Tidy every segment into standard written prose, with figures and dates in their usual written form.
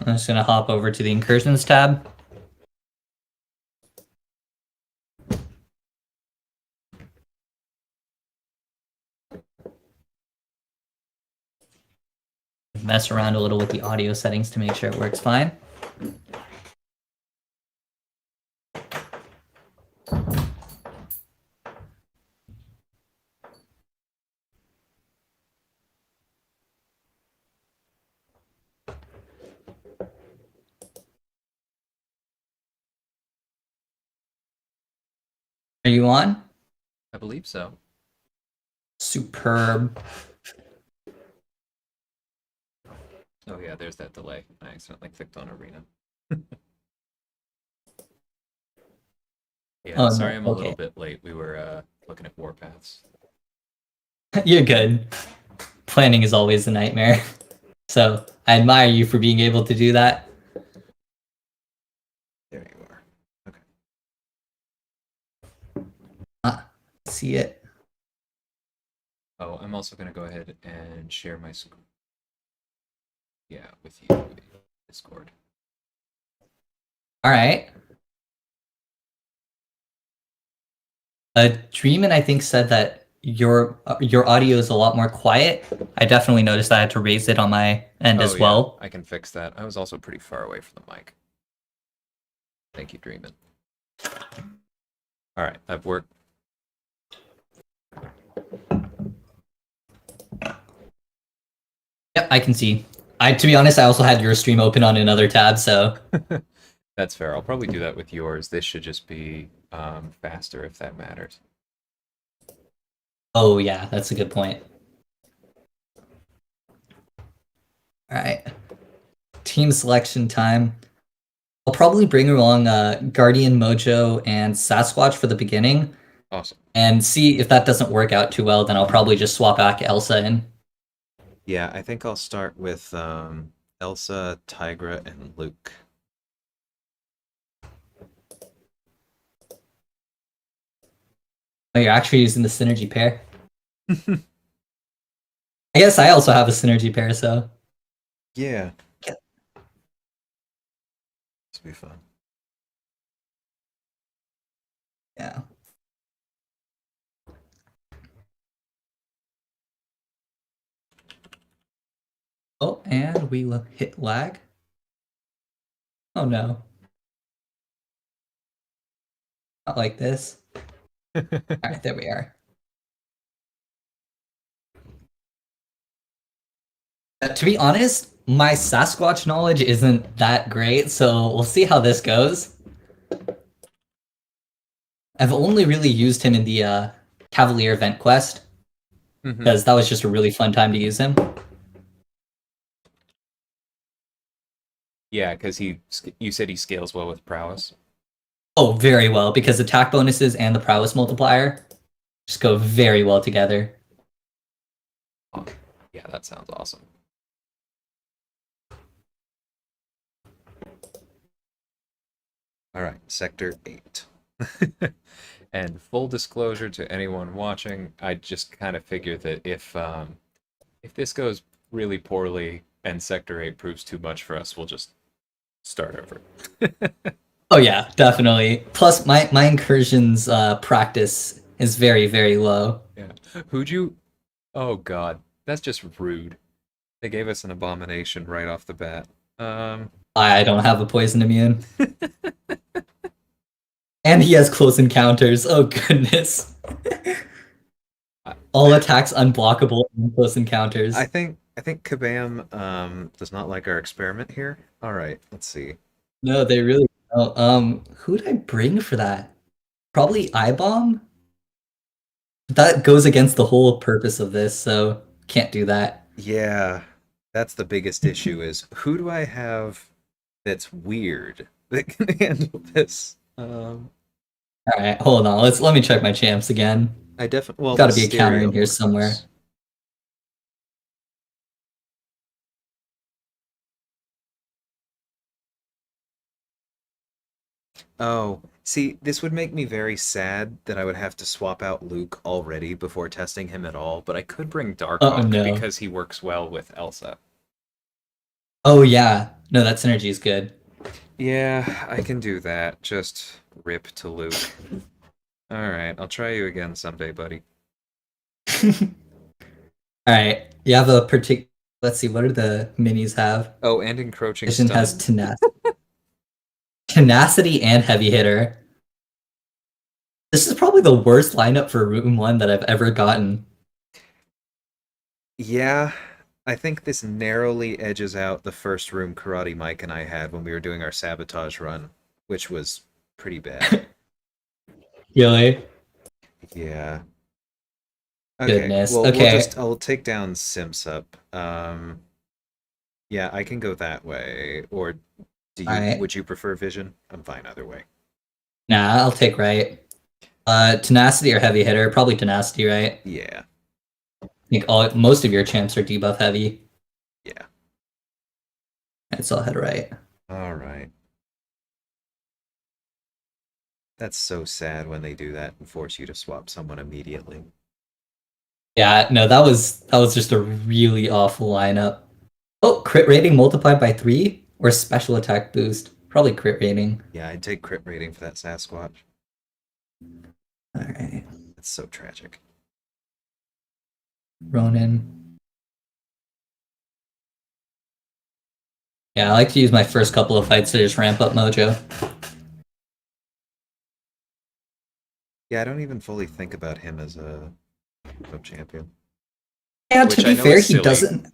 I'm just gonna hop over to the Incursions tab. Mess around a little with the audio settings to make sure it works fine. Are you on? I believe so. Superb. Oh yeah, there's that delay. I accidentally clicked on Arena. Yeah, Oh sorry no, I'm a little okay. bit late. We were looking at warpaths. You're good. Planning is always a nightmare. So I admire you for being able to do that. There you are. Okay. See it. Oh, I'm also gonna go ahead and share my screen. Yeah, with you in Discord. All right. Dreamin, I think, said that your audio is a lot more quiet. I definitely noticed I had to raise it on my end Oh as yeah, well. I can fix that. I was also pretty far away from the mic. Thank you, Dreamin. All right, I've worked. Yep, I can see. To be honest, I also had your stream open on another tab, so That's fair. I'll probably do that with yours. This should just be faster if that matters. oh yeah, that's a good point. All right, team selection time. I'll probably bring along Guardian Mojo and Sasquatch for the beginning, Awesome. and see if that doesn't work out too well. Then I'll probably just swap back Elsa in. Yeah, I think I'll start with Elsa, Tigra, and Luke. Oh, you're actually using the synergy pair. I guess I also have a synergy pair, so Yeah. This will be fun. yeah. Oh, and we will hit lag. Oh no. Not like this. All right, there we are. To be honest, my Sasquatch knowledge isn't that great, so we'll see how this goes. I've only really used him in the Cavalier event quest, because that was just a really fun time to use him. Yeah, because you said he scales well with prowess. Oh, very well, because attack bonuses and the prowess multiplier just go very well together. Oh, yeah, that sounds awesome. All right, Sector 8. And full disclosure to anyone watching, I just kind of figured that if this goes really poorly and Sector 8 proves too much for us, we'll just start over. Oh yeah, definitely. Plus, my incursions practice is very, very low. Yeah. Who'd you? Oh God, that's just rude. They gave us an abomination right off the bat. I don't have a poison immune. And he has close encounters. Oh goodness. All attacks unblockable in close encounters. I think Kabam does not like our experiment here. All right, let's see. No, they really don't. Who'd I bring for that? Probably I-bomb? That goes against the whole purpose of this, so can't do that. Yeah, that's the biggest issue is who do I have that's weird that can handle this? Alright, hold on. Let me check my champs again. I definitely well Gotta the be a counter stereo in here board somewhere. was. Oh, see, this would make me very sad that I would have to swap out Luke already before testing him at all, but I could bring Oh Darkhawk no. because he works well with Elsa. Oh yeah. No, that synergy is good. Yeah, I can do that. Just rip to Luke. Alright, I'll try you again someday, buddy. All right. You have a particular. Let's see. What do the minis have? Oh, and encroaching Vision has stun? tenacity and heavy hitter. This is probably the worst lineup for Room One that I've ever gotten. Yeah, I think this narrowly edges out the first room Karate Mike and I had when we were doing our sabotage run, which was pretty bad. Really? Yeah. Okay, Goodness. well, Okay. I'll take down Simsup. Yeah, I can go that way. Or All right. would you prefer Vision? I'm fine either way. Nah, I'll take right. Tenacity or heavy hitter? Probably tenacity, right? I Yeah, think most of your champs are debuff heavy. yeah. It's all head right. All right. That's so sad when they do that and force you to swap someone immediately. Yeah, no, that was just a really awful lineup. Oh, crit rating multiplied by three or special attack boost? Probably crit rating. Yeah, I'd take crit rating for that Sasquatch. All right. That's so tragic. Ronin. Yeah, I like to use my first couple of fights to just ramp up mojo. Yeah, I don't even fully think about him as a champion, Yeah, to which I be know fair, is he silly. doesn't.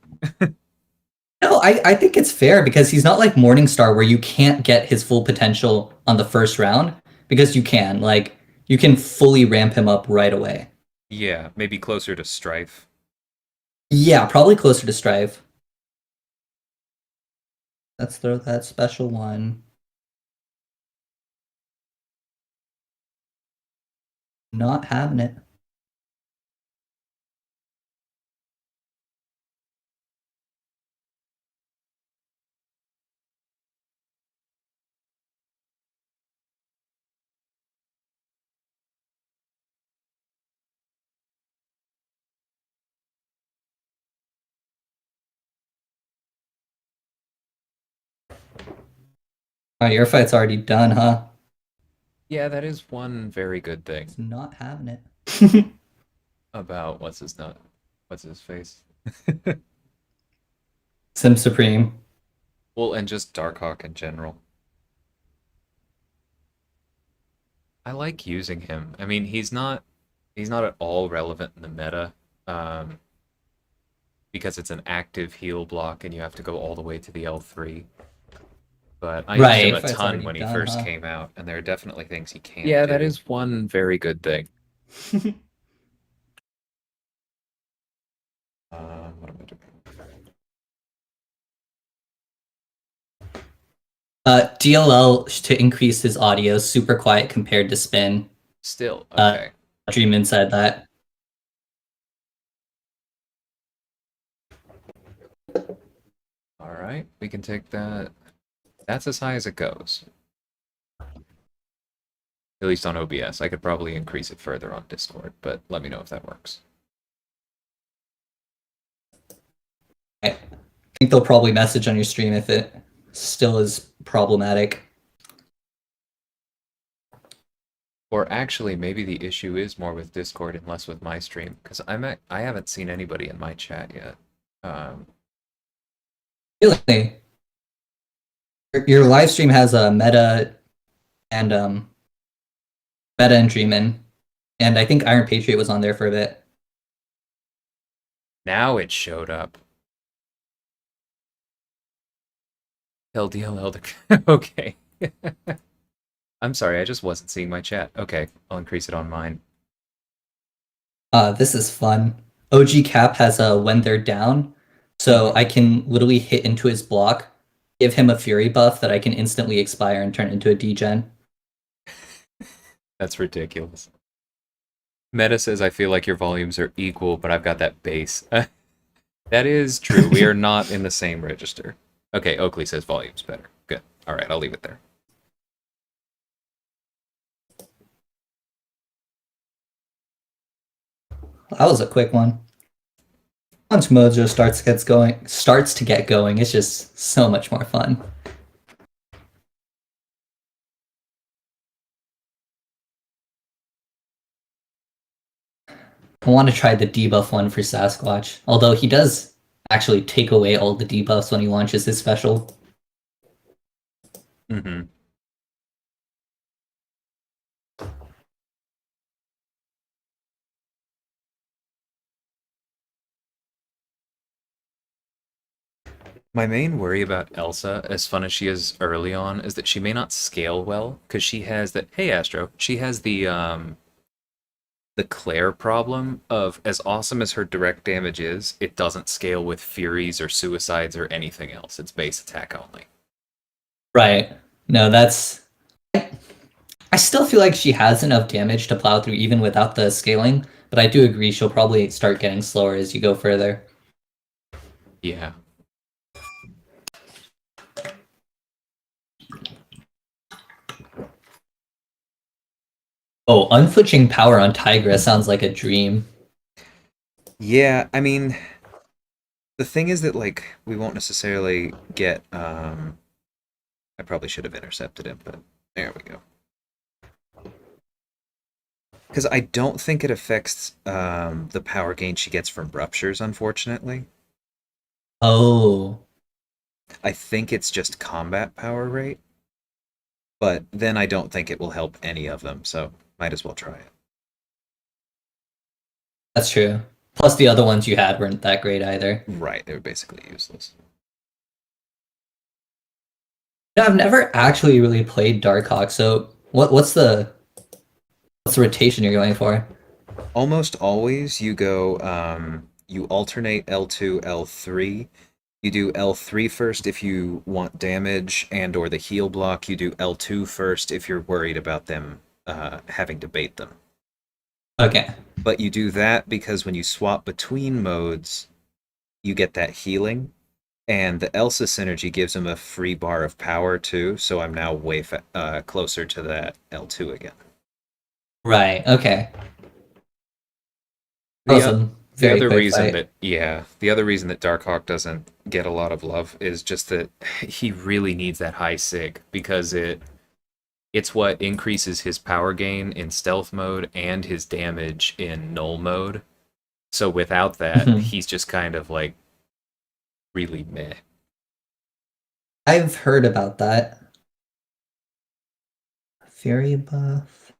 No, I think it's fair because he's not like Morningstar where you can't get his full potential on the first round because you can. Like, you can fully ramp him up right away. Yeah, maybe closer to Strife. Yeah, probably closer to Strive. Let's throw that special one. Not having it. Oh, your fight's already done, huh? Yeah, that is one very good thing It's not having it. about what's his face. Sim Supreme. Well, and just Darkhawk in general. I like using him. I mean, he's not at all relevant in the meta, um, because it's an active heal block and you have to go all the way to the L3. But I used Right. him Your a fight's ton already when he done, first huh? came out, and there are definitely things he can Yeah, that do. Is one very good thing. What am I doing? DLL to increase his audio, super quiet compared to Spin. Still, Uh, okay. Dreamin said that. All right, we can take that. That's as high as it goes, at least on OBS. I could probably increase it further on Discord, but let me know if that works. I think they'll probably message on your stream if it still is problematic. Or actually, maybe the issue is more with Discord and less with my stream, because I haven't seen anybody in my chat yet. Um, Really, your live stream has a and meta and Dreamin, and I think Iron Patriot was on there for a bit. Now it showed up. LDL Elder. Okay. I'm sorry, I just wasn't seeing my chat. Okay, I'll increase it on mine. This is fun. OG Cap has a when they're down, so I can literally hit into his block, give him a Fury buff that I can instantly expire and turn into a degen. That's ridiculous. Meta says I feel like your volumes are equal, but I've got that bass. That is true. We are not in the same register. Okay, Oakley says volume's better. Good. All right, I'll leave it there. That was a quick one. Once Mojo starts to get going, it's just so much more fun. I want to try the debuff one for Sasquatch, although he does actually take away all the debuffs when he launches his special. Mm-hmm. My main worry about Elsa, as fun as she is early on, is that she may not scale well because she has that. Hey, Astro, she has the Claire problem of as awesome as her direct damage is, it doesn't scale with Furies or Suicides or anything else. It's base attack only. Right. No, that's. I still feel like she has enough damage to plow through even without the scaling, but I do agree she'll probably start getting slower as you go further. Yeah. Oh, unflinching power on Tigra sounds like a dream. Yeah, I mean, the thing is that like we won't necessarily get I probably should have intercepted him, but there we go. Because I don't think it affects the power gain she gets from ruptures, unfortunately. Oh, I think it's just combat power rate, but then I don't think it will help any of them, so might as well try it. that's true. Plus, the other ones you had weren't that great either. Right, they were basically useless. No, I've never actually really played Darkhawk, so what's the rotation you're going for? Almost always you go, you alternate L2, L3. You do L3 first if you want damage and or the heal block. You do L2 first if you're worried about them having to bait them. Okay. But you do that because when you swap between modes, you get that healing. And the Elsa synergy gives him a free bar of power too, so I'm now way closer to that L2 again. Right, okay. That The was a the very other quick reason fight. that yeah, the other reason that Darkhawk doesn't get a lot of love is just that he really needs that high sig because it's what increases his power gain in stealth mode and his damage in null mode. So without that, Mhm. he's just kind of like really meh. I've heard about that. Fury buff.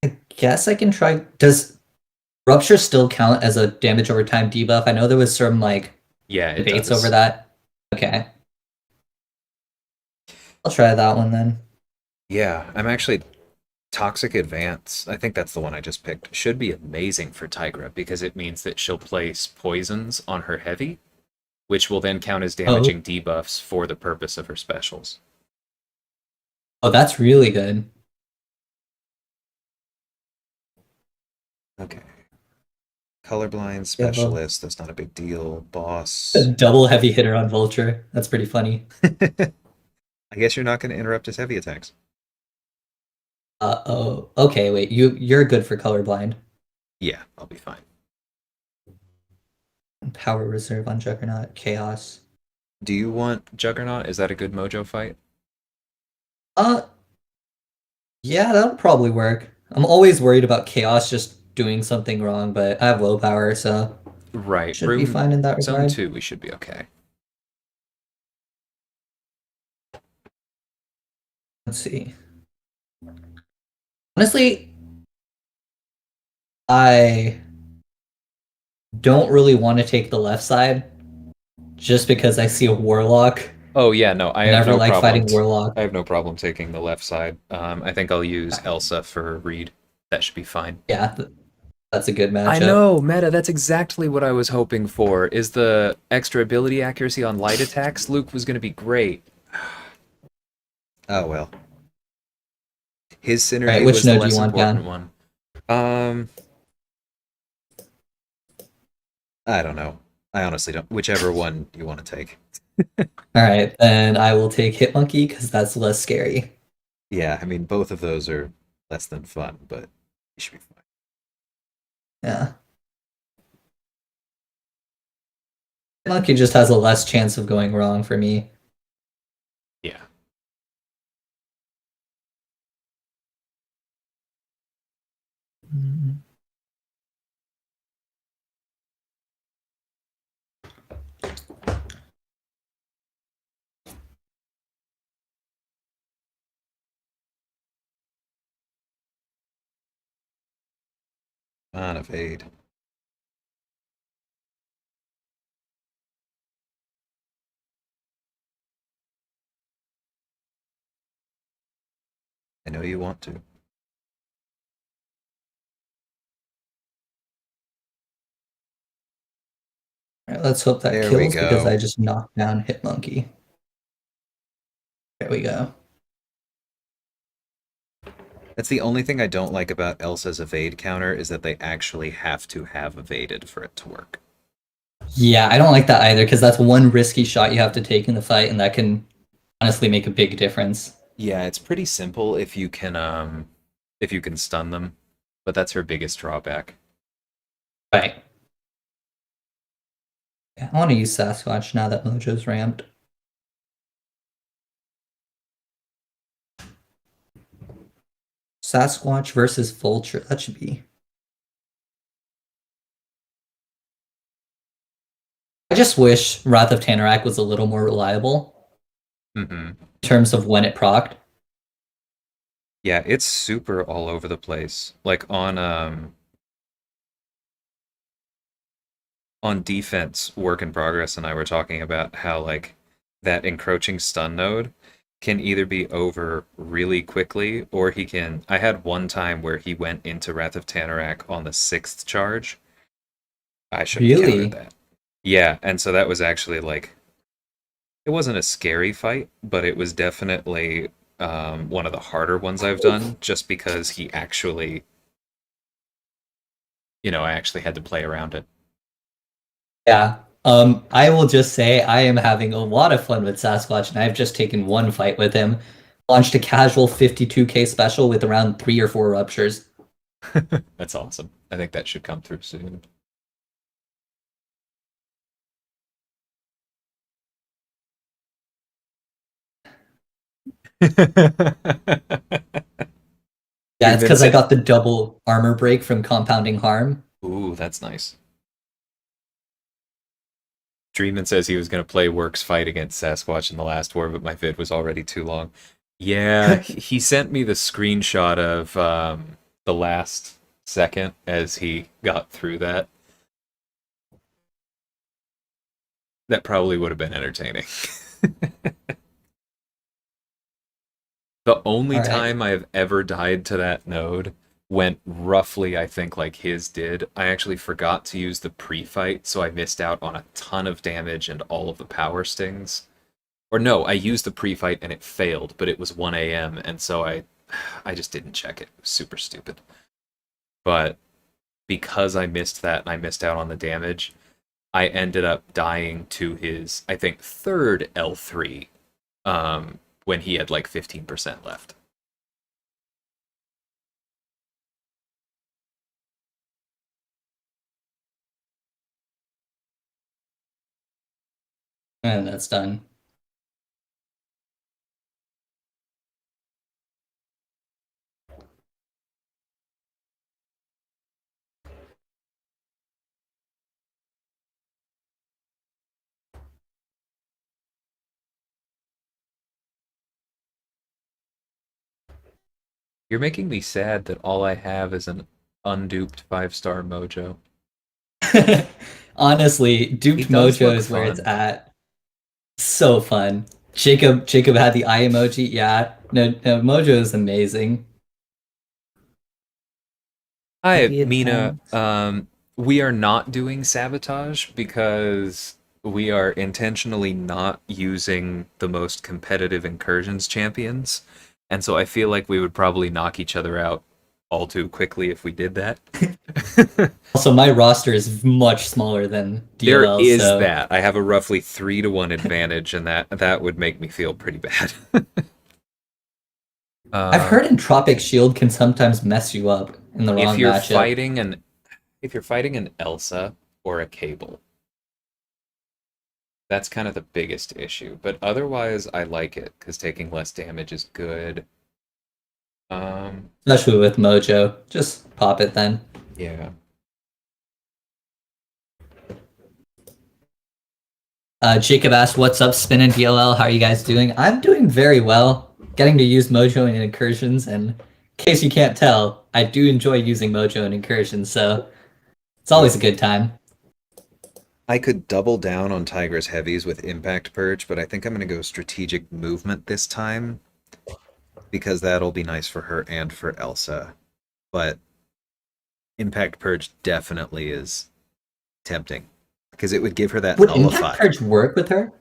I guess I can try. Does Rupture still count as a damage over time debuff? I know there was some like Yeah, it debates over does. that. Okay. I'll try that one then. Yeah, I'm actually Toxic Advance. I think that's the one I just picked. Should be amazing for Tigra because it means that she'll place poisons on her heavy, which will then count as Oh, damaging debuffs for the purpose of her specials. oh, that's really good. Okay. Colorblind Yeah, well, specialist, that's not a big deal. a Boss. double heavy hitter on Vulture. That's pretty funny. I guess you're not going to interrupt his heavy attacks. Oh, okay, wait, you're good for colorblind. Yeah, I'll be fine. Power reserve on Juggernaut, Chaos. Do you want Juggernaut? Is that a good mojo fight? Uh, yeah, that'll probably work. I'm always worried about Chaos just doing something wrong, but I have low power, so Right. should be Room fine in that zone regard. 2, we should be okay. Let's see. Honestly, I don't really want to take the left side just because I see a Warlock. Oh yeah, no, I I have never no like problem. fighting Warlock. I have no problem taking the left side. I think I'll use Elsa for Reed. That should be fine. Yeah, that's a good I matchup. know, meta. That's exactly what I was hoping for. Is the extra ability accuracy on light attacks? Luke was going to be great. Oh well. His All right, synergy which was the node do you less want important down? one. Um, I don't know. I honestly don't. Whichever one you want to take. All right, then I will take Hitmonkey because that's less scary. Yeah, I mean, both of those are less than fun, but you should be fine. Yeah. Monkey just has a less chance of going wrong for me. Yeah. On evade. I know you want to. All right, let's hope that There we kills because go. I just knocked down Hitmonkey. There we go. That's the only thing I don't like about Elsa's evade counter is that they actually have to have evaded for it to work. Yeah, I don't like that either because that's one risky shot you have to take in the fight, and that can honestly make a big difference. Yeah, it's pretty simple if you can stun them, but that's her biggest drawback. Right. Yeah, I want to use Sasquatch now that Mojo's ramped. Sasquatch versus Vulture. That should be. I just wish Wrath of Tanarak was a little more reliable Hmm. in terms of when it procced. Yeah, it's super all over the place. Like on defense, work in progress and I were talking about how like that encroaching stun node can either be over really quickly or he can. I had one time where he went into Wrath of Tanarak on the sixth charge. I should have countered Really? that. Yeah, and so that was actually like it wasn't a scary fight, but it was definitely one of the harder ones I've done, just because he actually, I actually had to play around it. Yeah. I will just say I am having a lot of fun with Sasquatch, and I've just taken one fight with him. Launched a casual 52k special with around 3 or 4 ruptures. That's awesome. I think that should come through soon. Yeah, it's Dreamin' because I said, got the double armor break from compounding harm. "Ooh, that's nice." Dreamin' says he was going to play Works fight against Sasquatch in the last war, but my vid was already too long. Yeah, he sent me the screenshot of the last second as he got through that. That probably would have been entertaining. The only All right. time I have ever died to that node went roughly, I think, like his did. I actually forgot to use the pre-fight, so I missed out on a ton of damage and all of the power stings. Or no, I used the pre-fight and it failed, but it was 1 a.m. and so I just didn't check it. It was super stupid. But because I missed that and I missed out on the damage, I ended up dying to his, I think, third L3 when he had like 15% left. And that's done. You're making me sad that all I have is an unduped 5-star mojo. Honestly, He duped does mojo look is where it's fun. at. So fun. Jacob had the eye emoji. Yeah. No, mojo is amazing. Hi, Maybe Mina. attempts. We are not doing sabotage because we are intentionally not using the most competitive incursions champions. And so I feel like we would probably knock each other out all too quickly if we did that. Also, my roster is much smaller than There DLL, is so that. I have a roughly 3-to-1 advantage, and that would make me feel pretty bad. I've Uh, heard Entropic Shield can sometimes mess you up in the if wrong you're matchup. fighting an if you're fighting an Elsa or a Cable, that's kind of the biggest issue. But otherwise, I like it because taking less damage is good. Um, Especially with Mojo. Just pop it then. yeah. Jacob asked, "What's up, Spin and DLL? How are you guys doing?" I'm doing very well. Getting to use Mojo in Incursions, and in case you can't tell, I do enjoy using Mojo in Incursions, so it's Yeah. always a good time. I could double down on Tiger's heavies with Impact Purge, but I think I'm going to go strategic movement this time because that'll be nice for her and for Elsa. But Impact Purge definitely is tempting because it would give her that Would Impact nullify. Purge work with her?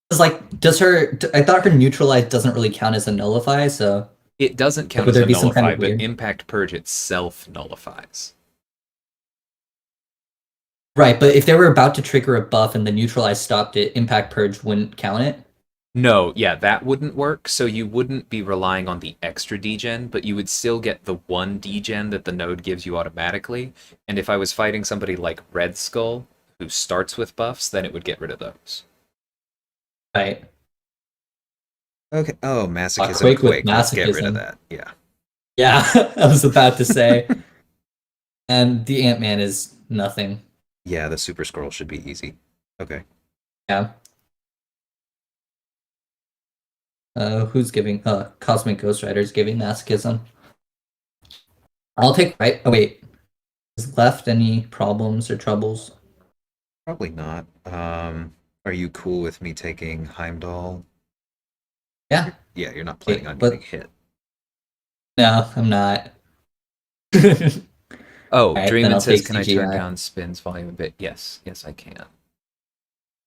Because like, does her? I thought her neutralize doesn't really count as a nullify, so It doesn't like, count would as there a be some kind nullify, of but weird? Impact Purge itself nullifies. Right, but if they were about to trigger a buff and the neutralize stopped it, Impact Purge wouldn't count it. No, yeah, that wouldn't work. So you wouldn't be relying on the extra degen, but you would still get the one degen that the node gives you automatically. And if I was fighting somebody like Red Skull, who starts with buffs, then it would get rid of those. Right. Okay. Oh, Masochism Quake with Quake. Let's get rid of Masochism. that. Yeah. Yeah, I was about to say. And the Ant Man is nothing. Yeah, the Super Scroll should be easy. Okay. Yeah. Who's giving? Cosmic Ghost Rider is giving masochism. I'll take right. Oh wait, is left any problems or troubles? Probably not. Are you cool with me taking Heimdall? Yeah. Yeah, you're not planning Wait, on getting but hit. no, I'm not. All Oh, right, then Dreamin I'll says, take can I turn CGI. down Spin's volume a bit? Yes, yes, I can.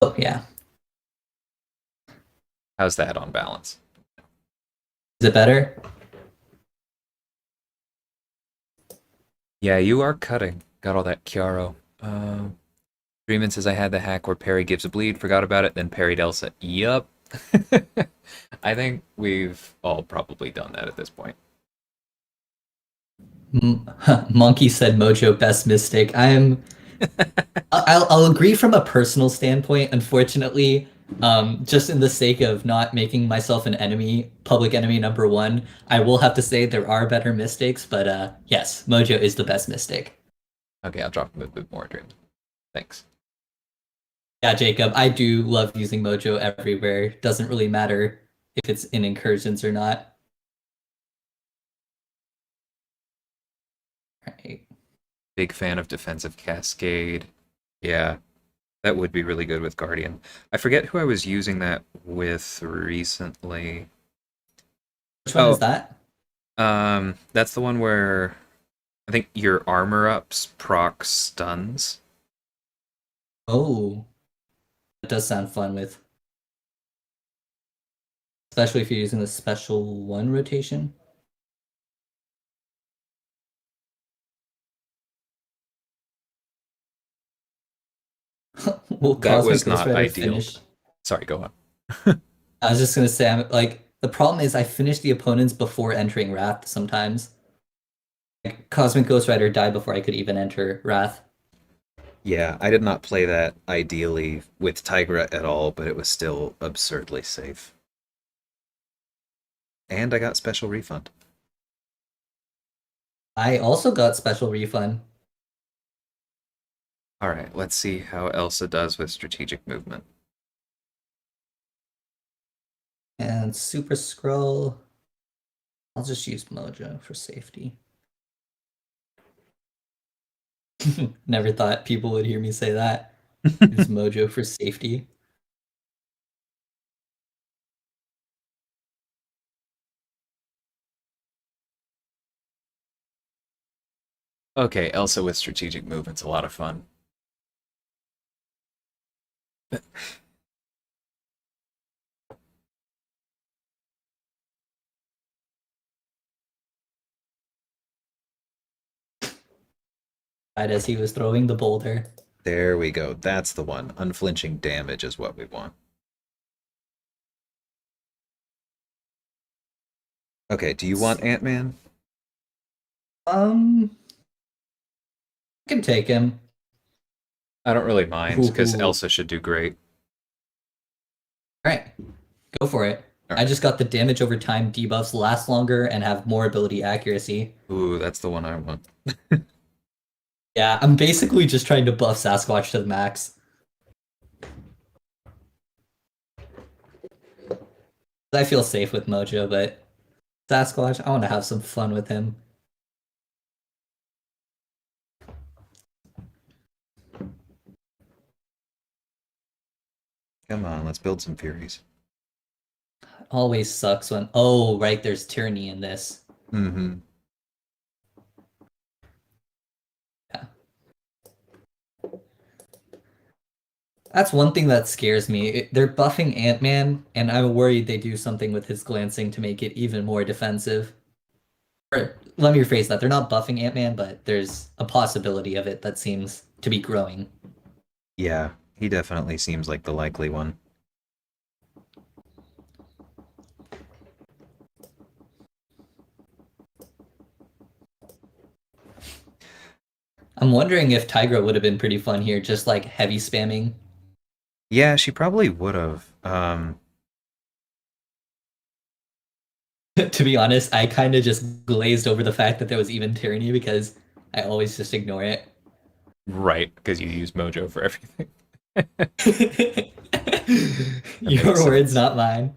Oh yeah, How's that on balance? is it better? Yeah, you are cutting. Got all that Chiaro. Dreamin says I had the hack where Perry gives a bleed, forgot about it, then parried Elsa. Yup. I think we've all probably done that at this point. Monkey said Mojo best mistake. I'll agree from a personal standpoint. Unfortunately, just in the sake of not making myself an enemy, public enemy number one, I will have to say there are better mistakes. But yes, Mojo is the best mistake. Okay, I'll drop him a bit more, Dream. Thanks. Yeah, Jacob, I do love using Mojo everywhere. Doesn't really matter if it's in incursions or not. Right. Big fan of Defensive Cascade. Yeah, that would be really good with Guardian. I forget who I was using that with recently. Which one is Oh, that? that's the one where I think your armor ups proc stuns. Oh, that does sound fun with, especially if you're using the special one rotation. Will That Cosmic was Ghost not Rider ideal. finish? Sorry, go on. I was just gonna say, I'm like the problem is I finish the opponents before entering Wrath sometimes. Like, Cosmic Ghost Rider died before I could even enter Wrath. Yeah, I did not play that ideally with Tigra at all, but it was still absurdly safe. And I got special refund. I also got special refund All right, let's see how Elsa does with strategic movement. and Super Scroll. I'll just use Mojo for safety. Never thought people would hear me say that. Use Mojo for safety. Okay, Elsa with strategic movement's a lot of fun. Right as he was throwing the boulder. There we go. That's the one. Unflinching damage is what we want. Okay, do you want Ant-Man? I can take him. I don't really mind because Ooh. Elsa should do great. All right, go for it. All I right. just got the damage over time debuffs last longer and have more ability accuracy. Ooh, that's the one I want. Yeah, I'm basically just trying to buff Sasquatch to the max. I feel safe with Mojo, but Sasquatch, I want to have some fun with him. Come on, let's build some Furies. Always sucks when, oh, right, there's tyranny in this. Mm-hmm. Yeah. That's one thing that scares me. They're buffing Ant-Man, and I'm worried they do something with his glancing to make it even more defensive. Or, let me rephrase that. They're not buffing Ant-Man, but there's a possibility of it that seems to be growing. Yeah, he definitely seems like the likely one. I'm wondering if Tigra would have been pretty fun here, just like heavy spamming. Yeah, she probably would have. To be honest, I kind of just glazed over the fact that there was even tyranny because I always just ignore it. Right, because you use Mojo for everything. That makes Your words, sense. not mine.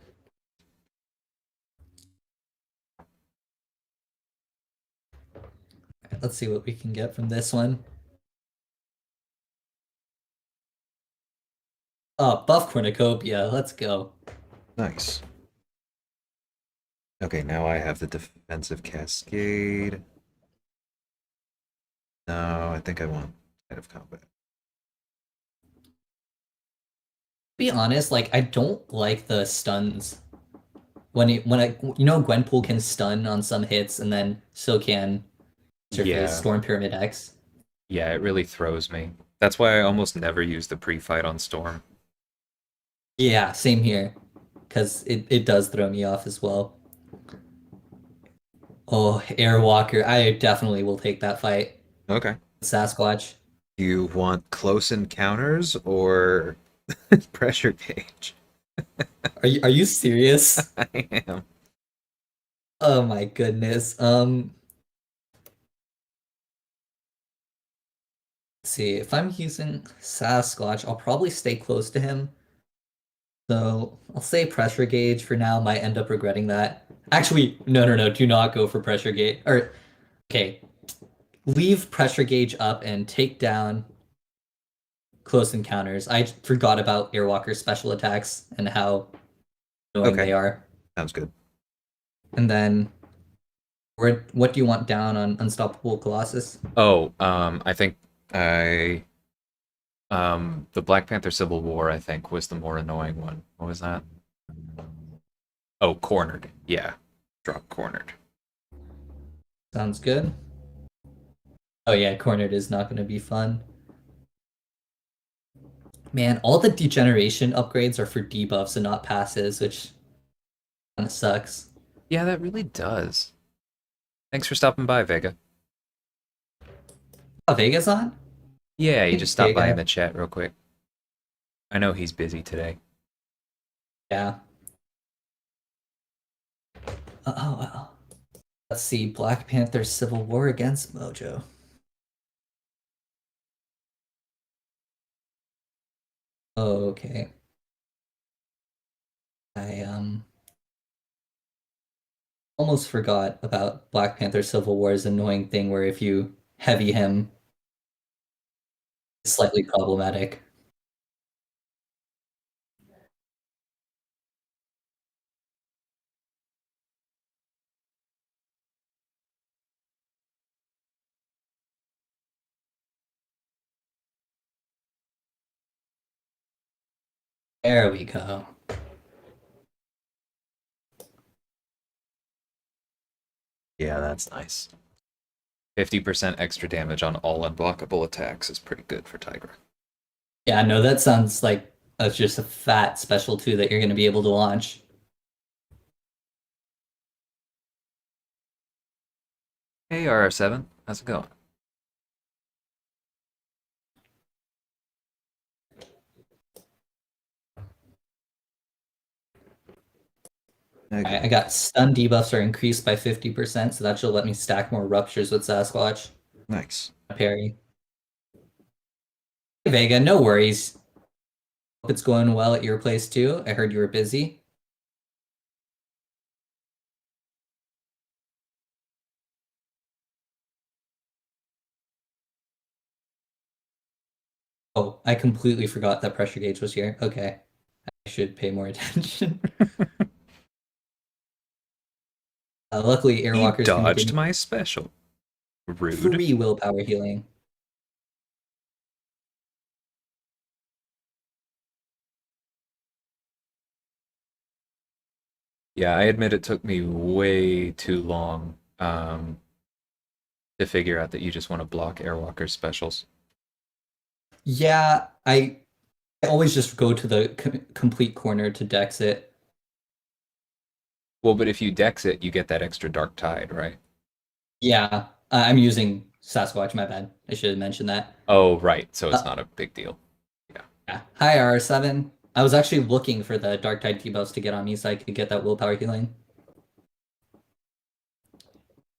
Let's see what we can get from this one. Oh, buff cornucopia. Let's go. Nice. Okay, now I have the defensive cascade. No, I think I want kind of combat. Be honest, like I don't like the stuns Gwenpool can stun on some hits and then so can Surface Yeah, Storm Pyramid X. yeah, it really throws me. That's why I almost never use the pre-fight on Storm. Yeah, same here. Because it does throw me off as well. Oh, Airwalker. I definitely will take that fight. Okay. Sasquatch. Do you want close encounters or pressure gauge? Are you serious? I am. Oh my goodness. Let's see. If I'm using Sasquatch, I'll probably stay close to him. So I'll say pressure gauge for now. Might end up regretting that. Actually, no, no, no. Do not go for pressure gauge. Or okay, leave pressure gauge up and take down close encounters. I forgot about Airwalker's special attacks and how annoying Okay, they are. sounds good. And then, what do you want down on Unstoppable Colossus? Oh, I think I the Black Panther Civil War, I think, was the more annoying one. What was that? Oh, cornered. Yeah. Drop cornered. Sounds good. Oh yeah, cornered is not going to be fun. Man, all the degeneration upgrades are for debuffs and not passes, which kind of sucks. Yeah, that really does. Thanks for stopping by, Vega. Oh, Vega's on? Yeah, he Hey, just stopped by in Vega. the chat real quick. I know he's busy today. Yeah. Oh, well. Let's see. Black Panther Civil War against Mojo. Okay. I almost forgot about Black Panther Civil War's annoying thing where if you heavy him, it's slightly problematic. There we go. Yeah, that's nice. 50% extra damage on all unblockable attacks is pretty good for Tigra. Yeah, no, that sounds like just a fat special two that you're going to be able to launch. Hey, RR7, how's it going? Alright, Okay, I got stun debuffs are increased by 50%, so that should let me stack more ruptures with Sasquatch. nice. Parry. Hey, Vega, no worries. Hope it's going well at your place too. I heard you were busy. Oh, I completely forgot that pressure gauge was here. Okay. I should pay more attention. Luckily, He Airwalker's gonna give dodged me my special. Rude. 3 willpower healing. Yeah, I admit it took me way too long to figure out that you just want to block Airwalker's specials. Yeah, I always just go to the complete corner to dex it. Well, but if you dex it, you get that extra Dark Tide, right? Yeah, I'm using Sasquatch, my bad. I should have mentioned that. Oh, right. So it's Uh, not a big deal. Yeah. yeah. Hi, R7. I was actually looking for the Dark Tide debuffs to get on me so I could get that willpower healing.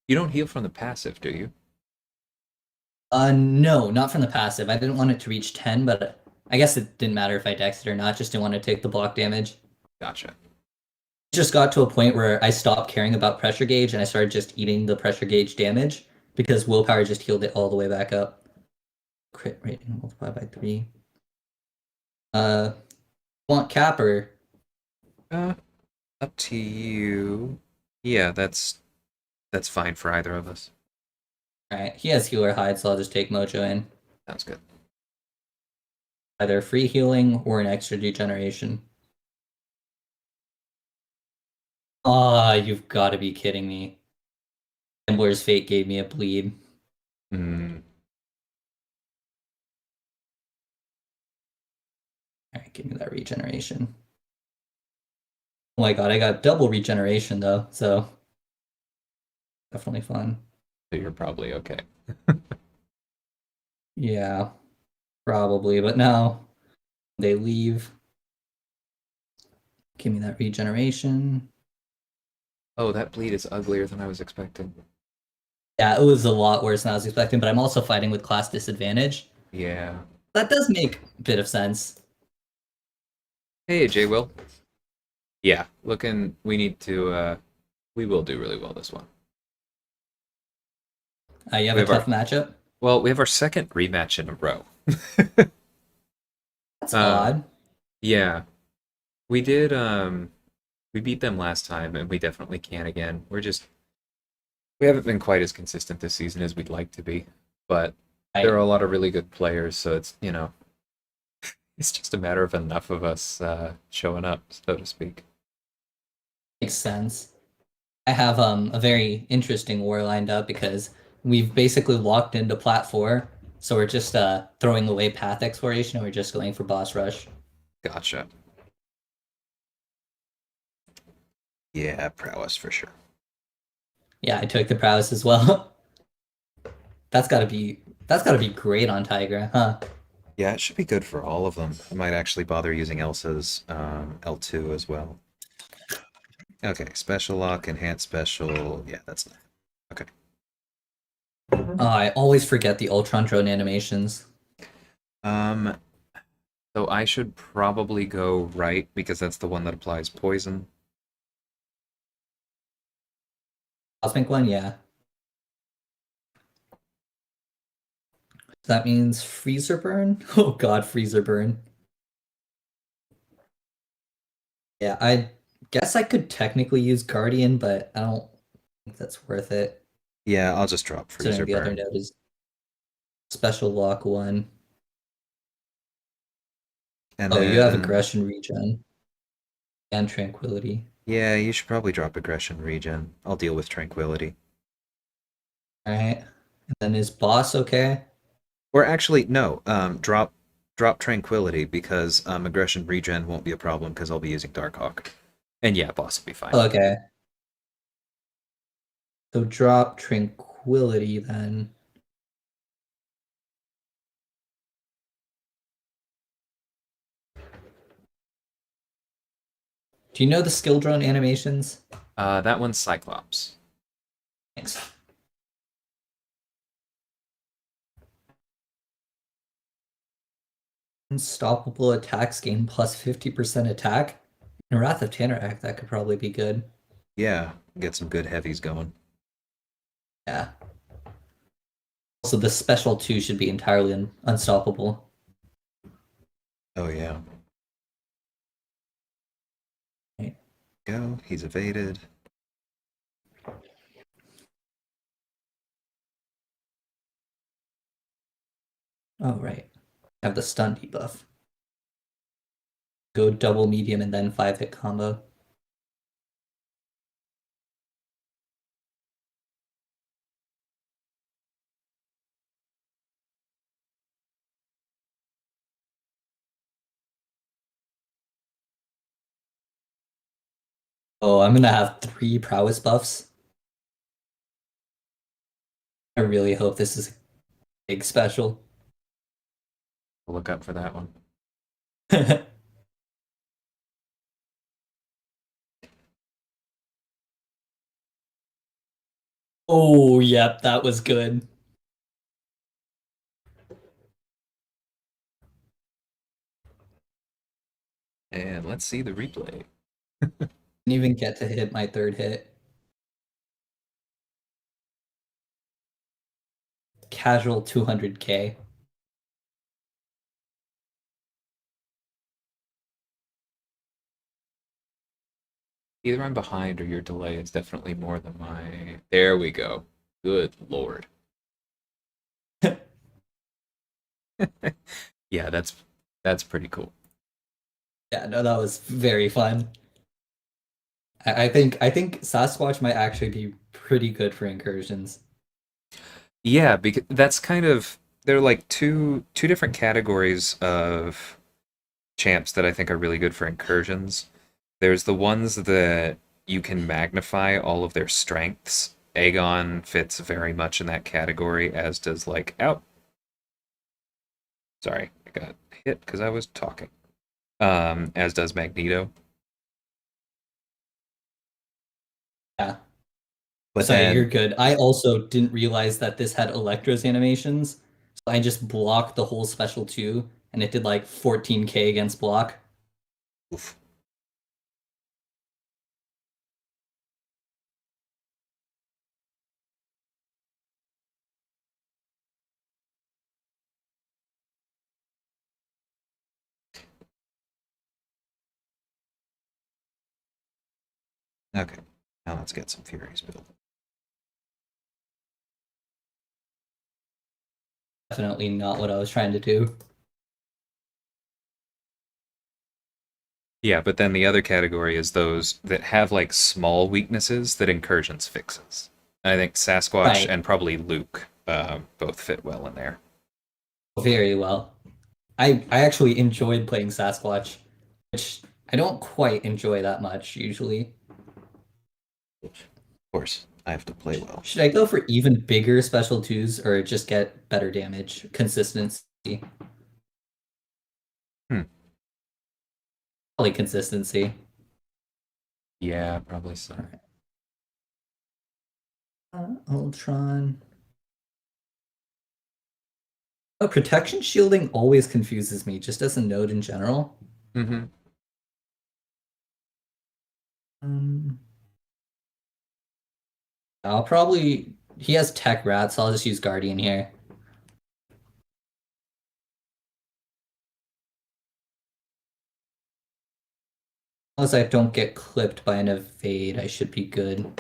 You don't heal from the passive, do you? No, not from the passive. I didn't want it to reach 10, but I guess it didn't matter if I dexed it or not. Just didn't want to take the block damage. Gotcha. It just got to a point where I stopped caring about pressure gauge and I started just eating the pressure gauge damage because willpower just healed it all the way back up. Crit rating multiplied by 3. Uh, want cap or Uh, Up to you. Yeah, that's fine for either of us. alright, he has healer hide, so I'll just take Mojo in. Sounds good. Either free healing or an extra degeneration. Ah, you've got to be kidding me. Gambler's Fate gave me a bleed. Mm, Alright, give me that regeneration. Oh my god, I got double regeneration though, so definitely fun. so you're probably okay. Yeah, probably, but no. They leave. Give me that regeneration. Oh, that bleed is uglier than I was expecting. Yeah, it was a lot worse than I was expecting, but I'm also fighting with class disadvantage. Yeah. That does make a bit of sense. Hey, J Will. Yeah, looking we need to we will do really well this one. You have We a have our tough matchup? we have our second rematch in a row. That's uh odd. yeah. We did we beat them last time and we definitely can again. We haven't been quite as consistent this season as we'd like to be, but there are Right. a lot of really good players, so it's, it's just a matter of enough of us showing up, so to speak. Makes sense. I have a very interesting war lined up because we've basically locked into plat 4, so we're just throwing away path exploration and we're just going for boss rush. Gotcha. Yeah, prowess for sure. Yeah, I took the prowess as well. That's gotta be great on Tigra, huh? Yeah, it should be good for all of them. I might actually bother using Elsa's L2 as well. Okay, special lock, enhanced special. Yeah, that's not. Okay. I always forget the Ultron drone animations. Um, so I should probably go right because that's the one that applies poison. Cosmic one, yeah. That means freezer burn? Oh god, freezer burn. Yeah, I guess I could technically use Guardian, but I don't think that's worth it. Yeah, I'll just drop Considering freezer the other burn. node is special lock one. And Oh, you have then aggression regen and tranquility. yeah, you should probably drop aggression regen. I'll deal with tranquility. Alright. And then is boss okay? Or actually, no. Drop tranquility because aggression regen won't be a problem because I'll be using Darkhawk. And yeah, boss will be fine. Okay. So drop tranquility. tranquility then. Do you know the skill drone animations? That one's Cyclops. Thanks. Unstoppable attacks gain plus 50% attack. In Wrath of Tanarak, that could probably be good. Yeah, get some good heavies going. Yeah. Also, the special 2 should be entirely unstoppable. Oh yeah. Right. Go. He's evaded. Oh, right. Have the stun debuff. Go double medium and then 5-hit combo. Oh, I'm gonna have 3 prowess buffs. I really hope this is a big special. Look up for that one. Oh, yep, that was good. And let's see the replay. Didn't even get to hit my 3rd hit. Casual 200k. Either I'm behind or your delay is definitely more than my. There we go. Good lord. Yeah, that's pretty cool. Yeah, no, that was very fun. I think Sasquatch might actually be pretty good for incursions. Yeah, because that's kind of they're like two different categories of champs that I think are really good for incursions. There's the ones that you can magnify all of their strengths. Aegon fits very much in that category, as does like out. Sorry, I got hit because I was talking. As does Magneto. Yeah. But Sorry, you're then, good. I also didn't realize that this had Electro's animations, so I just blocked the whole special 2, and it did like 14k against block. oof. Okay, now let's get some Furies built. Definitely not what I was trying to do. Yeah, but then the other category is those that have like small weaknesses that Incursions fixes. And I think Sasquatch Right. and probably Luke both fit well in there. Very well. I actually enjoyed playing Sasquatch, which I don't quite enjoy that much usually. Of course, I have to play well. Should I go for even bigger special 2s or just get better damage consistency? Hmm. Probably consistency. Yeah, probably so. Ultron. Oh, protection shielding always confuses me, just as a node in general. Mm-hmm. Um, I'll probably he has tech rat, so I'll just use Guardian here. Unless I don't get clipped by an evade, I should be good.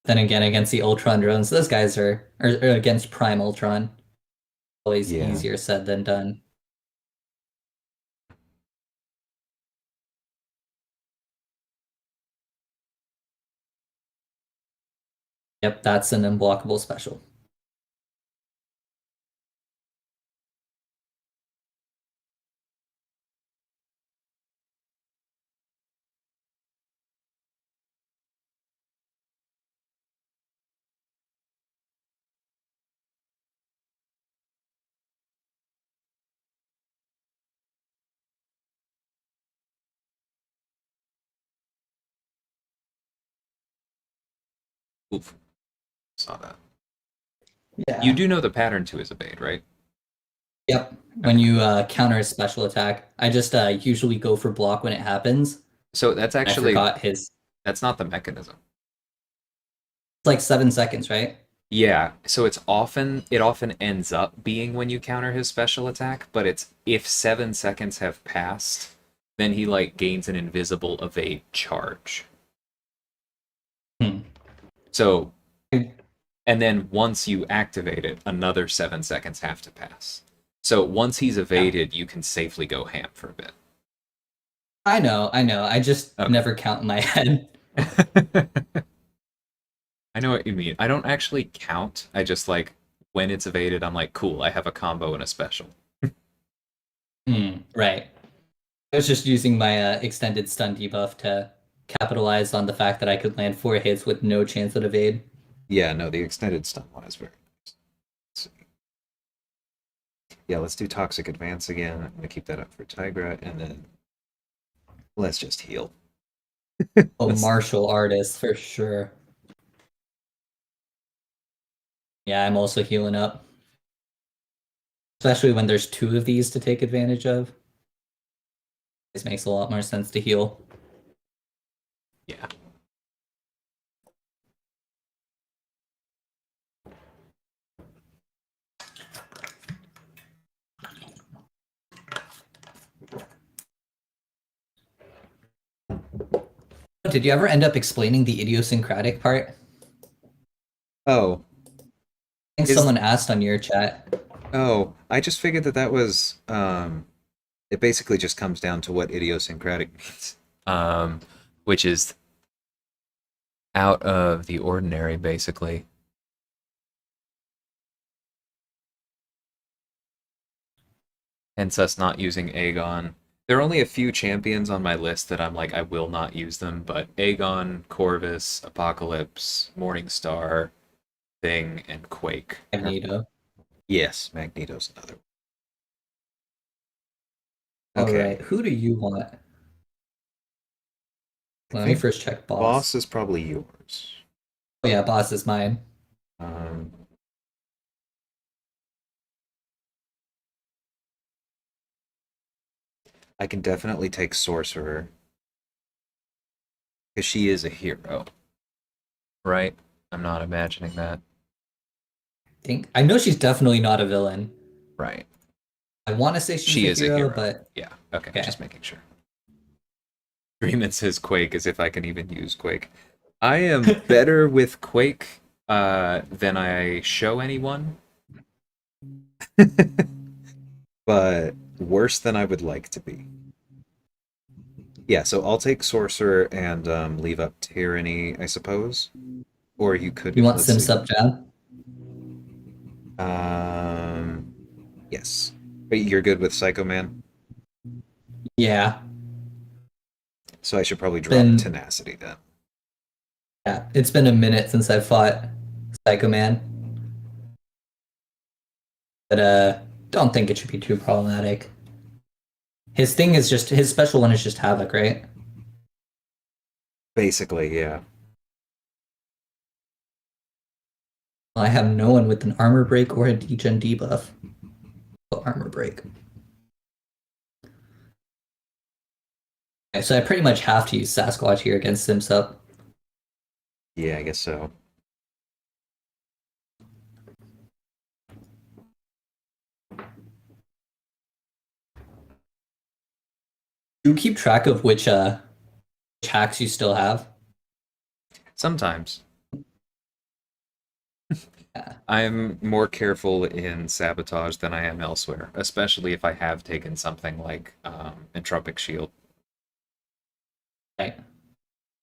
Then again, against the Ultron drones, those guys or against Prime Ultron, always Yeah. easier said than done. Yep, that's an unblockable special. Oof, saw that. Yeah. You do know the pattern to his evade, right? Yep. When you counter a special attack, I just usually go for block when it happens. So that's I actually forgot his. that's not the mechanism. It's like 7 seconds, right? Yeah, so it often ends up being when you counter his special attack, but it's if 7 seconds have passed, then he like gains an invisible evade charge. Hmm. So and then once you activate it, another 7 seconds have to pass. So once he's evaded, you can safely go ham for a bit. I know, I know. I just Okay. never count in my head. I know what you mean. I don't actually count. I just like when it's evaded, I'm like, cool, I have a combo and a special. Right. I was just using my extended stun debuff to capitalize on the fact that I could land 4 hits with no chance at evade. Yeah, no, the extended stun one is very nice. Let's see. Yeah, let's do Toxic Advance again. I'm gonna keep that up for Tigra, and then let's just heal. Oh, Let's- martial artist for sure. Yeah, I'm also healing up. Especially when there's two of these to take advantage of. This makes a lot more sense to heal. yeah. Did you ever end up explaining the idiosyncratic part? Oh, I think is someone asked on your chat. I just figured that was it basically just comes down to what idiosyncratic means. Which is out of the ordinary, basically. Hence us not using Aegon. There are only a few champions on my list that I'm like, I will not use them, but Aegon, Corvus, Apocalypse, Morningstar, Thing, and Quake. Magneto. Yes, Magneto's another one. All Okay. right, who do you want? I Let me think first check boss. boss is probably yours. Oh yeah, boss is mine. Um, I can definitely take Sorcerer because she is a hero, right? I'm not imagining that. I know she's definitely not a villain. Right. I want to say she's She a is a hero, hero. but Yeah. Okay. okay. Just making sure. Agreement says Quake as if I can even use Quake. I am better with Quake than I show anyone, but worse than I would like to be. Yeah, so I'll take Sorcerer and leave up Tyranny, I suppose. Or you could, You want let's Sim see. Sub Jam? Um, yes. But you're good with Psycho Man, Yeah. so I should probably drop Been Tenacity then. yeah, it's been a minute since I fought Psycho Man. But don't think it should be too problematic. His thing is just his special one is just Havoc, right? Basically, yeah. Well, I have no one with an armor break or a degen debuff. Oh, armor break. Okay, so I pretty much have to use Sasquatch here against Simsup. Yeah, I guess so. Do you keep track of which hacks you still have? Sometimes. Yeah. I'm more careful in Sabotage than I am elsewhere, especially if I have taken something like Entropic Shield. Right.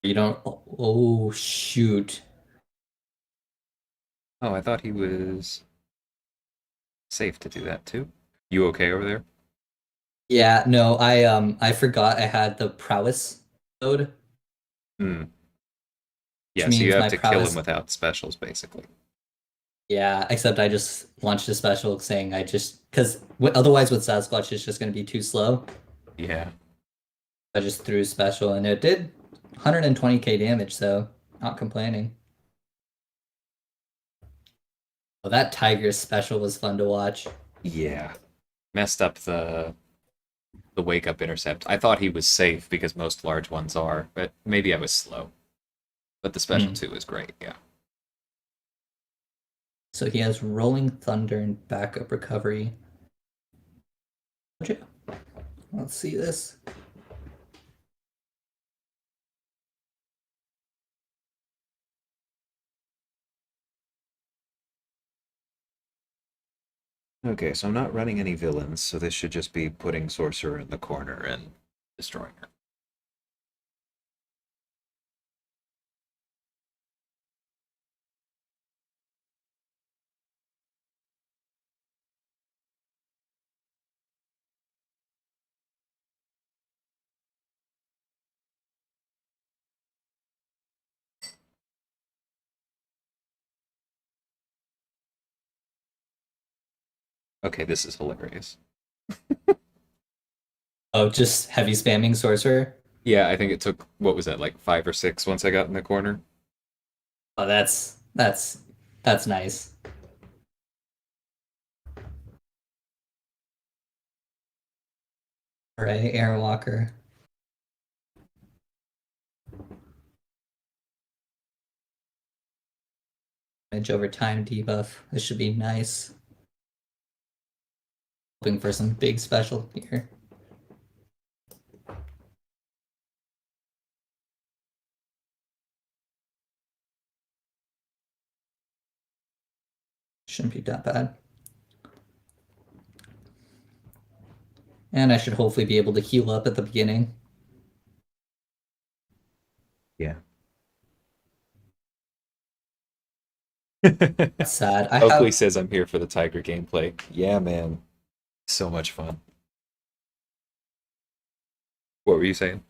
You don't. Oh shoot. Oh, I thought he was safe to do that too. You okay over there? Yeah. No. I forgot I had the prowess mode, Hmm. which Yeah, so you means have my to kill him prowess. without specials, basically. Yeah. Except I just launched a special saying I just because otherwise with Sasquatch it's just going to be too slow. Yeah. I just threw a special and it did 120k damage, so not complaining. Oh, that Tiger special was fun to watch. Yeah. Messed up the wake up intercept. I thought he was safe because most large ones are, but maybe I was slow. But the special Hmm. 2 is great, yeah. So he has Rolling Thunder and backup recovery. Let's see this. Okay, so I'm not running any villains, so this should just be putting Sorcerer in the corner and destroying her. Okay, this is hilarious. Oh, just heavy spamming sorcerer. Yeah, I think it took, what was that, like 5 or 6 once I got in the corner? Oh, that's nice. All right, Aaron Walker. Damage over time debuff. This should be nice. Hoping for some big special here. Shouldn't be that bad. And I should hopefully be able to heal up at the beginning. Yeah. That's sad. I Oakley have says I'm here for the Tiger gameplay. Yeah, man. So much fun. What were you saying?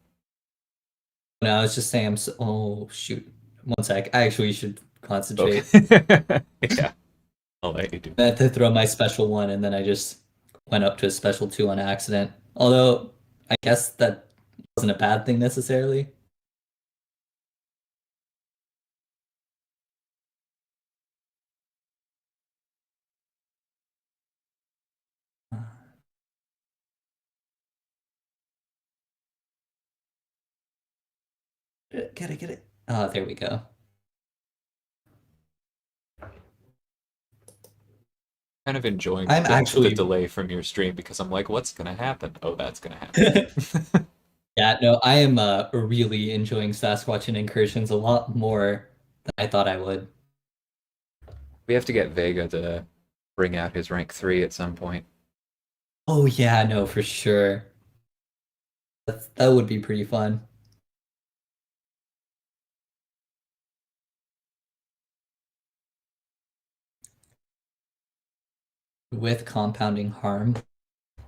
no, I was just saying oh shoot. One sec. I actually should concentrate. Okay. Yeah, I'll let you do I that. had to throw my special one and then I just went up to a special two on accident. Although I guess that wasn't a bad thing necessarily. Get it, get it. Oh, there we go. Kind of enjoying I'm the actually delay from your stream because I'm like, what's gonna happen? Oh, that's gonna happen. yeah, no, I am really enjoying Sasquatch and Incursions a lot more than I thought I would. We have to get Vega to bring out his rank 3 at some point. Oh yeah, no, for sure. That would be pretty fun. With compounding harm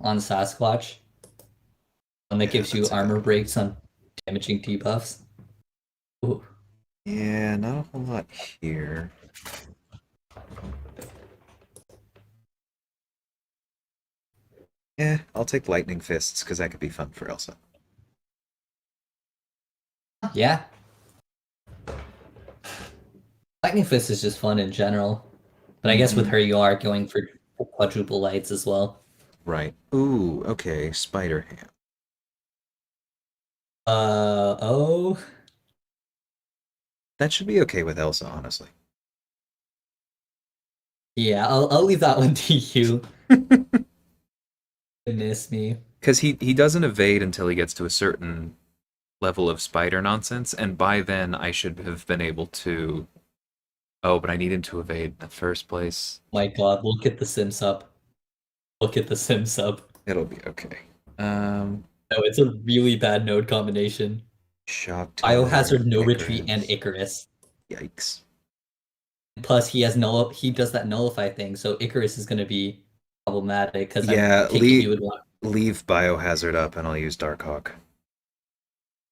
on Sasquatch, one that Yeah, gives you that's a armor good one. breaks on damaging debuffs. Ooh. Yeah, not a whole lot here. Yeah, I'll take Lightning Fists because that could be fun for Elsa. Yeah, Lightning Fist is just fun in general. But I guess with Mm-hmm. her, you are going for quadruple lights as well. Right. Ooh, okay, Spider Ham. Oh, That should be okay with Elsa, honestly. yeah, I'll leave that one to you. Miss me. Because he doesn't evade until he gets to a certain level of spider nonsense, and by then I should have been able to. Oh, but I need him to evade in the first place. My God, look at the Sim sub. Look at the Sim sub. It'll be okay. Um, No, it's a really bad node combination. Shock Tower, Biohazard, no retreat, and Icarus. Icarus. Yikes. Plus, he does that nullify thing, so Icarus is going to be problematic because I'm Yeah, taking you would want leave Biohazard up and I'll use Darkhawk. to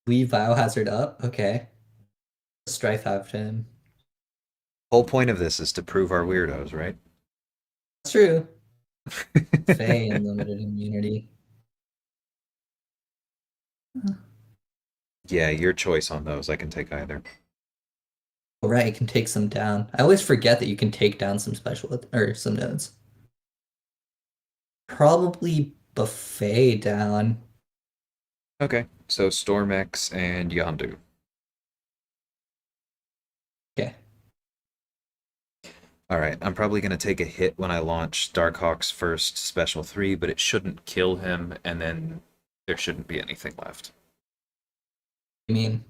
leave Biohazard up. Okay, Strife have him. Whole point of this is to prove our weirdos, right? That's true. Fey and limited immunity. Yeah, your choice on those. I can take either. Oh, right, you can take some down. I always forget that you can take down some special or some nodes. Probably buffet down. Okay, so Stormex and Yondu. Okay. All right, I'm probably going to take a hit when I launch Darkhawk's first special 3, but it shouldn't kill him, and then there shouldn't be anything left. I mean,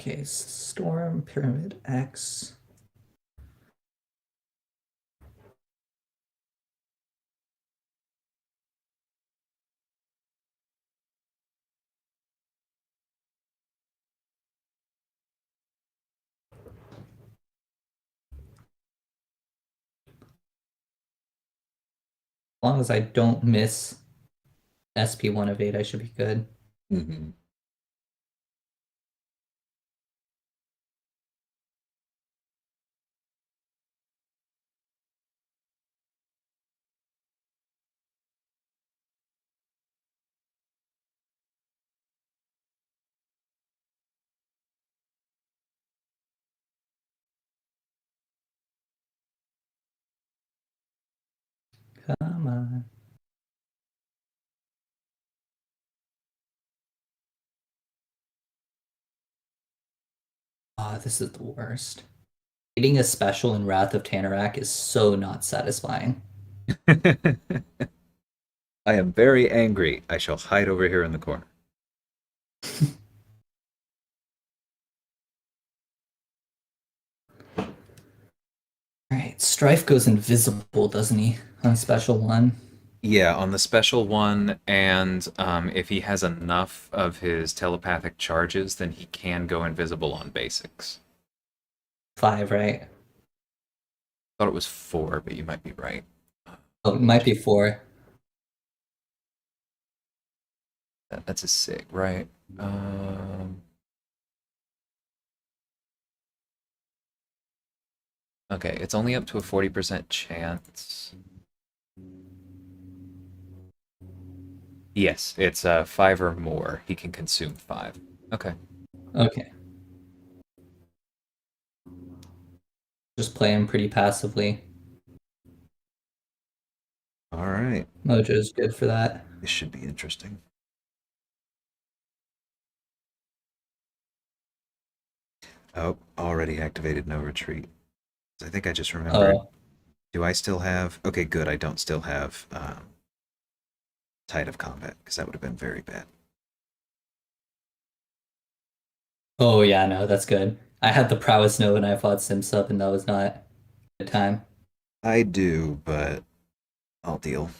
okay, Storm, Pyramid X. As long as I don't miss SP1 of 8, I should be good. Mm-hmm. Come on. Ah, this is the worst. Getting a special in Wrath of Tanarak is so not satisfying. I am very angry. I shall hide over here in the corner. Alright, Strife goes invisible, doesn't he? On special one. Yeah, on the special one, and if he has enough of his telepathic charges, then he can go invisible on basics. 5, right? Thought it was 4, but you might be right. Oh, it might be 4. That's a sig, right? Okay, it's only up to a 40% chance. Yes, it's 5 or more. He can consume 5. Okay. Okay. Just play him pretty passively. All right. Mojo's good for that. This should be interesting. Oh, already activated no retreat. I think I just remembered. Oh, Do I still have? Okay, good. I don't still have Tide of Combat because that would have been very bad. oh yeah, no, that's good. I had the prowess node when I fought Simsup, and that was not a good time. I do, but I'll deal.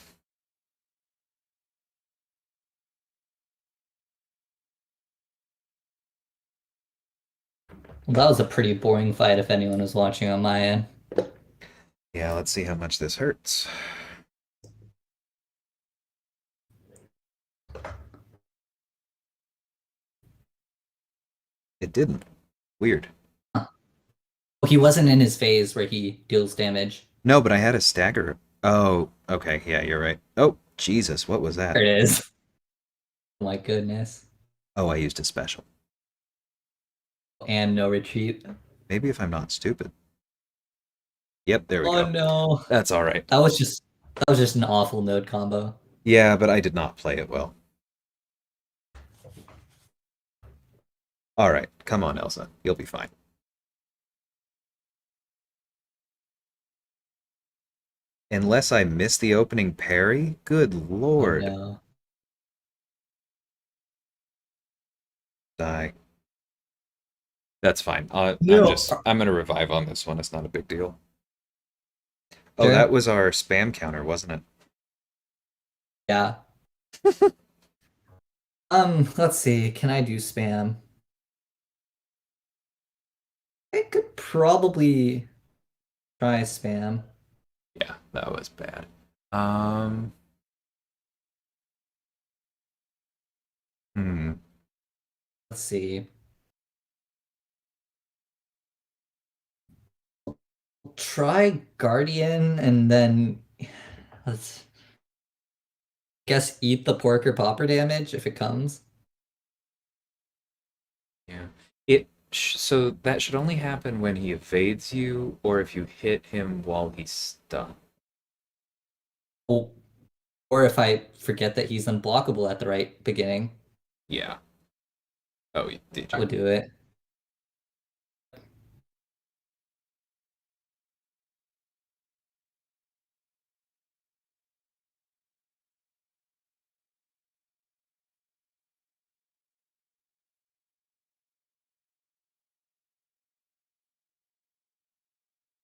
Well, that was a pretty boring fight if anyone was watching on my end. Yeah, let's see how much this hurts. It didn't. Weird. He wasn't in his phase where he deals damage. No, but I had a stagger. Oh, okay. Yeah, you're right. Oh, Jesus, what was that? There it is. Oh my goodness. Oh, I used a special. And no retreat. Maybe if I'm not stupid. Yep, there we Oh go. no. That's all right. That was just an awful node combo. Yeah, but I did not play it well. All right, come on, Elsa. You'll be fine. Unless I miss the opening parry? Good Oh lord. no. Die. That's fine. No. I'm gonna revive on this one. It's not a big deal. Oh, that Sure. was our spam counter, wasn't it? Yeah. Let's see. Can I do spam? I could probably try spam. Yeah, that was bad. Um, hmm. Let's see. try Guardian and then let's guess eat the pork or popper damage if it comes. Yeah. So that should only happen when he evades you or if you hit him while he's stunned. Oh, or if I forget that he's unblockable at the right beginning, Yeah. Oh, did that you? would do it.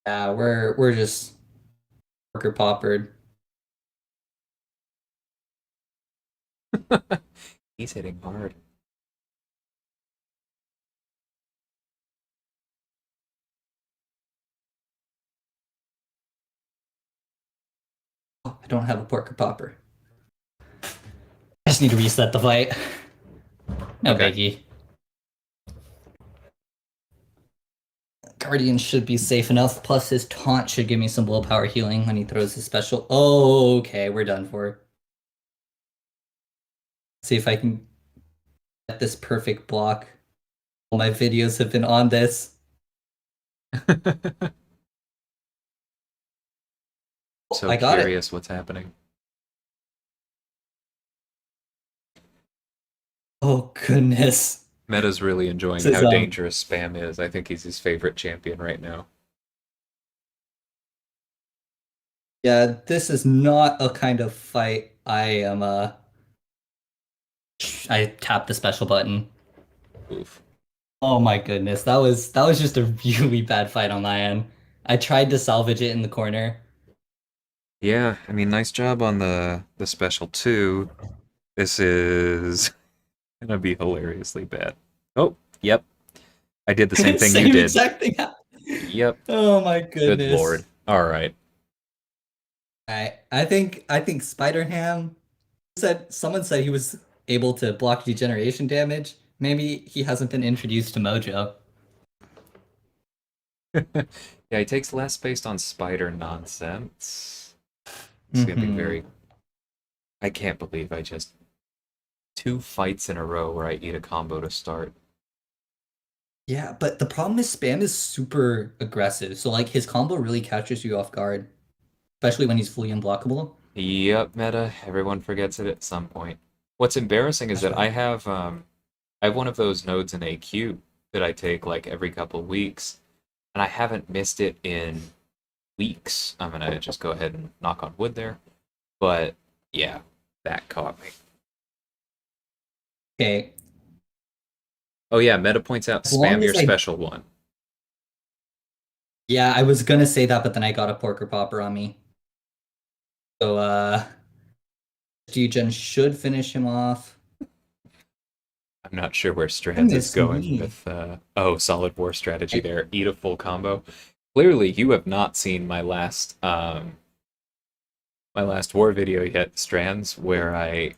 Yeah, we're just pork or poppered. He's hitting hard. Oh, I don't have a pork or popper. I just need to reset the fight. No Okay. biggie. Guardian should be safe enough. Plus, his taunt should give me some willpower healing when he throws his special. Oh, okay, we're done for. See if I can get this perfect block. All my videos have been on this. Oh, So I got it. curious what's happening. Oh goodness. Meta's really This enjoying is how dangerous Spam is. I think he's his favorite champion right now. yeah, this is not a kind of fight I tapped the special button. Oof. Oh my goodness. That was just a really bad fight on my end. I tried to salvage it in the corner. Yeah, I mean, nice job on the special too. This is gonna be hilariously bad. Oh, yep. I did the same thing you Same did. exact thing happened. Yep. Oh my Good goodness. lord. All right. I think Spider-Ham said someone said he was able to block degeneration damage. Maybe he hasn't been introduced to Mojo. Yeah, he takes less based on spider nonsense. It's gonna be Hmm. very. I can't believe I just two fights in a row where I eat a combo to start. Yeah, but the problem is Spam is super aggressive. So like his combo really catches you off guard, especially when he's fully unblockable. Yep, meta. Everyone forgets it at some point. What's embarrassing is That's that why. I have one of those nodes in AQ that I take like every couple weeks, and I haven't missed it in weeks. I'm gonna just go ahead and knock on wood there. But yeah, that caught me. Okay. Oh yeah, meta points out As long spam as your I special one. Yeah, I was gonna say that, but then I got a porker popper on me. So Degen should finish him off. I'm not sure where Strands is Goodness going me. with oh, solid war strategy I, there. Eat a full combo. Clearly you have not seen my last war video yet, Strands, where I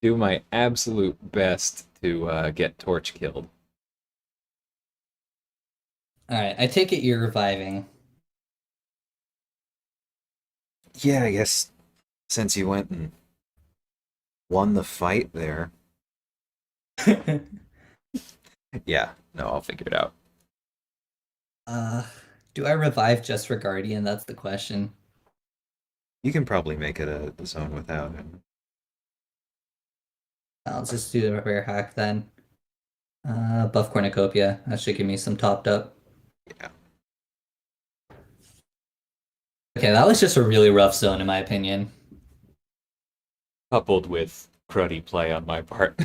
do my absolute best to get Torch killed. all right, I take it you're reviving. Yeah, I guess since you went and won the fight there. Yeah, no, I'll figure it out. uh, do I revive just for Guardian? That's the question. You can probably make it a zone without it. I'll just do the rare hack then. Buff Cornucopia. That should give me some topped up. Yeah. Okay, that was just a really rough zone in my opinion. Coupled with cruddy play on my part.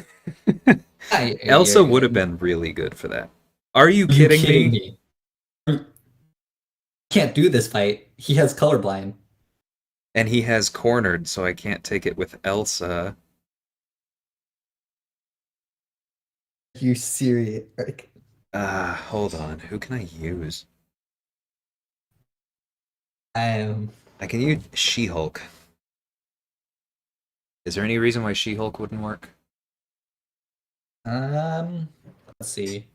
Ah, Elsa would have been really good for that. Are you are you kidding kidding me? me? Can't do this fight. He has colorblind. And he has cornered, so I can't take it with Elsa. You serious? Like, Hold on. Who can I use? I'm I can use She-Hulk. Is there any reason why She-Hulk wouldn't work? um let's see.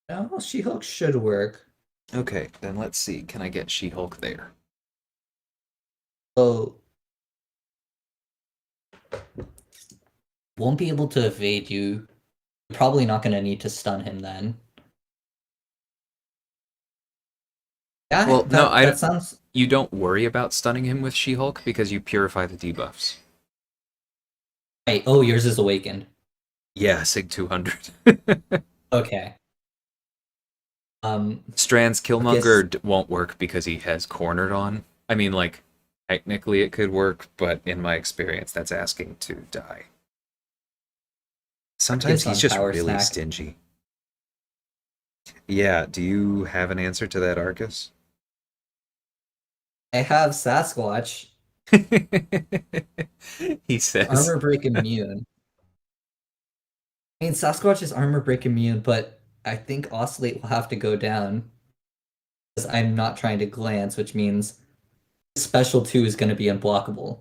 No, She-Hulk should work. Okay, then let's see. Can I get She-Hulk there? So won't be able to evade you. Probably not gonna need to stun him then. Yeah, Well, no, that sounds you don't worry about stunning him with She-Hulk because you purify the debuffs. right. Oh, yours is awakened. Yeah, Sig 200. Okay. Strand's Arcus. Killmonger won't work because he has cornered on. I mean, like, technically it could work, but in my experience, that's asking to die. Sometimes Arcus he's on just Power really Snack. stingy. Yeah, do you have an answer to that, Arcus? I have Sasquatch. He says. Armor break immune. I mean, Sasquatch is armor break immune, but I think Oscillate will have to go down because I'm not trying to glance, which means Special 2 is going to be unblockable.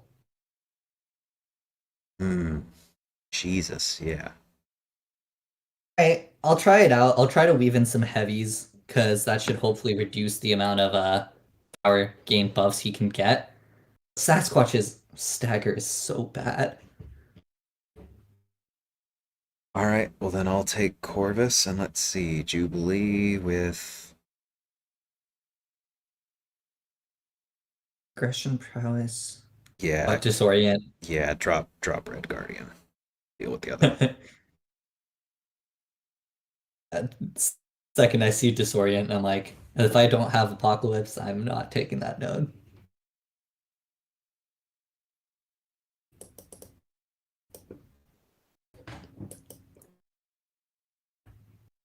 Hmm. Jesus, yeah. I'll try it out. I'll try to weave in some heavies because that should hopefully reduce the amount of power gain buffs he can get. Sasquatch's stagger is so bad. All right, well then I'll take Corvus and let's see, Jubilee with Aggression prowess. yeah, Disorient. yeah, drop Red Guardian. Deal with the other one. Uh, Second I see Disorient, I'm like, if I don't have Apocalypse, I'm not taking that node.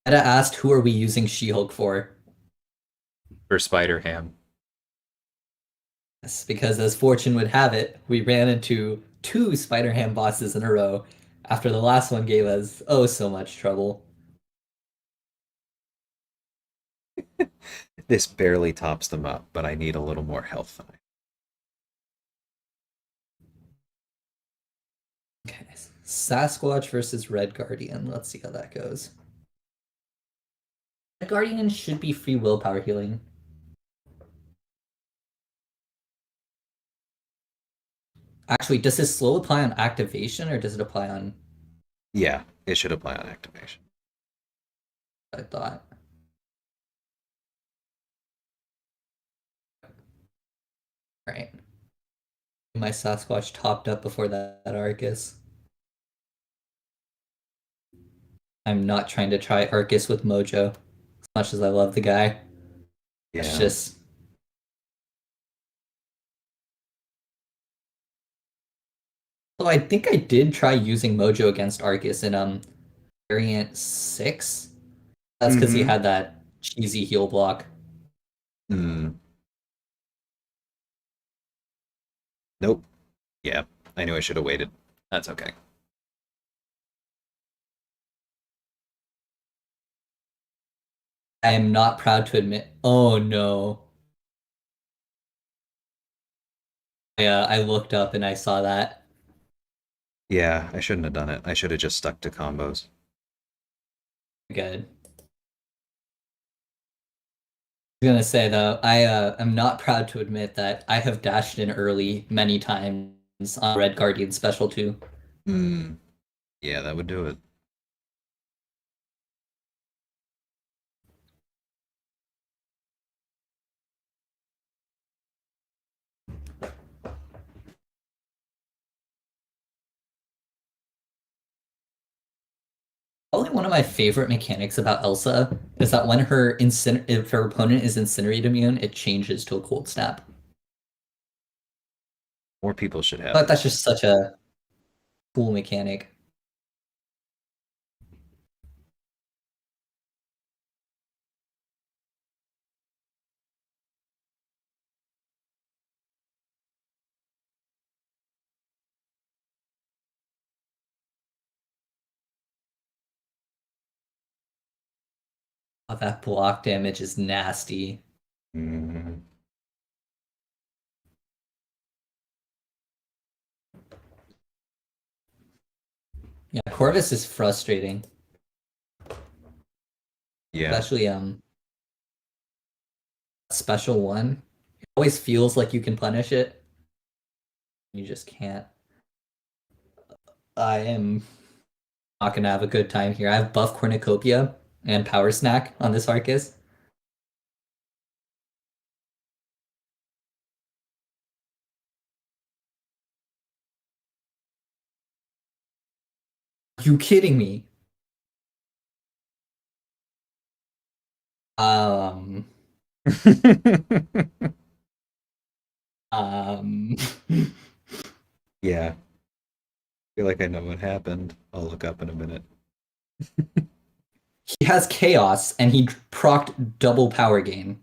I'd asked who are we using She-Hulk for? For Spider Ham. Yes, because as fortune would have it, we ran into two Spider-Ham bosses in a row after the last one gave us oh so much trouble. This barely tops them up, but I need a little more health than Okay, Sasquatch versus Red Guardian. Let's see how that goes. Red Guardian should be free willpower healing. Actually, does this slow apply on activation or does it apply on yeah, it should apply on activation. I thought? Right. My Sasquatch topped up before that Arcus. I'm not trying to try Arcus with Mojo, as much as I love the guy. It's Yeah. just so I think I did try using Mojo against Arcus in variant 6. That's because he Mm-hmm. had that cheesy heal block. Mm. Nope. Yeah, I knew I should have waited. That's okay. I am not proud to admit. Oh no. Yeah, I looked up and I saw that. Yeah, I shouldn't have done it. I should have just stuck to combos. Good. I was gonna say though, I am not proud to admit that I have dashed in early many times on Red Guardian Special 2. Hmm. Yeah, that would do it. Probably one of my favorite mechanics about Elsa is that when if her opponent is Incinerate immune, it changes to a cold snap. More people should have But that. that's just such a cool mechanic. Oh, that block damage is nasty. Mm. Yeah, Corvus is frustrating. Yeah. especially special one. It always feels like you can punish it. You just can't. I am not gonna have a good time here. I have buff cornucopia and power snack on this Arcus. You kidding me? Um, um, Yeah. Feel like I know what happened. I'll look up in a minute. he has chaos and he procced double power gain.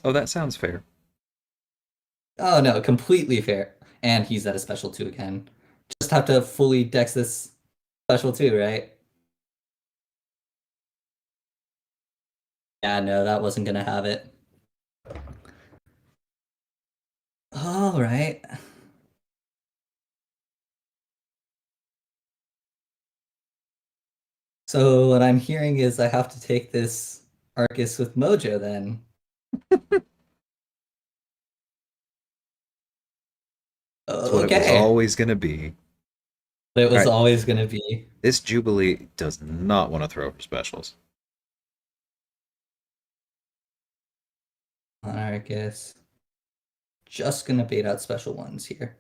Oh, that sounds fair. Oh no, completely fair. And he's at a special two again. Just have to fully dex this special two, right? Yeah, no, that wasn't gonna have it. All right. So what I'm hearing is I have to take this Arcus with Mojo then. That's what it was Okay. always going to be. It All was right. always gonna be This Jubilee does not want to throw for specials. Arcus. Just gonna bait out special ones here.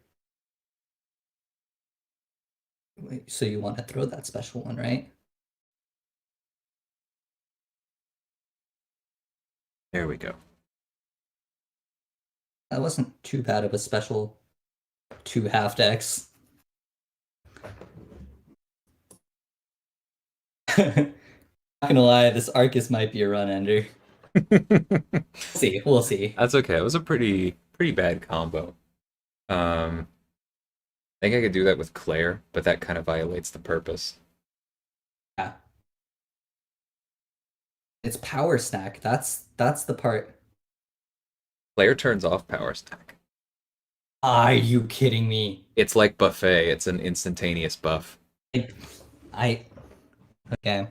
Wait, so you want to throw that special one, right? There we go. That wasn't too bad of a special two half decks. Not gonna lie, this Arcus might be a run ender. See, we'll see. That's okay. It was a pretty bad combo. I think I could do that with Claire, but that kind of violates the purpose. Yeah. It's power snack. That's the part. Claire turns off power stack. Are you kidding me? It's like buffet. It's an instantaneous buff. I, I okay.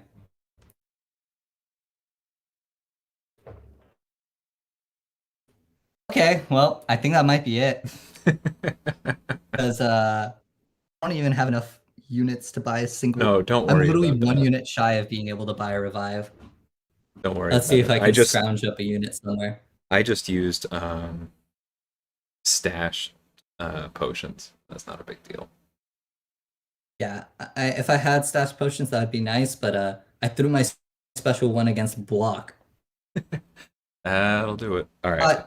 Okay, well, I think that might be it. Because I don't even have enough units to buy a single. No, don't I'm worry literally about one that. unit shy of being able to buy a revive. Don't worry Let's see about if it. I can scrounge up a unit somewhere. I just used stash potions. That's not a big deal. Yeah, if I had stash potions, that would be nice. But I threw my special one against block. That'll do it. All right. Uh,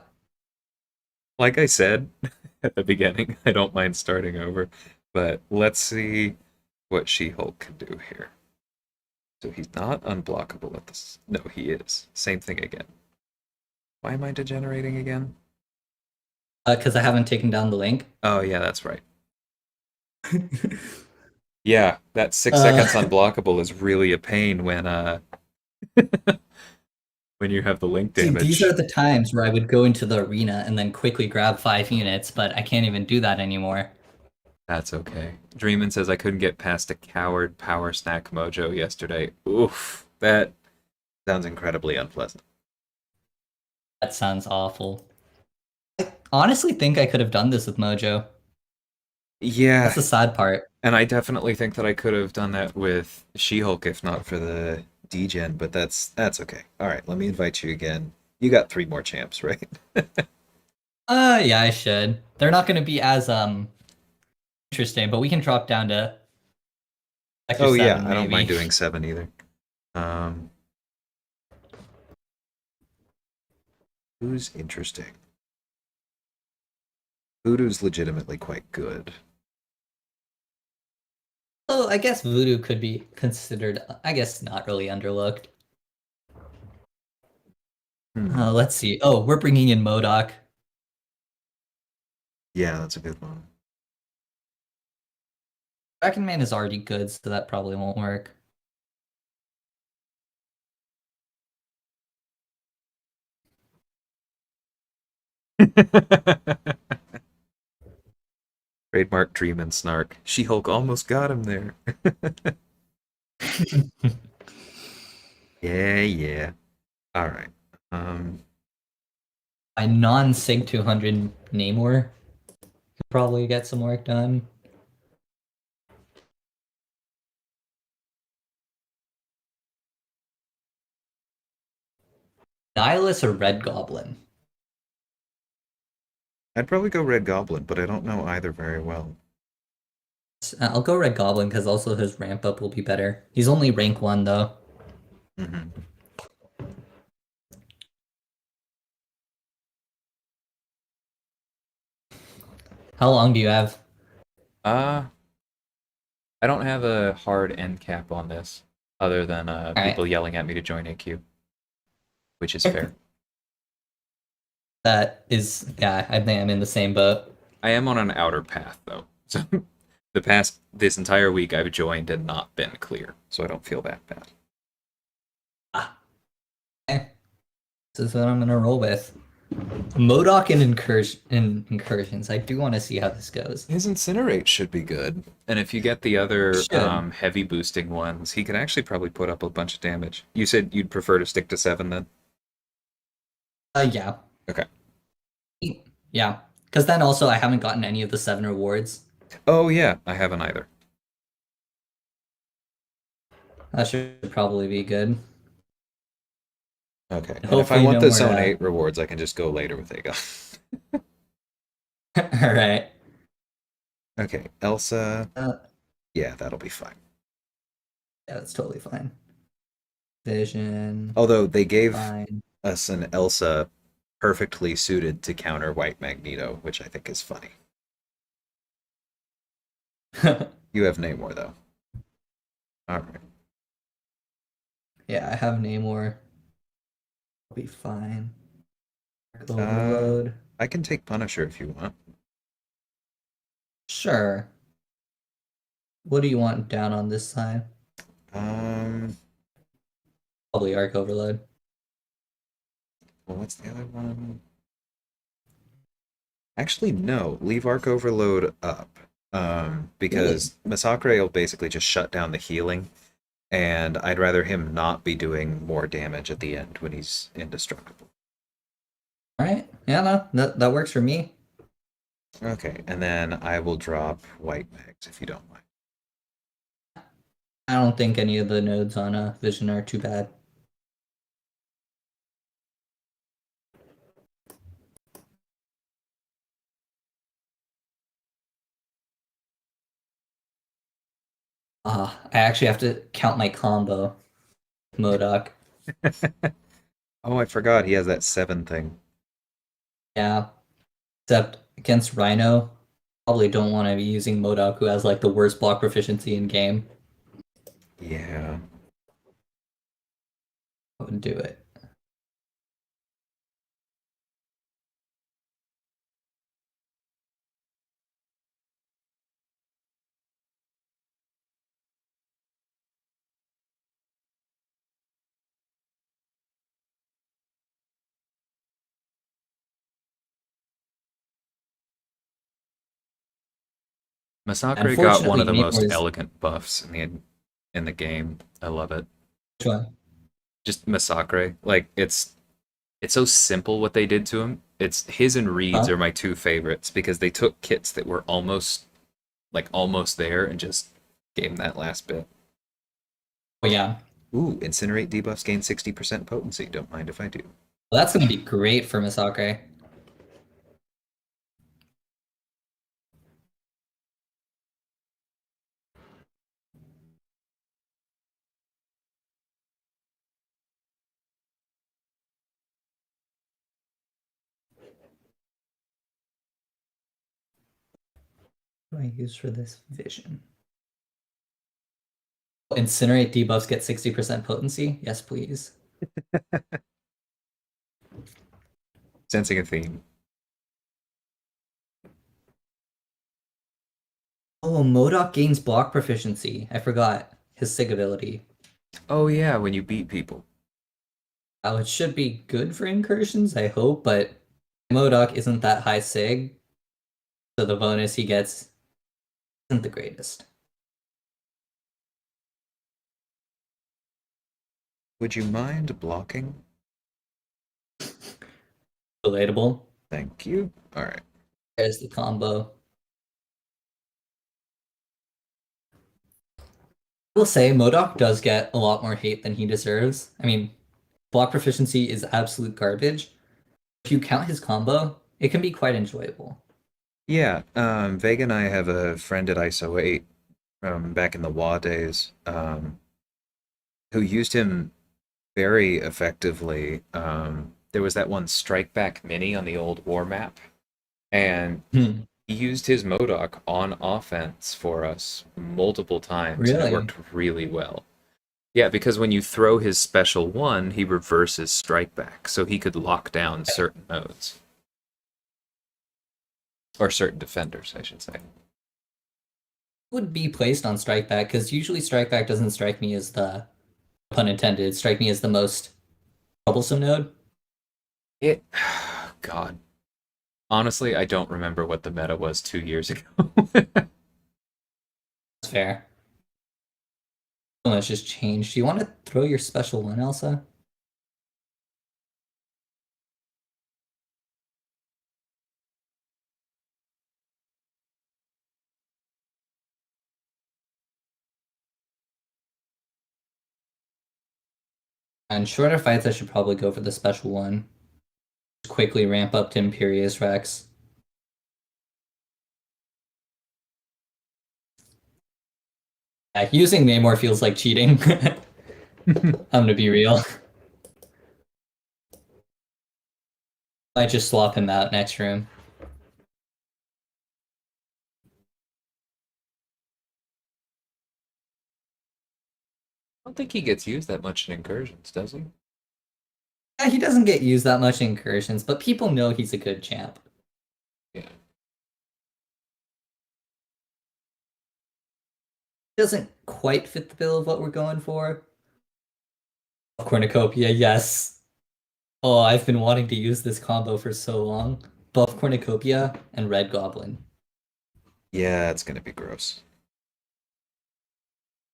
Like I said at the beginning, I don't mind starting over, but let's see what She-Hulk can do here. So he's not unblockable at this. No, he is. Same thing again. Why am I degenerating again? because I haven't taken down the link. Oh yeah, that's right. Yeah, that 6 seconds Uh, unblockable is really a pain when you have the link See, these are damage. the times where I would go into the arena and then quickly grab 5 units, but I can't even do that anymore. That's okay. Dreamin says I couldn't get past a coward power snack mojo yesterday. Oof, that sounds incredibly unpleasant. That sounds awful. I honestly think I could have done this with Mojo. That's Yeah, the sad part. and I definitely think that I could have done that with She-Hulk if not for the degen, but that's okay. All right, let me invite you again. You got 3 more champs, right? Yeah, I should. They're not going to be as interesting, but we can drop down to sector Oh yeah, 7 I don't mind maybe. doing 7 either. Um, who's interesting? Voodoo's legitimately quite good. So I guess Voodoo could be considered, I guess, not really underlooked. Hmm. Let's see. Oh, we're bringing in MODOK. Yeah, that's a good one. Dragon Man is already good, so that probably won't work. Trademark Dream and Snark. She-Hulk almost got him there. Yeah, yeah. All right. Um, My non-Sig 200 Namor could probably get some work done. Nihilus or Red Goblin? I'd probably go Red Goblin, but I don't know either very well. I'll go Red Goblin because also his ramp up will be better. He's only rank 1 though. Hmm. How long do you have? Uh, I don't have a hard end cap on this, other than Alright. people yelling at me to join AQ, which is fair. That is, yeah, I think I'm in the same boat. I am on an outer path though, so this entire week I've joined and not been clear, so I don't feel that bad. Ah, okay. This is what I'm gonna roll with. Modok and incursions. I do want to see how this goes. His incinerate should be good, and if you get the other Should. heavy boosting ones, he could actually probably put up a bunch of damage. You said you'd prefer to stick to 7 then? Yeah. Okay. Yeah. Because then also I haven't gotten any of the 7 rewards. Oh yeah, I haven't either. That should probably be good. Okay, and if I Hopefully want no the more, Zone 8 rewards, I can just go later with Aegon. Alright. Okay, Elsa. Uh, Yeah, that'll be fine. yeah, that's totally fine. Vision. Although they gave Fine. us an Elsa perfectly suited to counter White Magneto, which I think is funny. You have Namor though. All right. Yeah, I have Namor. I'll be fine. Uh, Overload. I can take Punisher if you want. Sure. What do you want down on this side? Um, Probably Arc Overload. well, what's the other one? Actually, no. Leave Arc Overload up. Really? Because Masacre will basically just shut down the healing, and I'd rather him not be doing more damage at the end when he's indestructible. Alright. Yeah, no, that works for me. Okay, and then I will drop White Mags if you don't mind. I don't think any of the nodes on Vision are too bad. I actually have to count my combo, Modoc. Oh, I forgot he has that 7 thing. Yeah, except against Rhino, probably don't want to be using Modoc, who has like the worst block proficiency in game. Yeah. I would do it. Masacre got one of Unfortunately, the most Namor's elegant buffs in the game. I love it. which one? Just Masacre. Like it's so simple what they did to him. It's his and Reed's Huh? are my two favorites because they took kits that were almost there and just gave him that last bit. Oh yeah, Ooh, incinerate debuffs gain 60% potency. Don't mind if I do. well, that's gonna be great for Masacre. What do I use for this Vision? Incinerate debuffs get 60% potency? Yes, please. Sensing a theme. Oh, Modoc gains block proficiency. I forgot his Sig ability. Oh yeah, when you beat people. Oh, it should be good for incursions, I hope, but Modoc isn't that high Sig, so the bonus he gets isn't the greatest. Would you mind blocking? Relatable. Thank you. All right. There's the combo. I will say Modok does get a lot more hate than he deserves. I mean, block proficiency is absolute garbage. If you count his combo, it can be quite enjoyable. Yeah, Vega and I have a friend at ISO 8 from back in the WA days, who used him very effectively. There was that one Strike Back Mini on the old war map, and Hmm. he used his Modoc on offense for us multiple times, and it Really? worked really well. Yeah, because when you throw his special one, he reverses Strike Back, so he could lock down certain modes. Or certain defenders, I should say. Would be placed on strike back because usually strike back doesn't strike me as the pun intended, strike me as the most troublesome node. It, God, honestly, I don't remember what the meta was 2 years ago. That's fair. Oh, it's just changed. Do you want to throw your special one, Elsa? And shorter fights, I should probably go for the special one. Just quickly ramp up to Imperious Rex. Using Namor feels like cheating. I'm gonna be real. Might just swap him out next room. I don't think he gets used that much in incursions, does he? He doesn't get used that much in incursions, but people know he's a good champ. Yeah. Doesn't quite fit the bill of what we're going for. Cornucopia, yes. Oh, I've been wanting to use this combo for so long. Buff Cornucopia and Red Goblin. Yeah, it's gonna be gross.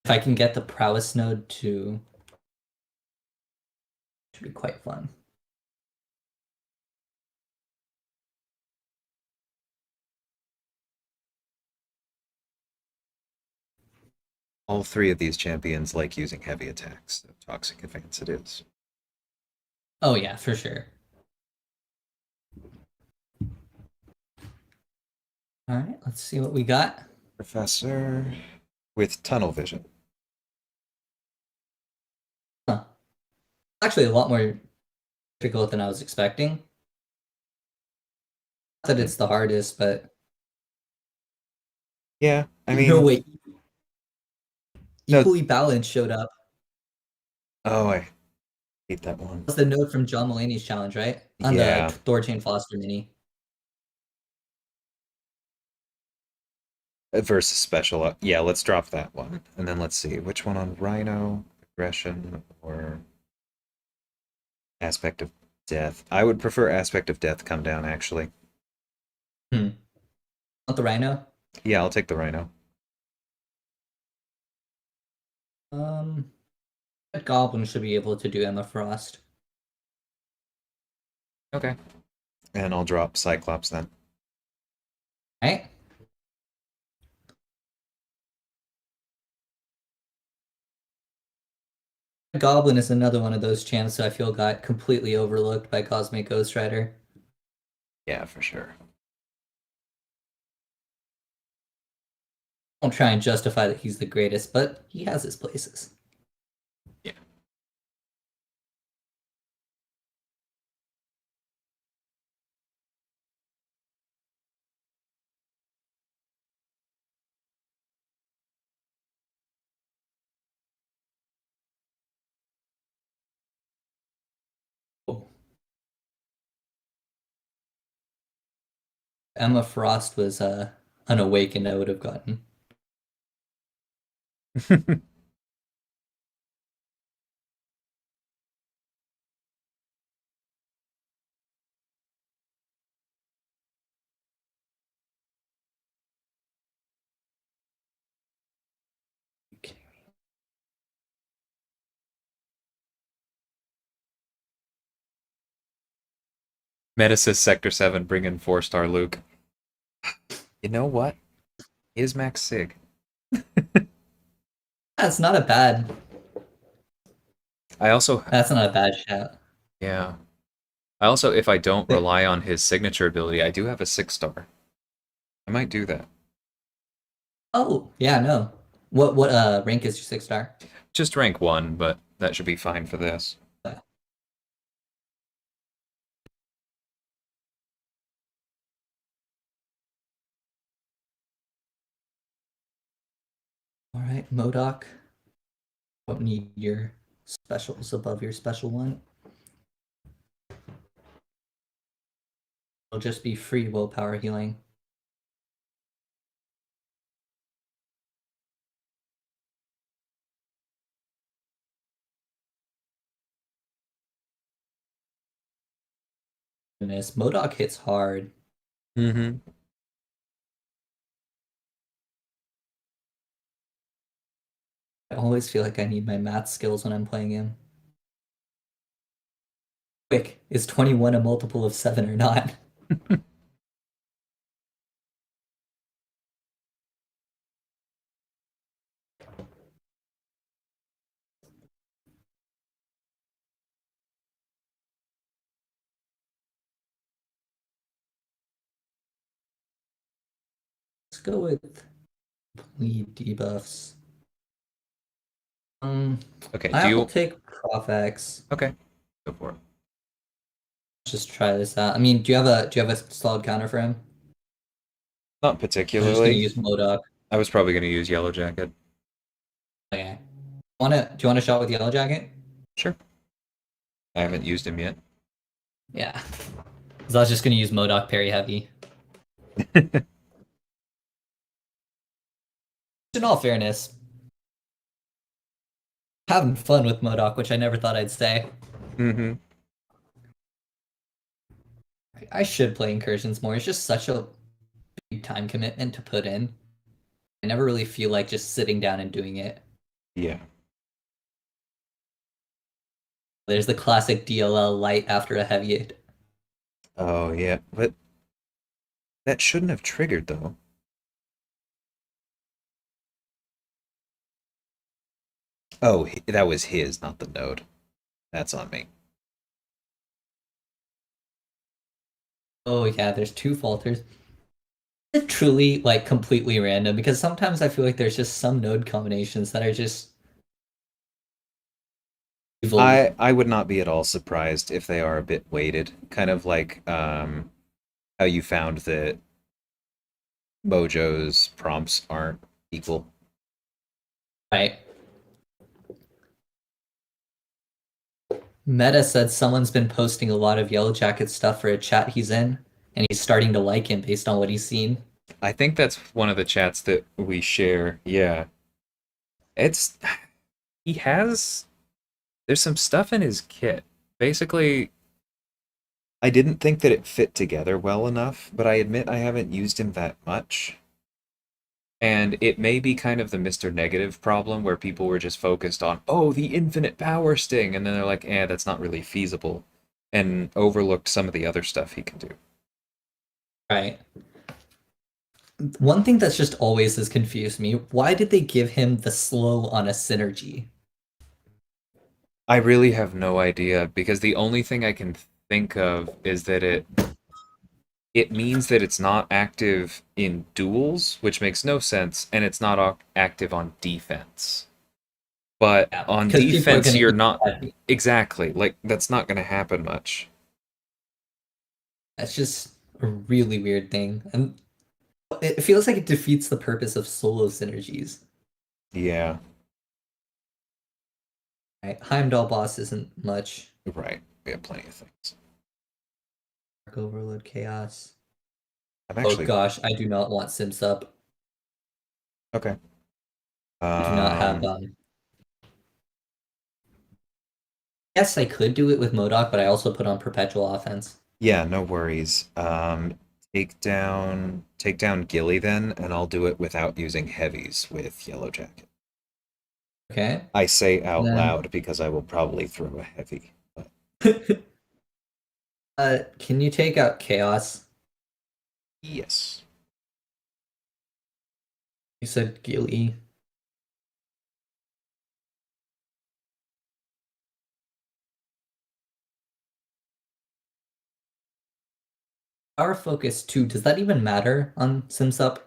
If I can get the Prowess node to, should be quite fun. All three of these champions like using heavy attacks. So toxic advance it is. Oh yeah, for sure. All right, let's see what we got. Professor with tunnel vision. Huh. Actually, a lot more difficult than I was expecting. Not that Hmm. it's the hardest, but Yeah, I no mean, way. no. Equally Balanced showed up. Oh, I hate that one. That's the node from John Mulaney's challenge, right? On the Yeah, Thorchain Foster mini. versus special. Yeah, let's drop that one, and then let's see which one on Rhino, aggression, or aspect of death. I would prefer aspect of death come down actually. Hmm. Want the Rhino? Yeah, I'll take the Rhino. Um, Red Goblin should be able to do Emma Frost. Okay. And I'll drop Cyclops then. Right? Goblin is another one of those champs that I feel got completely overlooked by Cosmic Ghost Rider. Yeah, for sure. Don't try and justify that he's the greatest, but he has his places. Yeah. Oh. Emma Frost was unawakened, I would have gotten. Metasys Sector 7, bring in 4-star Luke. You know what? Is Max Sig. That's not a bad. I also, That's not a bad shout. yeah. I also, if I don't Wait, rely on his signature ability, I do have a 6-star. I might do that. oh yeah, no. What rank is your 6 star? Just rank 1, but that should be fine for this. All right, Modoc. Don't need your specials above your special one. It'll just be free willpower healing. Goodness, Modoc hits hard. Mm-hmm. I always feel like I need my math skills when I'm playing him. Quick, is 21 a multiple of 7 or not? Let's go with lead debuffs. Um, Okay, do I'll you... take Profx. Okay, go for it. Just try this out. I mean, do you have a solid counter for him? Not I'm just gonna particularly. use Modoc. I was probably going to use Yellow Jacket. Okay. Do you want a shot with Yellow Jacket? Sure. I haven't used him yet. Yeah. Because I was just gonna use Modoc parry heavy. In all fairness, having fun with Modoc, which I never thought I'd say. Mm-hmm. I should play Incursions more. It's just such a big time commitment to put in. I never really feel like just sitting down and doing it. Yeah. There's the classic DLL light after a heavy hit. Oh, yeah. But that shouldn't have triggered, though. Oh, that was his, not the node. That's on me. Oh yeah, there's two falters. Is it truly like completely random? Because sometimes I feel like there's just some node combinations that are just evil. I would not be at all surprised if they are a bit weighted. Kind of like how you found that Mojo's prompts aren't equal. Right. Meta said someone's been posting a lot of Yellow Jacket stuff for a chat he's in, and he's starting to like him based on what he's seen. I think that's one of the chats that we share. Yeah. It's he has there's some stuff in his kit. Basically, I didn't think that it fit together well enough, but I admit I haven't used him that much. And it may be kind of the Mr. Negative problem where people were just focused on, oh, the infinite power sting, and then they're like, that's not really feasible, and overlooked some of the other stuff he can do. Right. One thing that's just always has confused me, why did they give him the slow on a synergy? I really have no idea, because the only thing I can think of is that it means that it's not active in duels, which makes no sense, and it's not active on defense. But Yeah, on because people are defense, going to you're eat not heavy. exactly like that's not going to happen much. That's just a really weird thing. And it feels like it defeats the purpose of solo synergies. Yeah, Right? Heimdall boss isn't much. right. We have plenty of things. Dark Overload Chaos. I'm Oh actually gosh, I do not want Sims up. okay. I do not have Um, yes, I could do it with Modoc, but I also put on perpetual offense. yeah, no worries. Take down Gilly then, and I'll do it without using heavies with Yellow Jacket. Okay. I say out Then loud because I will probably throw a heavy. But Can you take out chaos? Yes. You said Gilly. Power focus 2, does that even matter on SimSup?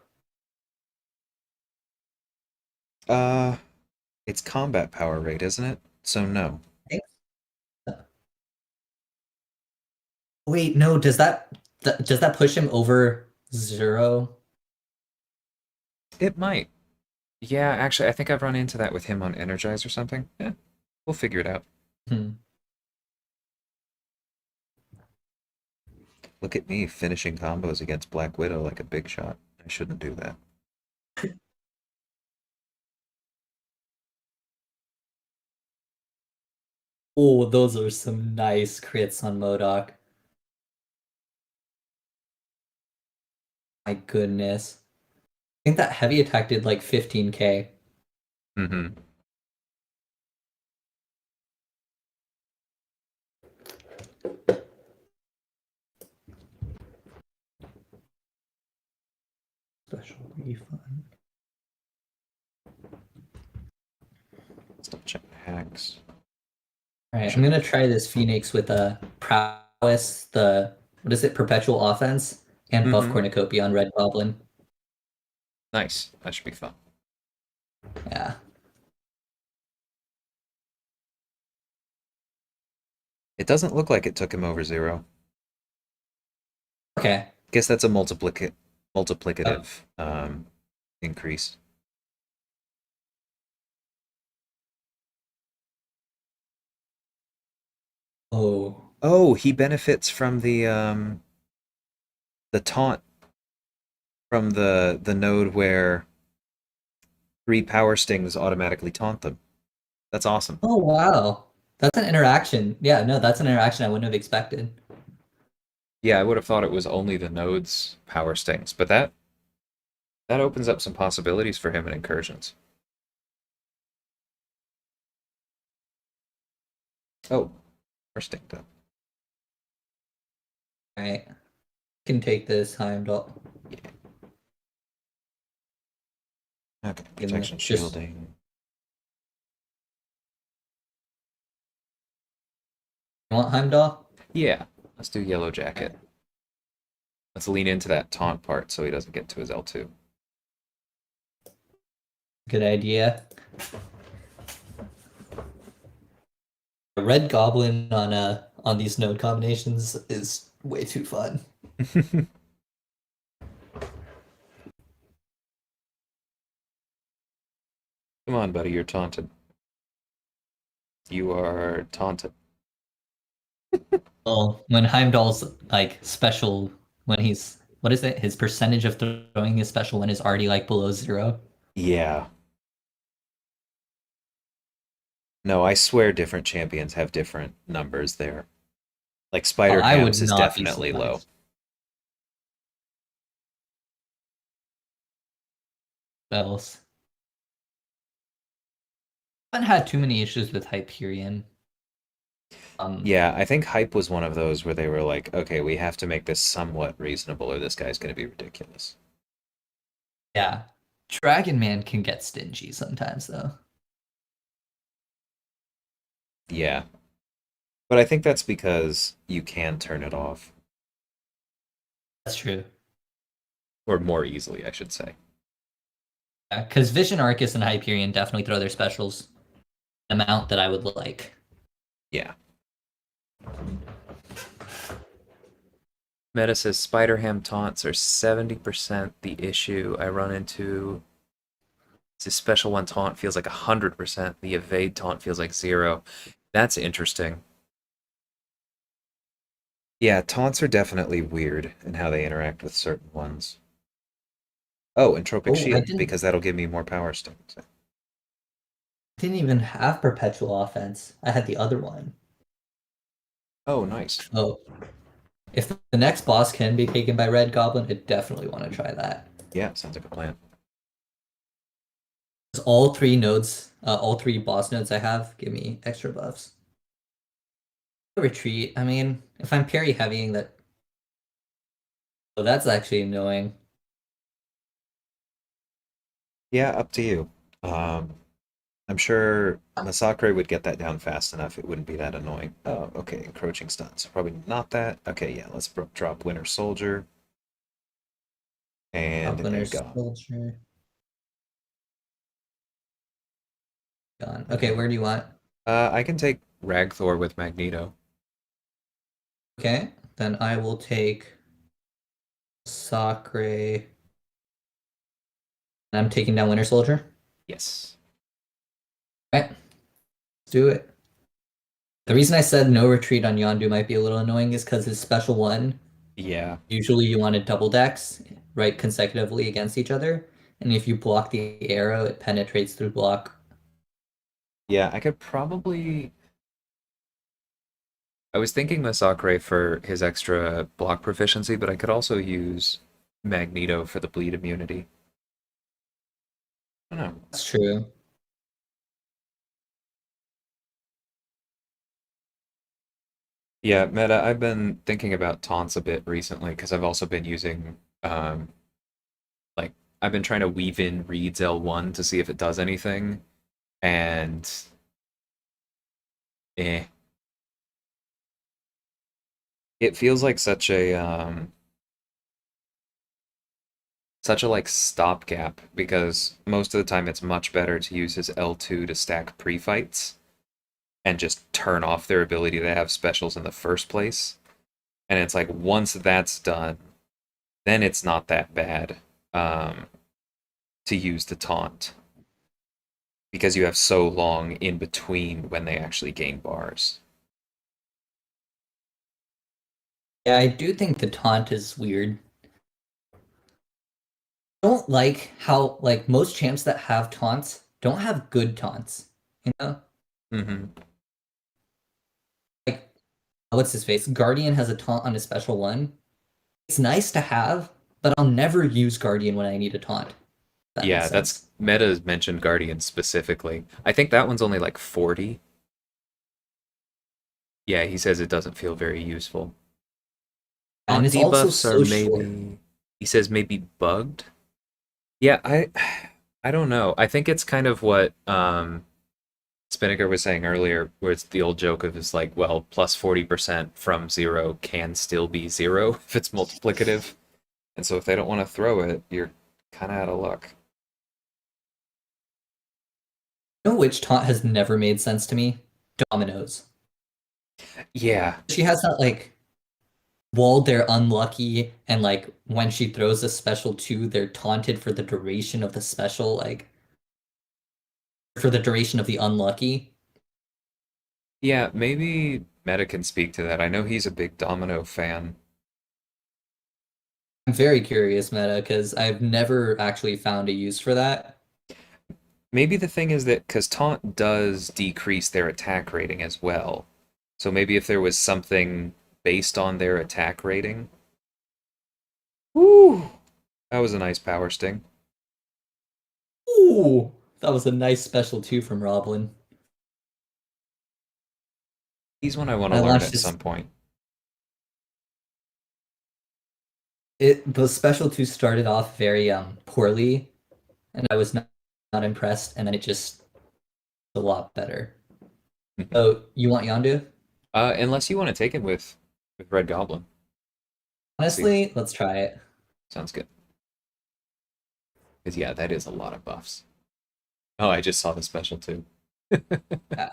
Uh, it's combat power rate, isn't it? So no. I think so. Wait, no, does that push him over 0? It might. Yeah, actually, I think I've run into that with him on Energize or something. Yeah, we'll figure it out. Hmm. Look at me finishing combos against Black Widow like a big shot. I shouldn't do that. Oh, those are some nice crits on MODOK. My goodness. I think that heavy attack did like 15k. Mm-hmm. Special refund. Let's double check my hacks. Alright, I'm Should gonna try this Phoenix with a prowess, the what is it, perpetual offense, and buff Mm-hmm. cornucopia on Red Goblin. Nice. That should be fun. Yeah. It doesn't look like it took him over 0. Okay. Guess that's a Oh, multiplicative increase. oh. Oh, he benefits from the taunt from the node where 3 power stings automatically taunt them. That's awesome. Oh wow. That's an interaction. Yeah, no, that's an interaction I wouldn't have expected. Yeah, I would have thought it was only the node's power stings, but that opens up some possibilities for him in incursions. Oh, first sting though. Alright. Can take this Heimdall. Okay, Give me protection just shielding. you want Heimdall? Yeah, let's do yellow jacket. Let's lean into that taunt part so he doesn't get to his L2. Good idea. A Red Goblin on these node combinations is way too fun. Come on, buddy, you're taunted. You are taunted. Well, when Heimdall's like special, when he's what is it? His percentage of throwing his special when is already like below 0. Yeah. No, I swear different champions have different numbers there. Like Oh, Spider I would Ham's is not be definitely low. surprised. Else, I haven't had too many issues with Hyperion. Yeah, I think Hype was one of those where they were like, okay, we have to make this somewhat reasonable or this guy's going to be ridiculous. Yeah, Dragon Man can get stingy sometimes though. Yeah. But I think that's because you can turn it off. That's true. Or more easily, I should say. Yeah, because Vision Arcus and Hyperion definitely throw their specials the amount that I would like. Yeah. Meta says Spider Ham taunts are 70% the issue I run into. His special one taunt feels like 100%. The evade taunt feels like 0. That's interesting. Yeah, taunts are definitely weird in how they interact with certain ones. Oh, Entropic Oh, I Shield, didn't because that'll give me more power stones. didn't even have perpetual offense. I had the other one. Oh, nice. Oh, if the next boss can be taken by Red Goblin, I definitely want to try that. Yeah, sounds like a plan. 'Cause all three nodes, all three boss nodes I have give me extra buffs. Retreat. I mean, if I'm parry heavying that, oh, that's actually annoying. Yeah, up to you. Um, I'm sure Masakre would get that down fast enough. It wouldn't be that annoying. Oh, okay, encroaching stuns. Probably not that. Okay, yeah, let's drop Winter Soldier. And Top there winner you go. soldier gone. Okay, Uh, where do you want? I can take Ragthor with Magneto. Okay, then I will take Sacre. And I'm taking down Winter Soldier. Yes. Okay, let's do it. The reason I said no retreat on Yondu might be a little annoying is because his special one, Yeah. usually you want to double decks, right, consecutively against each other. And if you block the arrow, it penetrates through block. Yeah, I could probably. I was thinking Masacre for his extra block proficiency, but I could also use Magneto for the bleed immunity. I don't know. That's true. Yeah, Meta, I've been thinking about taunts a bit recently because I've also been using like I've been trying to weave in Reed's L1 to see if it does anything, and eh, it feels like such a like stopgap because most of the time it's much better to use his L2 to stack pre-fights and just turn off their ability to have specials in the first place. And it's like once that's done, then it's not that bad um, to use the taunt because you have so long in between when they actually gain bars. Yeah, I do think the taunt is weird. I don't like how like most champs that have taunts don't have good taunts. You know? Hmm. Like what's his face? Guardian has a taunt on his special one. It's nice to have, but I'll never use Guardian when I need a taunt. If that makes Yeah, that's sense. Meta's mentioned Guardian specifically. I think that one's only like 40. Yeah, he says it doesn't feel very useful. And Taunt it's also debuffs are so short. maybe he says maybe bugged. Yeah, I don't know. I think it's kind of what Spinnaker was saying earlier, where it's the old joke of is like, well, plus 40% from zero can still be zero if it's multiplicative. And so if they don't want to throw it, you're kind of out of luck. You know which taunt has never made sense to me? Dominoes. Yeah, She has that like wall they're unlucky, and like when she throws a special two, they're taunted for the duration of the special, like for the duration of the unlucky. yeah, maybe Meta can speak to that. I know he's a big Domino fan. I'm very curious, Meta, because I've never actually found a use for that. Maybe the thing is that because Taunt does decrease their attack rating as well. So maybe if there was something based on their attack rating. Woo! That was a nice power sting. Ooh, that was a nice special two from Roblin. He's one I want to I learn launched at this. some point. The special two started off very poorly, and I was not impressed, and then it just a lot better. Oh, you want Yondu? Unless you want to take it with Red Goblin. See, Honestly, let's try it. sounds good. Because yeah, that is a lot of buffs. Oh, I just saw the special too. Yeah.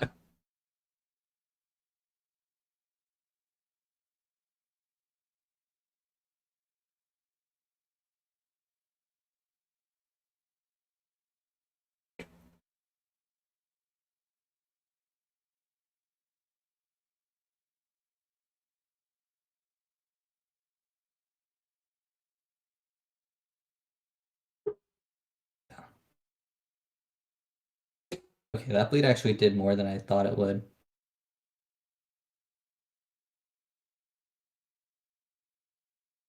Okay, that bleed actually did more than I thought it would.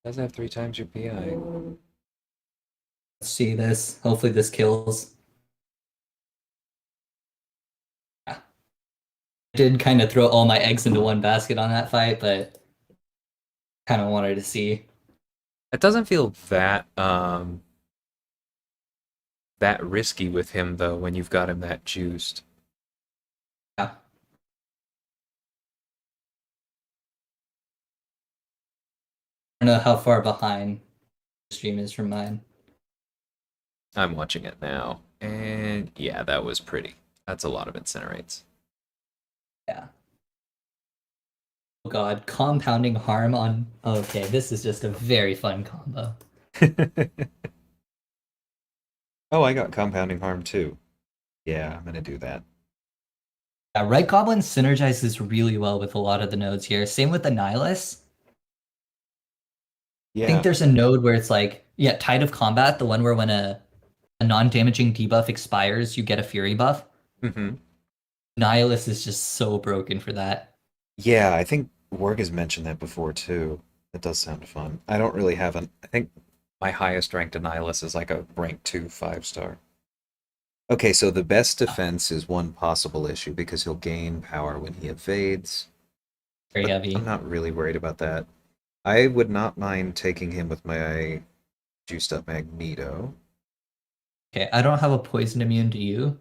Does have 3 times your PI. Let's see this. Hopefully this kills. Yeah. Did kind of throw all my eggs into one basket on that fight, but kind of wanted to see. It doesn't feel that risky with him though when you've got him that juiced. Yeah. I don't know how far behind the stream is from mine. I'm watching it now, and yeah, that was pretty. That's a lot of incinerates. Yeah. Oh god, compounding harm on. Okay, this is just a very fun combo. Oh, I got compounding harm too. Yeah, I'm gonna do that. Yeah, Right Goblin synergizes really well with a lot of the nodes here. Same with the Nihilus. I think Yeah. there's a node where it's like, yeah, Tide of Combat, the one where when a non-damaging debuff expires, you get a Fury buff. Hmm. Nihilus is just so broken for that. Yeah, I think Worg has mentioned that before too. That does sound fun. I don't really have an. I think my highest ranked Annihilus is like a rank 2 5-star. Okay, so the best defense is one possible issue because he'll gain power when he evades, Very but I'm heavy. not really worried about that. I would not mind taking him with my juiced up Magneto. Okay, I don't have a poison immune to you.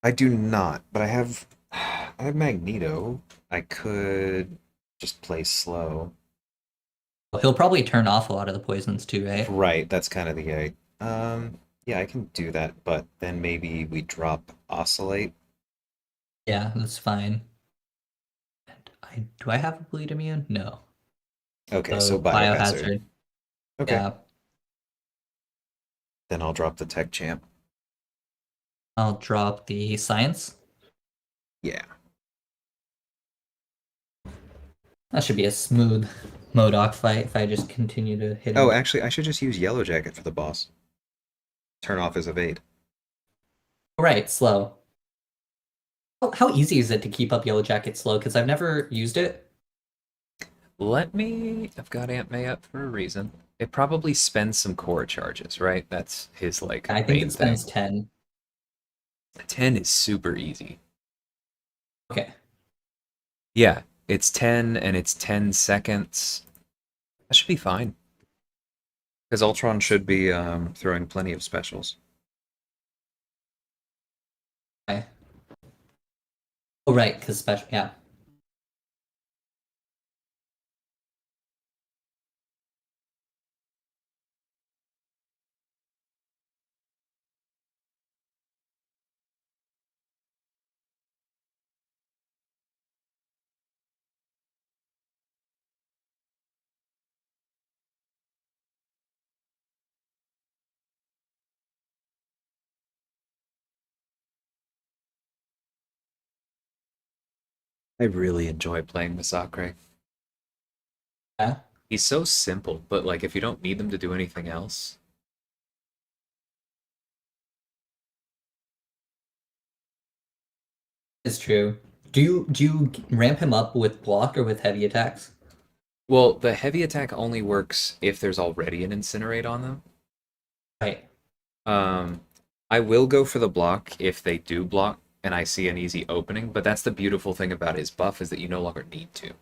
I do not, but I have Magneto. I could just play slow. He'll probably turn off a lot of the poisons too, right? Right, that's kind of the yeah, I can do that, but then maybe we drop Oscillate. Yeah, that's fine. And do I have a bleed immune? No. Okay, so So Biohazard. biohazard. Okay, Yeah, then I'll drop the Tech Champ. I'll drop the science. Yeah. That should be a smooth Modoc fight if I just continue to hit Oh, him. actually, I should just use Yellow Jacket for the boss. Turn off his evade. Right, slow. How easy is it to keep up Yellow Jacket slow? Because I've never used it. I've got Aunt May up for a reason. It probably spends some core charges, right? That's his like I think main it spends thing. 10. 10 is super easy. Okay. Yeah, it's 10 and it's 10 seconds. That should be fine. Because Ultron should be throwing plenty of specials. Okay. Oh, right, because special. Yeah. I really enjoy playing Masacre. Yeah. He's so simple, but like if you don't need them to do anything else, It's true. Do you ramp him up with block or with heavy attacks? well, the heavy attack only works if there's already an Incinerate on them. Right. Um, I will go for the block if they do block and I see an easy opening, but that's the beautiful thing about his buff is that you no longer need to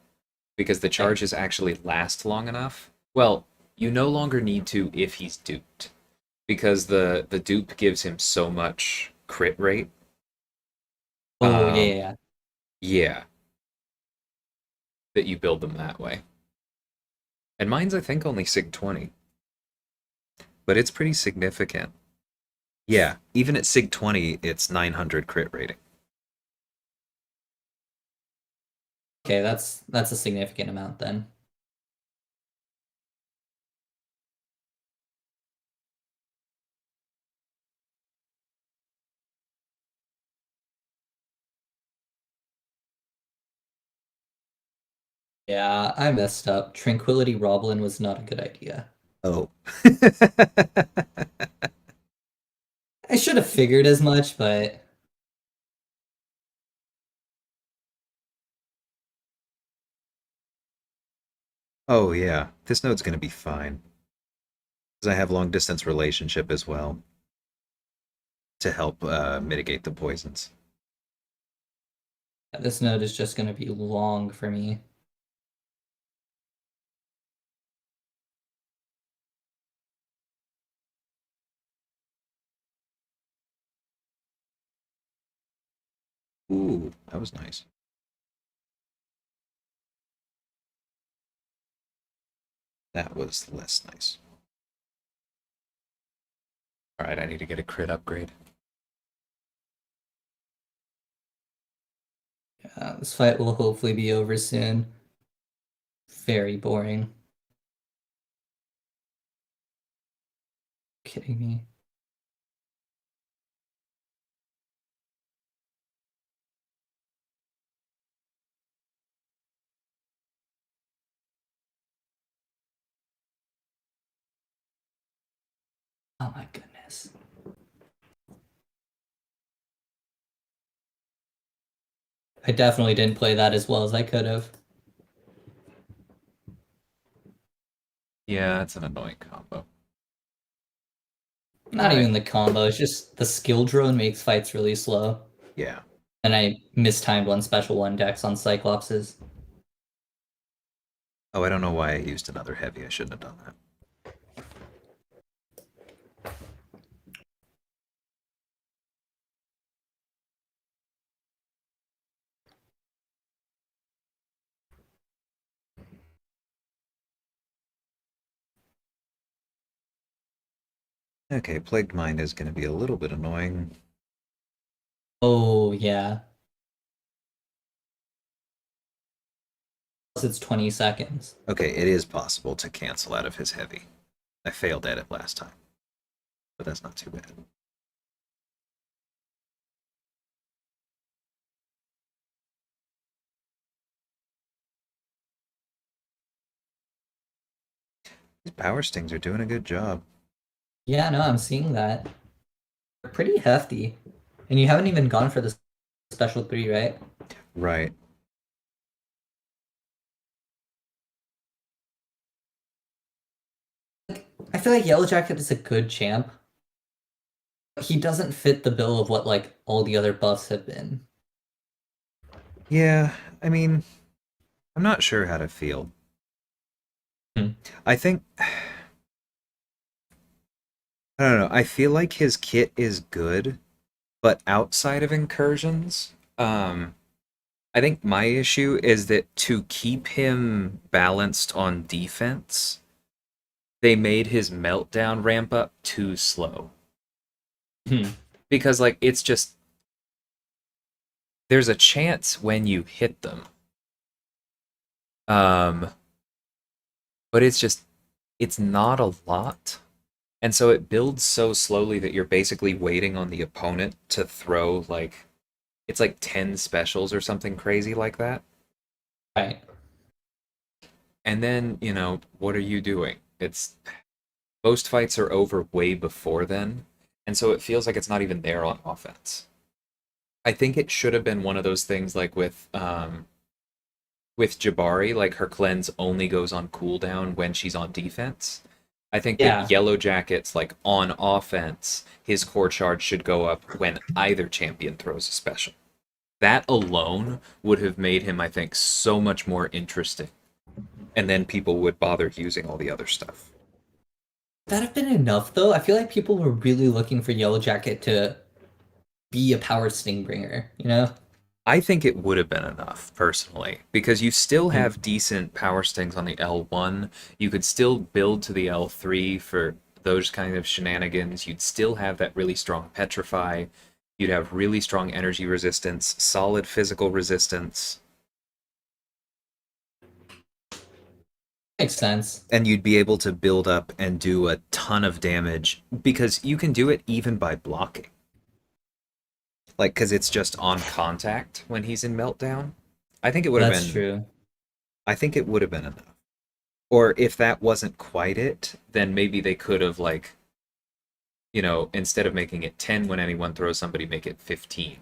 because the Okay. charges actually last long enough. Well, you no longer need to if he's duped because the dupe gives him so much crit rate. Oh yeah, Um, yeah, yeah. yeah, that you build them that way. And mine's I think only Sig 20, but it's pretty significant. Yeah, even at Sig 20, it's 900 crit rating. Okay, that's a significant amount then. Yeah, I messed up. Tranquility Roblin was not a good idea. Oh. I should have figured as much, but Oh yeah, this node's gonna be fine. Because I have long distance relationship as well to help mitigate the poisons. This node is just going to be long for me. Ooh, that was nice. That was less nice. All right, I need to get a crit upgrade. This fight will hopefully be over soon. Very boring. Kidding me. Oh my goodness. I definitely didn't play that as well as I could have. Yeah, it's an annoying combo. Not even the combo, it's just the skill drone makes fights really slow. Yeah. And I mistimed one special one dex on Cyclopses. Oh, I don't know why I used another heavy. I shouldn't have done that. Okay, Plagued Mind is going to be a little bit annoying. Oh, yeah. Plus it's 20 seconds. Okay, it is possible to cancel out of his heavy. I failed at it last time, but that's not too bad. These power stings are doing a good job. Yeah, no, I'm seeing that. They're pretty hefty. And you haven't even gone for the special 3, right? Right. I feel like Yellow Jacket is a good champ. But he doesn't fit the bill of what like all the other buffs have been. Yeah, I mean, I'm not sure how to feel. Hmm. I think I don't know. I feel like his kit is good, but outside of incursions, I think my issue is that to keep him balanced on defense, they made his meltdown ramp up too slow. Hmm. Because like it's just there's a chance when you hit them. Um, but it's not a lot. And so it builds so slowly that you're basically waiting on the opponent to throw like it's like 10 specials or something crazy like that. Right. And then, what are you doing? It's most fights are over way before then, and so it feels like it's not even there on offense. I think it should have been one of those things like with Jabari, like her cleanse only goes on cooldown when she's on defense. I think that Yeah. Yellow Jacket's like on offense, his core charge should go up when either champion throws a special. That alone would have made him, I think, so much more interesting. And then people would bother using all the other stuff. That have been enough though. I feel like people were really looking for Yellow Jacket to be a power sting bringer, you know? I think it would have been enough, personally, because you still Hmm. have decent power stings on the L1. You could still build to the L3 for those kind of shenanigans. You'd still have that really strong Petrify. You'd have really strong energy resistance, solid physical resistance, Makes sense. and you'd be able to build up and do a ton of damage because you can do it even by blocking. Like, because it's just on contact when he's in Meltdown. I think it would have That's been. true. I think it would have been enough. Or if that wasn't quite it, then maybe they could have like, instead of making it 10 when anyone throws somebody, make it 15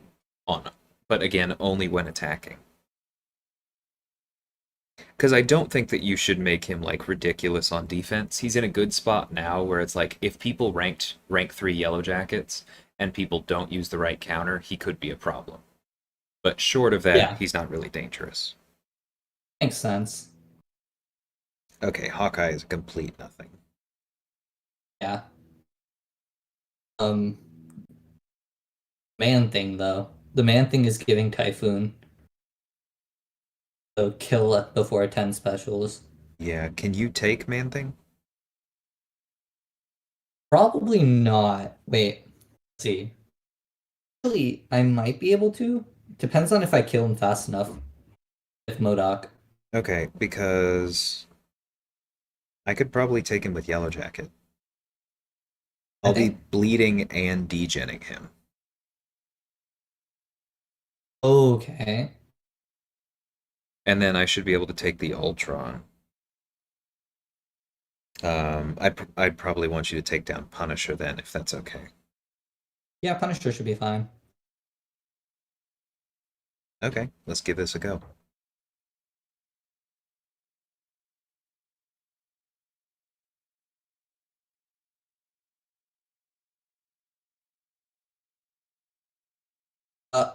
on, but again, only when attacking. Because I don't think that you should make him like ridiculous on defense. He's in a good spot now where it's like if people rank 3 Yellow Jackets and people don't use the right counter, he could be a problem. But short of that, Yeah, he's not really dangerous. makes sense. Okay, Hawkeye is a complete nothing. Yeah. Um, Man Thing though. The Man Thing is giving Typhoon, so kill it before 10 specials. Yeah, can you take Man Thing? Probably not. Wait, let's see. Actually, I might be able to. Depends on if I kill him fast enough with Modoc. Okay, because I could probably take him with Yellow Jacket. I I'll be think. bleeding and degenning him. Okay. And then I should be able to take the Ultron. I'd probably want you to take down Punisher then, if that's okay. Yeah, Punisher should be fine. Okay, let's give this a go.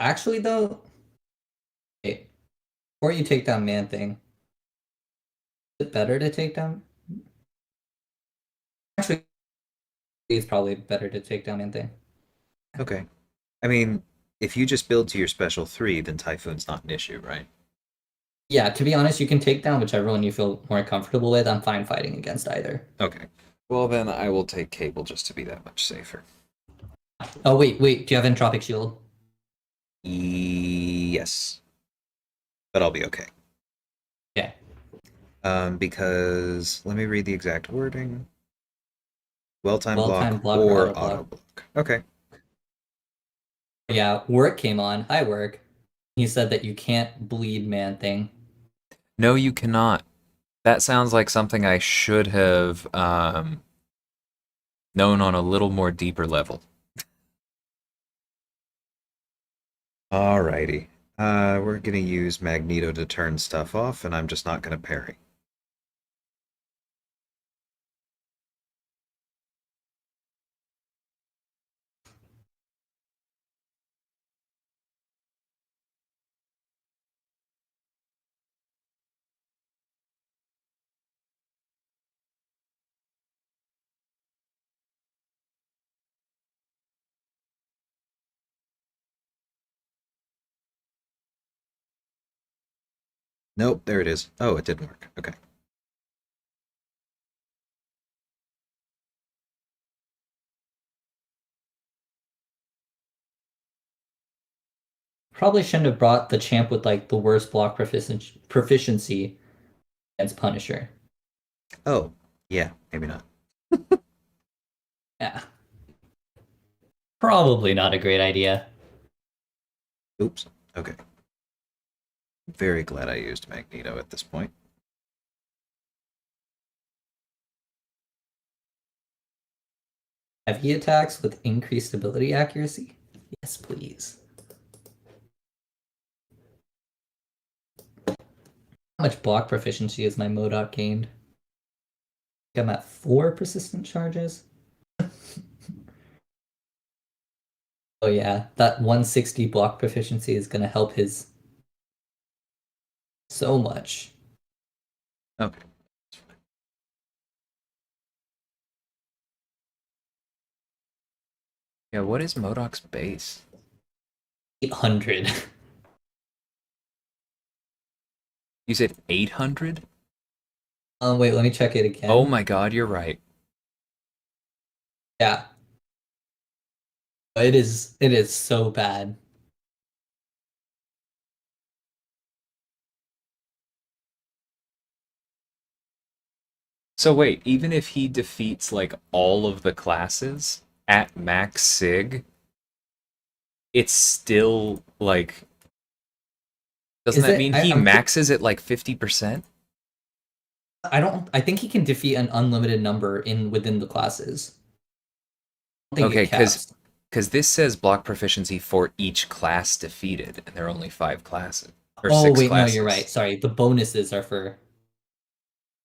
Actually, though, wait, before you take down Man Thing, is it better to take down? Actually, it's probably better to take down Man Thing. Okay. I mean, if you just build to your special 3, then Typhoon's not an issue, right? Yeah, to be honest, you can take down whichever one you feel more comfortable with. I'm fine fighting against either. Okay. Well, then I will take Cable just to be that much safer. Oh, wait. Do you have Entropic Shield? Yes. But I'll be okay. Okay. Because let me read the exact wording. Well-timed Well-timed block block or or auto auto block. block. Okay. Yeah, Work came on. Hi, Work. He said that you can't bleed Man Thing. No, you cannot. That sounds like something I should have known on a little more deeper level. Alrighty. We're gonna use Magneto to turn stuff off, and I'm just not gonna parry. Nope, there it is. Oh, it didn't work. Okay. Probably shouldn't have brought the champ with like the worst block proficiency against Punisher. Oh, yeah, maybe not. Yeah. Probably not a great idea. Oops. Okay. Very glad I used Magneto at this point. Heavy attacks with increased ability accuracy? Yes, please. How much block proficiency is my Modoc gained? I'm at 4 persistent charges. Oh yeah, that 160 block proficiency is gonna help his so much. Okay. Yeah, what is Modoc's base? 800. You said 800? Wait, let me check it Oh again. my god, you're right. Yeah, it is so bad. So wait, even if he defeats like all of the classes at max sig, it's still like doesn't Is that it mean I, he I'm maxes at like 50%? I think he can defeat an unlimited number in within the classes. I don't think Okay, it caps. cuz this says block proficiency for each class defeated and there are only 5 classes or Oh 6 wait, no, you're right. classes. Sorry. The bonuses are for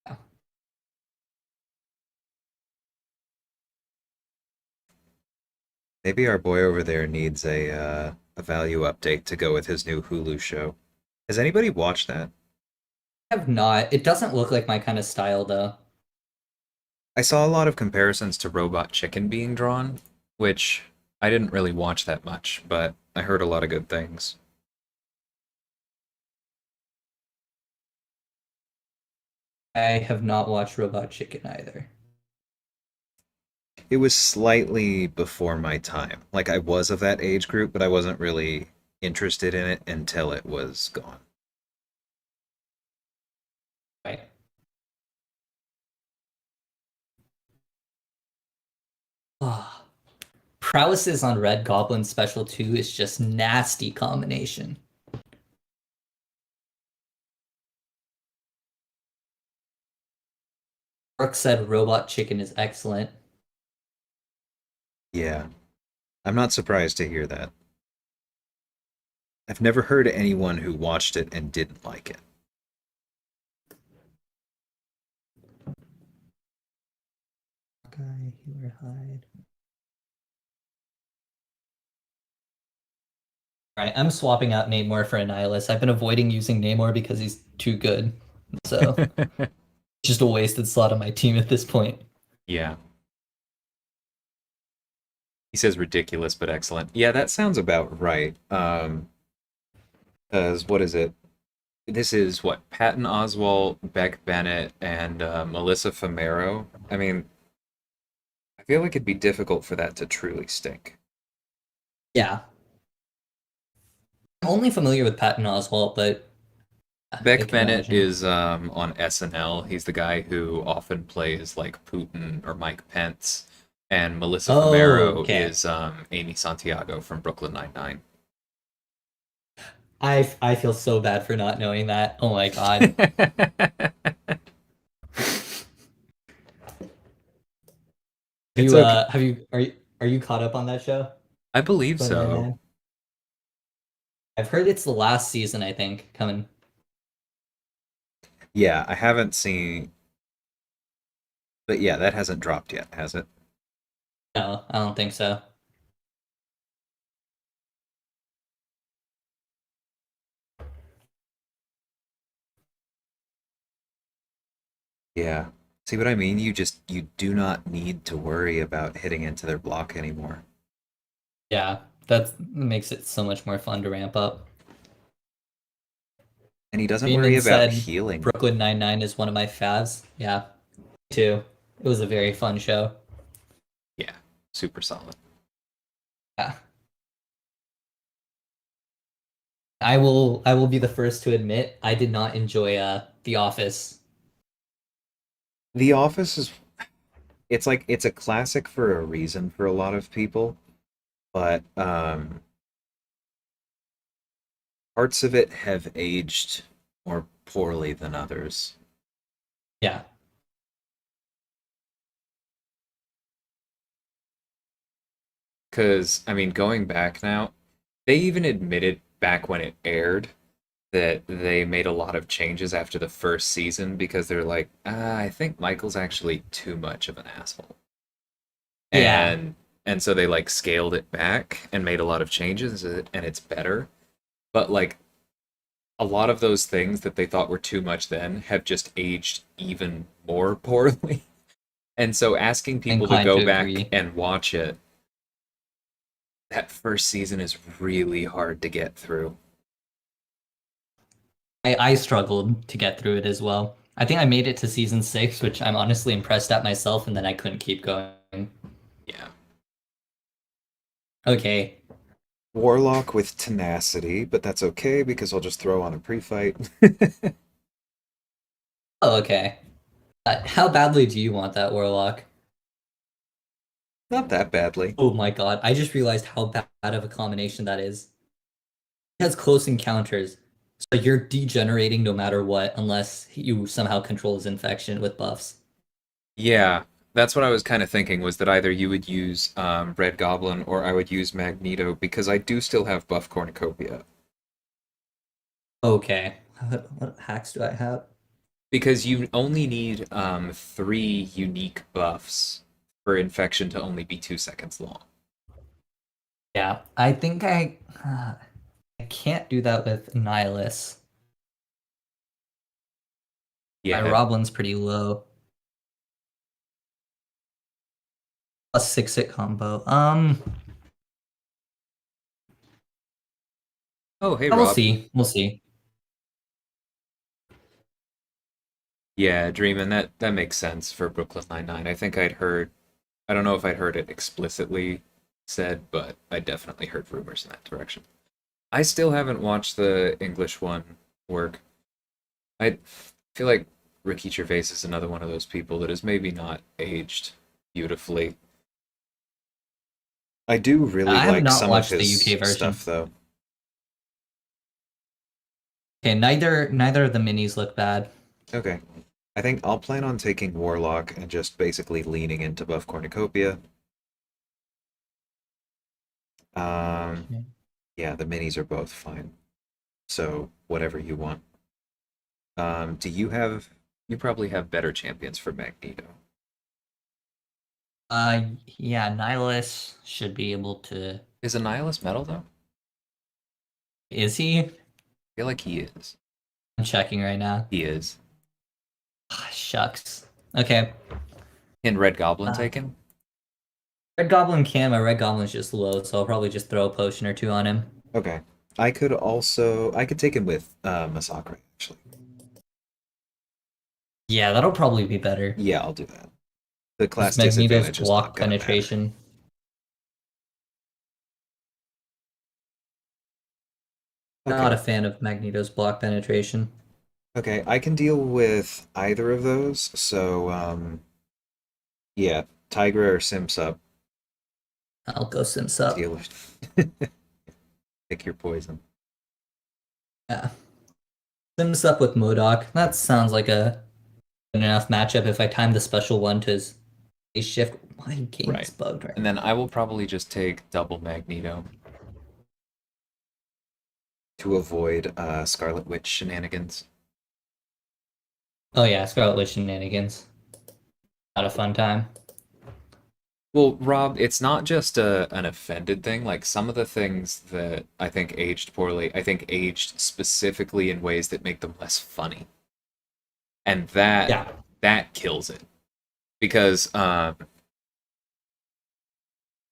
yeah. Maybe our boy over there needs a a value update to go with his new Hulu show. Has anybody watched that? I have not. It doesn't look like my kind of style though. I saw a lot of comparisons to Robot Chicken being drawn, which I didn't really watch that much, but I heard a lot of good things. I have not watched Robot Chicken either. It was slightly before my time. Like I was of that age group, but I wasn't really interested in it until it was gone. Right. Ah, Prowesses on Red Goblin Special 2 is just nasty combination. Brooke said Robot Chicken is excellent. Yeah, I'm not surprised to hear that. I've never heard anyone who watched it and didn't like it. Guy, Healer, Hide. Alright, I'm swapping out Namor for Annihilus. I've been avoiding using Namor because he's too good. So, just a wasted slot on my team at this point. Yeah. He says ridiculous but excellent. Yeah, that sounds about right. Because what is it? This is what Patton Oswalt, Beck Bennett, and Melissa Fumero. I mean, I feel like it'd be difficult for that to truly stink. Yeah. I'm only familiar with Patton Oswalt, but I Beck can Bennett imagine. is on SNL. He's the guy who often plays like Putin or Mike Pence. And Melissa Oh, Fumero okay. is Amy Santiago from Brooklyn Nine-Nine. I feel so bad for not knowing that. Oh my god. It's okay. Have you are you caught up on that show? I believe Brooklyn so. Nine-Nine? I've heard it's the last season, I think, coming. Yeah, I haven't seen, but yeah, that hasn't dropped yet, has it? No, I don't think so. Yeah. See what I mean? You do not need to worry about hitting into their block anymore. Yeah, that makes it so much more fun to ramp up. And he doesn't worry Freeman about said healing. Brooklyn Nine-Nine is one of my faves. Yeah, me too. It was a very fun show. Yeah, super solid. Yeah. I will be the first to admit I did not enjoy The Office. The Office is it's like it's a classic for a reason for a lot of people, but parts of it have aged more poorly than others. Yeah. Because, I mean, going back now, they even admitted back when it aired that they made a lot of changes after the first season because they're like, I think Michael's actually too much of an asshole. Yeah. And so they like scaled it back and made a lot of changes and it's better. But like a lot of those things that they thought were too much then have just aged even more poorly. And so asking people to Inclined go to back agree. and watch it, that first season is really hard to get through. I struggled to get through it as well. I think I made it to season 6, which I'm honestly impressed at myself, and then I couldn't keep going. Yeah. Okay. Warlock with tenacity, but that's okay because I'll just throw on a pre-fight. Oh, okay. How badly do you want that Warlock? Not that badly. Oh my god, I just realized how bad of a combination that is. It has close encounters, so you're degenerating no matter what, unless you somehow control his infection with buffs. Yeah, that's what I was kind of thinking was that either you would use Red Goblin or I would use Magneto because I do still have buff cornucopia. Okay. What hacks do I have? Because you only need 3 unique buffs for infection to only be 2 seconds long. Yeah, I think I can't do that with Nihilus. My Yeah. Roblin's pretty low. Plus 6 hit combo. Oh, hey, We'll Rob. see. We'll see. Yeah, Dreamin', that makes sense for Brooklyn Nine-Nine. I think I'd heard, I don't know if I'd heard it explicitly said, but I definitely heard rumors in that direction. I still haven't watched the English one work. I feel like Ricky Gervais is another one of those people that is maybe not aged beautifully. I do really I have like not some of watched the UK his version. stuff, though. Okay, neither of the minis look bad. Okay. I think I'll plan on taking Warlock and just basically leaning into buff Cornucopia. Um, Okay. yeah, the minis are both fine. So whatever you want. Do you have? You probably have better champions for Magneto. Yeah, Nihilus should be able to. Is a Nihilus metal though? Is he? I feel like he is. I'm checking right now. He is. Ah, shucks. Okay. Can Red Goblin Uh, take him? Red Goblin can, my Red Goblin's just low, so I'll probably just throw a potion or two on him. Okay. I could take him with Masakra actually. Yeah, that'll probably be better. Yeah, I'll do that. The Because class Magneto's disadvantage is not block gonna matter. penetration. Not a Okay. fan of Magneto's block penetration. Okay, I can deal with either of those. So yeah, Tigra or Simps up. I'll go Sims up. Deal with pick your poison. Yeah. Sims up with Modok. That sounds like a good enough matchup if I time the special one to his shift. My game is Right. bugged right And now. then I will probably just take double Magneto to avoid Scarlet Witch shenanigans. Oh yeah, Scarlet Witch shenanigans. Not a fun time. Well, Rob, it's not just an offended thing. Like some of the things that I think aged poorly, I think aged specifically in ways that make them less funny, and Yeah. that kills it because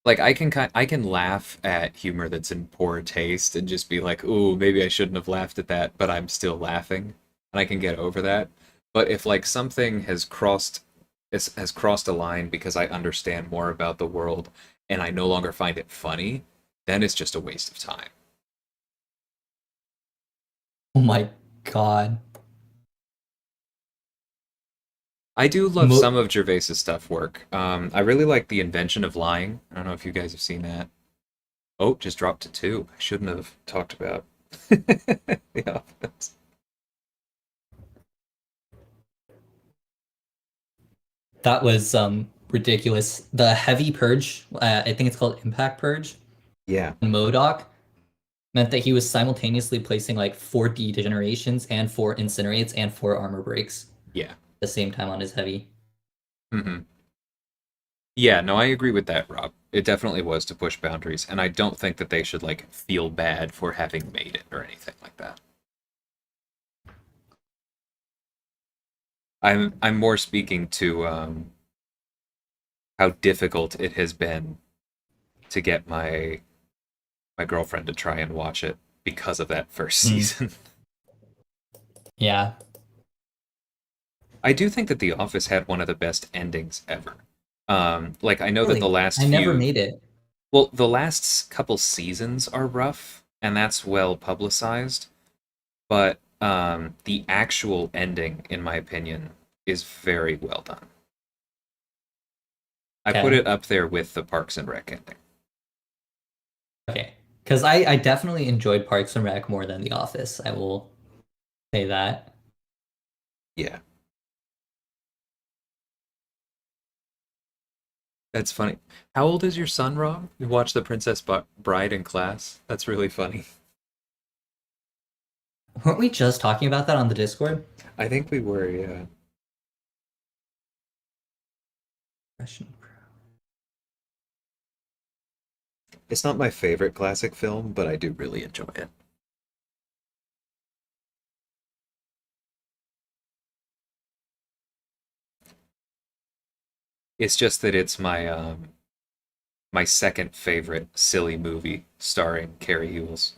like I can laugh at humor that's in poor taste and just be like, "Ooh, maybe I shouldn't have laughed at that," but I'm still laughing, and I can get over that. But if like something has crossed a line because I understand more about the world and I no longer find it funny, then it's just a waste of time. Oh my god. I do love Mo some of Gervais's stuff work. I really like the invention of lying. I don't know if you guys have seen that. Oh, just dropped to two. I shouldn't have talked about the offense. that was ridiculous. The heavy purge, I think it's called Impact Purge, Yeah. in Modok meant that he was simultaneously placing like 4 degenerations and 4 incinerates and 4 armor breaks Yeah. at the same time on his heavy. hmm Yeah, no, I agree with that, Rob. It definitely was to push boundaries, and I don't think that they should like feel bad for having made it or anything like that. I'm more speaking to how difficult it has been to get my girlfriend to try and watch it because of that first Hmm. season. Yeah. I do think that The Office had one of the best endings ever. Like I know that the Really? last I never few, made it. well, the last couple seasons are rough, and that's well publicized. But the actual ending, in my opinion, is very well done. I put Okay. it up there with the Parks and Rec ending. Okay. Because I definitely enjoyed Parks and Rec more than The Office. I will say that. Yeah, that's funny. How old is your son, Rob? You watch The Princess Bride in class? That's really funny. Weren't we just talking about that on the Discord? I think we were, yeah. It's not my favorite classic film, but I do really enjoy it. It's just that it's my second favorite silly movie starring Carrie Hewells.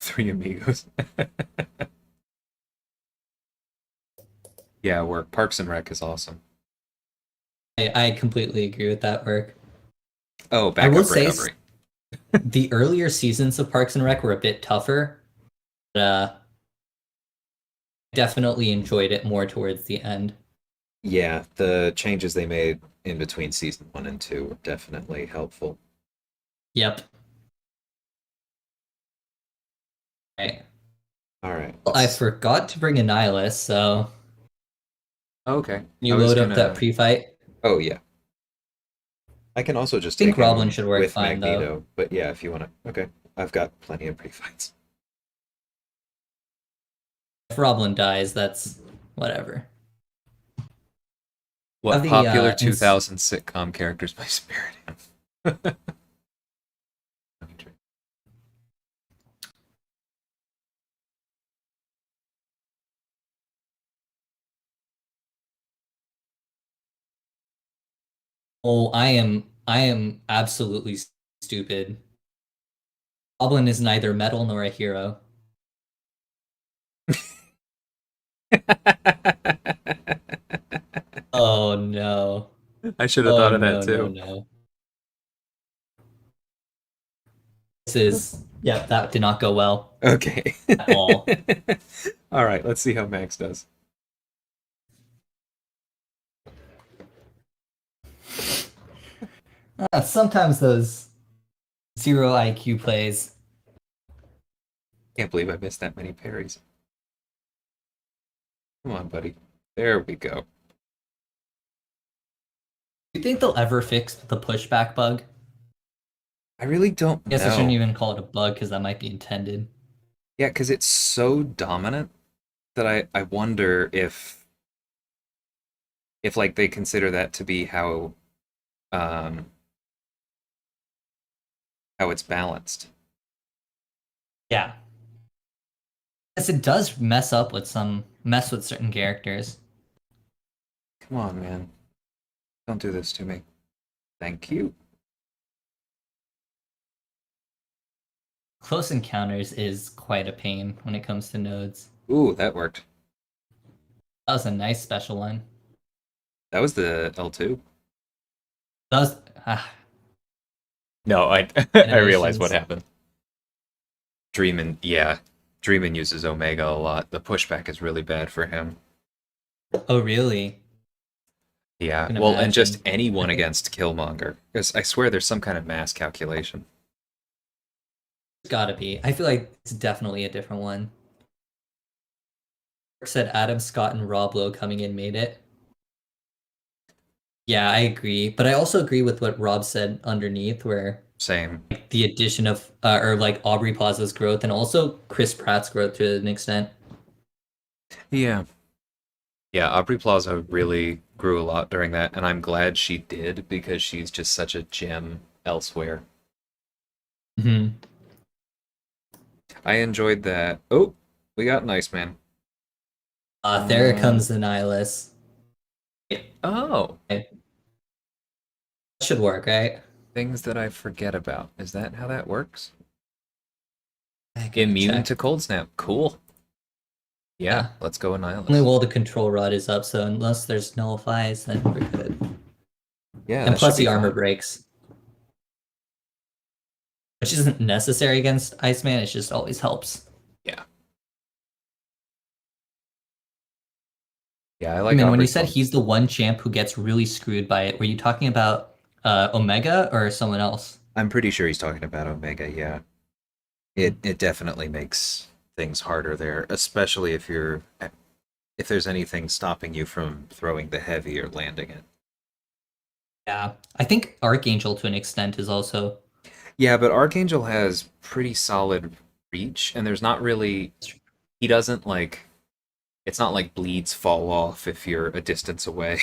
Three Amigos. Yeah, work. Parks and Rec is awesome. I completely agree with that work. Oh, I will backup say recovery. the earlier seasons of Parks and Rec were a bit tougher, but definitely enjoyed it more towards the end. Yeah, the changes they made in between season one and two were definitely helpful. Yep. Right. All right, Well, I let's. forgot to bring a nihilist, so Okay, can I you was load up that gonna. pre-fight? I Oh yeah, I can also just think take Roblin him should work with fine though. Magneto. But yeah, if you wanna. Okay, I've got plenty of pre-fights. If Roblin dies, that's whatever. What Have the popular 2000 sitcom characters by Spirit him? oh, I am absolutely stupid. Roblin is neither metal nor a hero. Oh no. I should have Oh thought of that no, no, too. no. This is yeah, that did not go well Okay. at all. All right, let's see how Max does. Sometimes those zero IQ plays. Can't believe I missed that many parries. Come on, buddy. There we go. Do you think they'll ever fix the pushback bug? I really don't I guess I shouldn't know. even call it a bug because that might be intended. Yeah, because it's so dominant that I wonder if like they consider that to be um how it's balanced. Yeah. Yes, it does mess with certain characters. Come on, man. Don't do this to me. Thank you. Close encounters is quite a pain when it comes to nodes. Ooh, that worked. That was a nice special one. That was the L2. That was No, I I realized what animations. happened. Dreamin', yeah. Dreamin' uses Omega a lot. The pushback is really bad for him. Oh really? I Yeah, can well, and just imagine. I anyone think against Killmonger. Because I swear there's some kind of mass calculation. it's gotta be. I feel like it's definitely a different one. Said Adam Scott and Rob Lowe coming in made it. Yeah, I agree. But I also agree with what Rob said underneath, where Same. the addition of or like Aubrey Plaza's growth and also Chris Pratt's growth to an extent. Yeah. Yeah, Aubrey Plaza really grew a lot during that, and I'm glad she did because she's just such a gem elsewhere. Hmm. I enjoyed that. Oh, we got an Iceman. There Um, comes the Nihilus. oh, That should work, right? things that I forget about. Is that how that works? I gotta Immune to check. cold snap. Cool. Yeah, Yeah. let's go Only Annihilus. while the control rod is up, so unless there's nullifies, then we're good. Yeah, And that should plus be the armor fine. breaks, which isn't necessary against Iceman, it just always helps. Yeah. Yeah, I I like mean, when Aubrey you said Plaza. he's the one champ who gets really screwed by it, were you talking about Omega or someone else? I'm pretty sure he's talking about Omega, yeah. It definitely makes things harder there, especially if there's anything stopping you from throwing the heavy or landing it. Yeah. I think Archangel to an extent is also Yeah, but Archangel has pretty solid reach, and there's not really. He doesn't like. It's not like bleeds fall off if you're a distance away.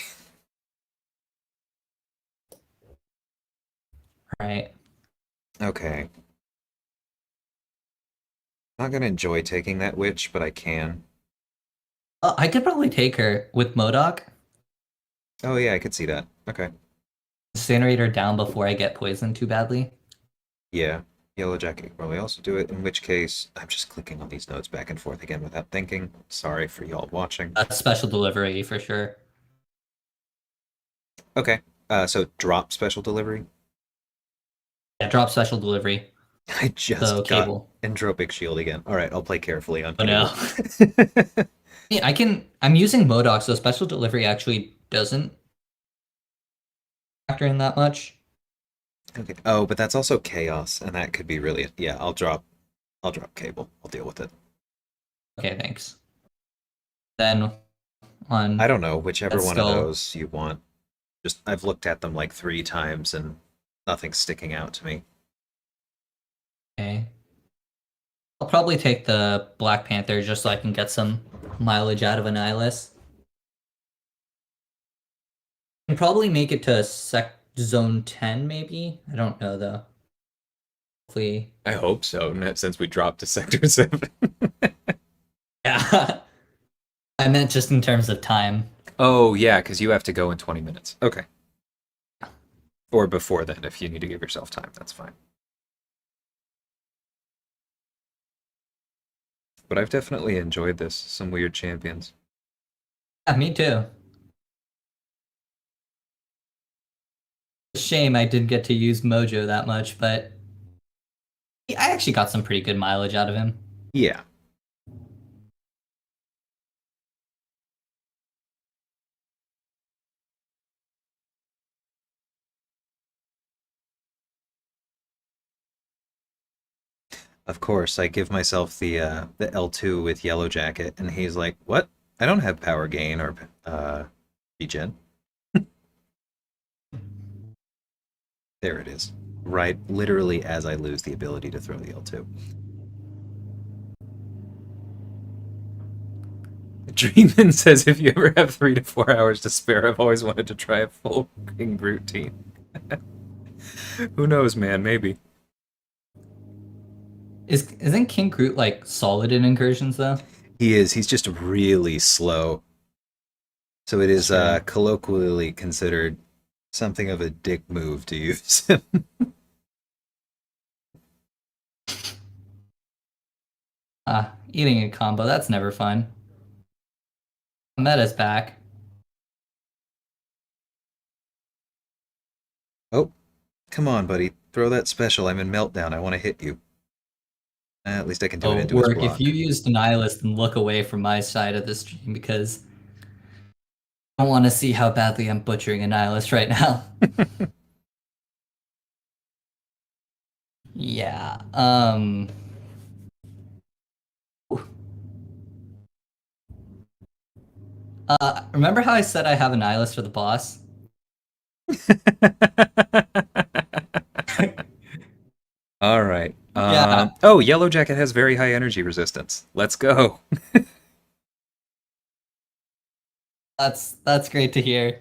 Right. Okay. Not gonna enjoy taking that witch, but I can. I could probably take her with Modoc, Oh yeah, I could see that. Okay. incinerate her down before I get poisoned too badly. Yeah. Yellow Jacket could probably also do it, in which case I'm just clicking on these notes back and forth again without thinking. Sorry for y'all watching. That's special delivery for sure. Okay. So drop special delivery. Yeah, drop special delivery. I So just got cable. entropic shield again. All right, I'll play carefully on Oh cable. no. Yeah, I'm using Modoc, so special delivery actually doesn't factor in that much. Okay. Oh, but that's also chaos, and that could be really yeah. I'll drop cable. I'll deal with it. Okay, thanks. Then I on don't know, whichever that's one of still those you want. Just I've looked at them like 3 times and nothing's sticking out to me. okay. I'll probably take the Black Panther just so I can get some mileage out of a Nihilus. Can probably make it to sec zone 10 maybe. I don't know though. Hopefully. I hope so, since we dropped to Sector 7. Yeah. I meant just in terms of time. Oh, yeah, because you have to go in 20 minutes. Okay. Or before then, if you need to give yourself time, that's fine. But I've definitely enjoyed this. Some weird champions. Yeah, me too. Shame I didn't get to use Mojo that much, but I actually got some pretty good mileage out of him. Yeah. Of course, I give myself the L2 with Yellow Jacket, and he's like, "What? I don't have power gain or regen." There it is. Right, literally as I lose the ability to throw the L2. Dreamin says, "If you ever have 3 to 4 hours to spare, I've always wanted to try a full King Brute team." Who knows, man? Maybe. Isn't King Groot like solid in incursions though? He is. He's just really slow. So it is Sure. colloquially considered something of a dick move to use him. Eating a combo, that's never fun. Meta's back. Oh, come on, buddy. Throw that special. I'm in meltdown. I want to hit you. At least I can do it Oh, into his work. If you block. use Nihilist, then look away from my side of the stream because I don't want to see how badly I'm butchering a Nihilist right now. Yeah. Remember how I said I have a Nihilist for the boss? All right. Yeah, Oh, Yellow Jacket has very high energy resistance. Let's go. that's great to hear.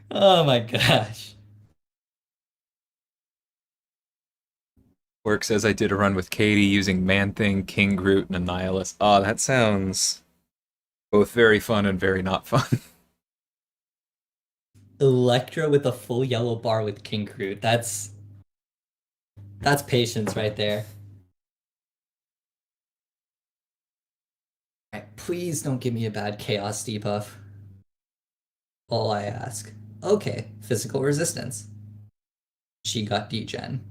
Oh my gosh. Work says I did a run with Katie using Man Thing, King Groot, and a Nihilist. Oh, that sounds both very fun and very not fun. Electra with a full yellow bar with King Groot. That's patience right there. Alright, please don't give me a bad chaos debuff. All I ask. Okay, physical resistance. She got degen.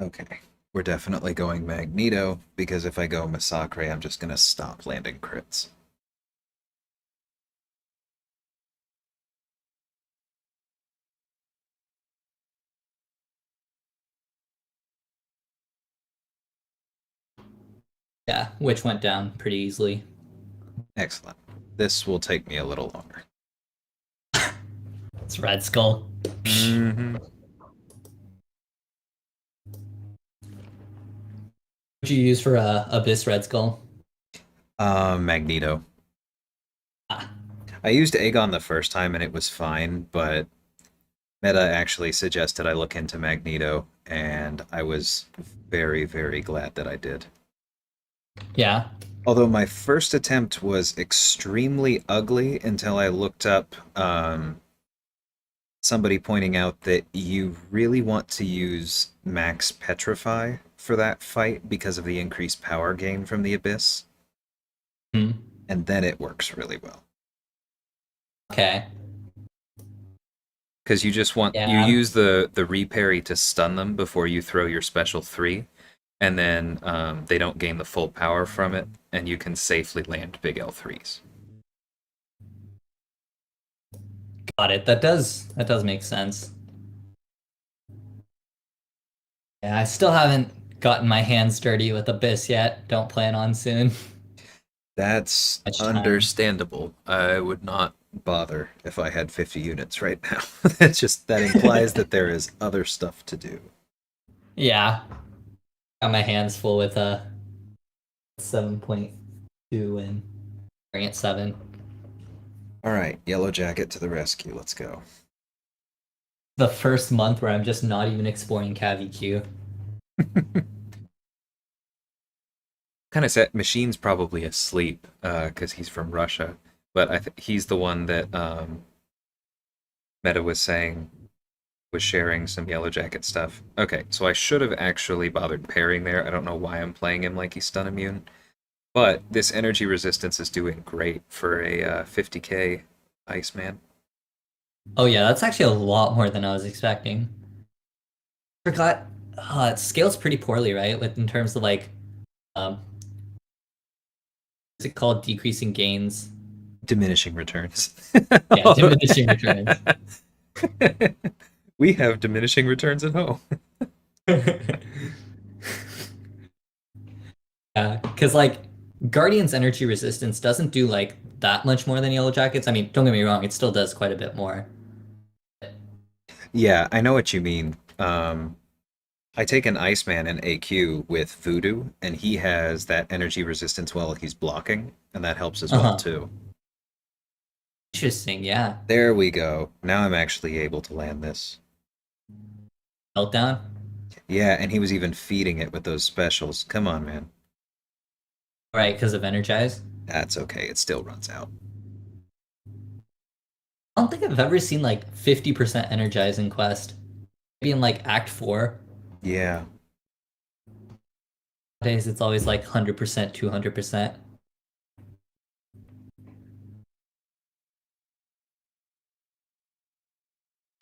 Okay. We're definitely going Magneto, because if I go Massacre, I'm just going to stop landing crits. Yeah, which went down pretty easily. Excellent. This will take me a little longer. It's Red Skull. Psh. Mm-hmm. What'd you use for Abyss Red Skull? Magneto. Ah, I used Aegon the first time and it was fine, but Meta actually suggested I look into Magneto, and I was very, very glad that I did. yeah. Although my first attempt was extremely ugly until I looked up somebody pointing out that you really want to use Max Petrify for that fight because of the increased power gain from the Abyss, Hmm. and then it works really well. Okay. Because you Yeah. use the reparry to stun them before you throw your special three, and then they don't gain the full power from it, and you can safely land big L3s. Got it. That does make sense. Yeah, I still haven't gotten my hands dirty with Abyss yet. Don't plan on soon. That's Much time. understandable. I would not bother if I had 50 units right now. That implies that there is other stuff to do. Yeah. Got my hands full with 7.2 and variant 7. All right, Yellow Jacket to the rescue. Let's go. The first month where I'm just not even exploring CavEQ. Kind of set. Machine's probably asleep because he's from Russia, but he's the one that Meta was saying was sharing some Yellow Jacket stuff. Okay, so I should have actually bothered pairing there. I don't know why I'm playing him like he's stun immune, but this energy resistance is doing great for a 50k Iceman. Oh yeah, that's actually a lot more than I was expecting. Forgot it scales pretty poorly, right? With in terms of like what's it called? Decreasing gains. Diminishing returns. Yeah, diminishing returns. We have diminishing returns at home. Yeah, because like Guardian's energy resistance doesn't do like that much more than Yellow Jackets. I mean, don't get me wrong, it still does quite a bit more. Yeah, I know what you mean. I take an Iceman in AQ with Voodoo, and he has that energy resistance while he's blocking, and that helps as well Uh-huh. too. Interesting, yeah. There we go. Now I'm actually able to land this. Meltdown. Yeah, and he was even feeding it with those specials. Come on, man. Right, because of Energize. That's okay. It still runs out. I don't think I've ever seen like 50% Energize in Quest. Maybe in like Act 4. Yeah. Nowadays it's always like 100%, 200%.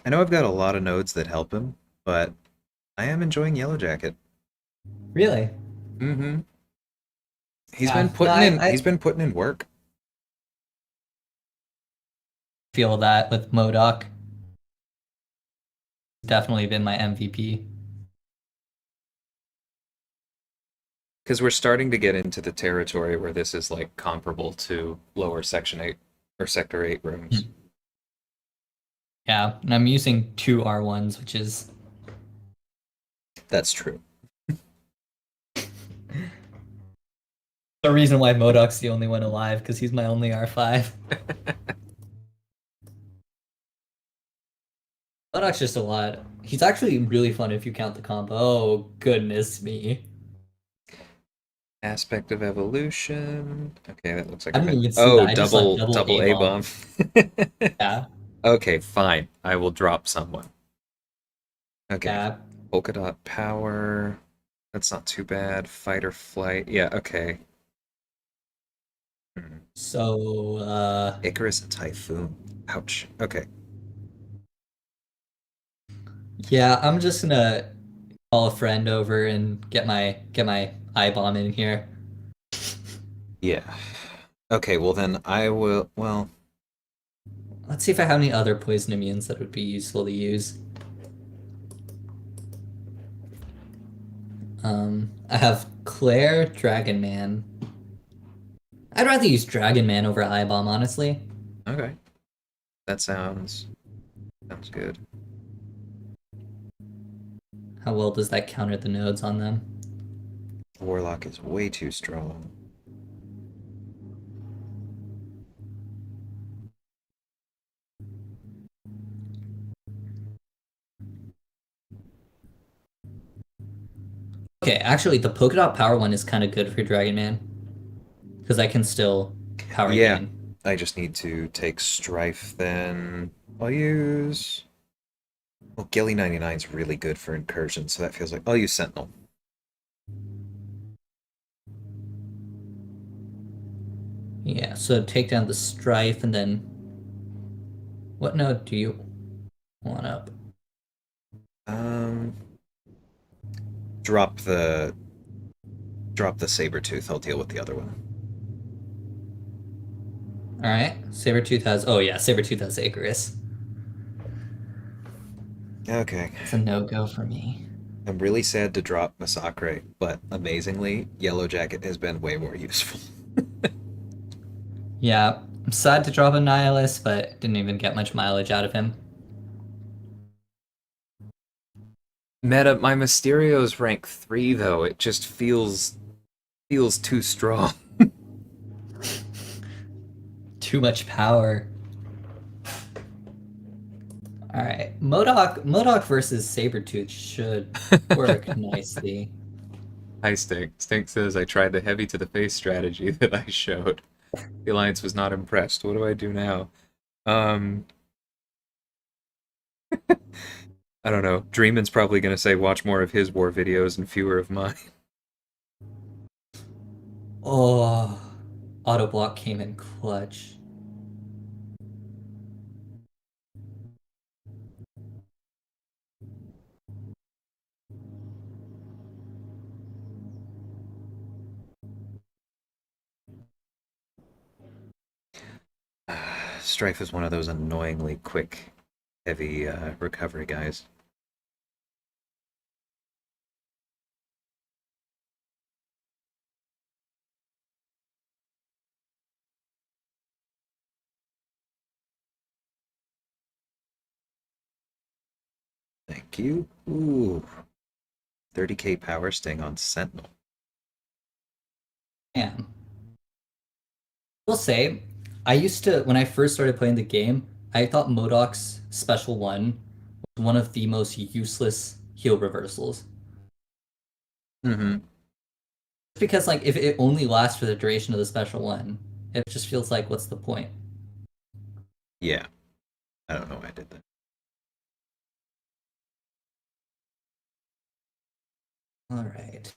I know I've got a lot of nodes that help him, but I am enjoying Yellow Jacket. Really? Mm-hmm. Yeah. No, I He's been putting in work. feel that with Modoc. Definitely been my MVP. Because we're starting to get into the territory where this is like comparable to lower section 8 or sector 8 rooms. Yeah, and I'm using two R1s, which is That's true. the reason why Modoc's the only one alive, because he's my only R5. Modoc's just a lot. He's actually really fun if you count the combo. Oh, goodness me. Aspect of evolution. Okay, that looks like I a didn't bit. even see Oh, that. I just saw double double A A bomb. bomb. Yeah, Okay, fine. I will drop someone. Okay, yeah. polka dot power. That's not too bad. Fight or flight. Yeah, okay. Hmm. So, Icarus and Typhoon. Ouch. Okay. yeah, I'm just gonna call a friend over and get my I bomb in here. Yeah. Okay, well then I will. Well, Let's see if I have any other poison immunes that would be useful to use. I have Claire, Dragon Man. I'd rather use Dragon Man over I bomb, honestly. okay. That sounds Sounds good. How well does that counter the nodes on them? Warlock is way too strong. Okay, actually, the polka dot power one is kind of good for Dragon Man because I can still power Yeah, gain. I just need to take Strife then. I'll use. Well, Gilly 99 is really good for Incursion, so that feels like I'll use Sentinel. Yeah, so take down the Strife and then what node do you want up? Um, drop the drop the Sabertooth. I'll deal with the other one. All right, Sabretooth has. Oh yeah, Sabretooth has Icarus. Okay. It's a no go for me. I'm really sad to drop Massacre, but amazingly, Yellow Jacket has been way more useful. Yeah, I'm sad to drop a Nihilist, but didn't even get much mileage out of him. Meta, my Mysterio's rank 3 though. It just feels too strong. Too much power. All right, Modok versus Sabretooth should work nicely. Hi, Stink. Stink says I tried the heavy to the face strategy that I showed. The Alliance was not impressed. What do I do now? Um, I don't know. Dreamin's probably gonna say watch more of his war videos and fewer of mine. Oh, auto block came in clutch. Strife is one of those annoyingly quick, heavy recovery guys. Thank you. Ooh, 30k power sting on Sentinel. Man, I will say, I used to when I first started playing the game, I thought Modok's special one was one of the most useless heal reversals. Mm-hmm. Because like if it only lasts for the duration of the special one, it just feels like what's the point? Yeah, I don't know why I did that. All right.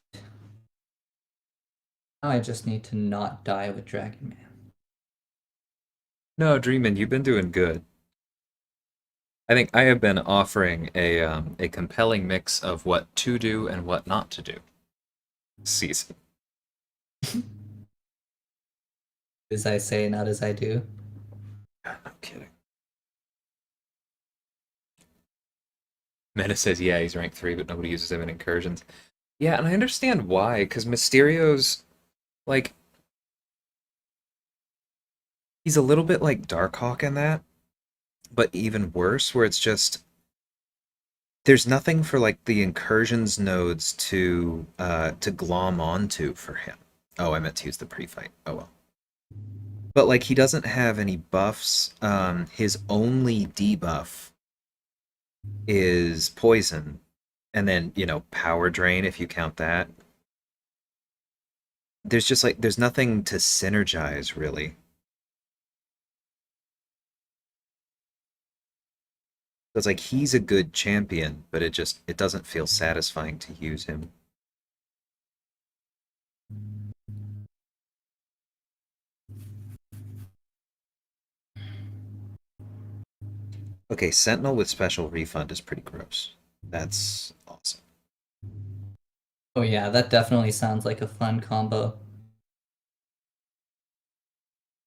Now I just need to not die with Dragon Man. No, Dreamin, you've been doing good. I think I have been offering a compelling mix of what to do and what not to do this season. As I say, not as I do. I'm kidding. Meta says, yeah, he's rank 3, but nobody uses him in incursions. Yeah, and I understand why, because Mysterio's, like, he's a little bit like Darkhawk in that, but even worse, where it's just, there's nothing for, like, the incursions nodes to glom onto for him. Oh, I meant to use the pre-fight. Oh well. But, like, he doesn't have any buffs. His only debuff is poison, and then, power drain if you count that. There's just like there's nothing to synergize really. So it's like he's a good champion, but it doesn't feel satisfying to use him. Okay, Sentinel with special refund is pretty gross. That's awesome. Oh yeah, that definitely sounds like a fun combo.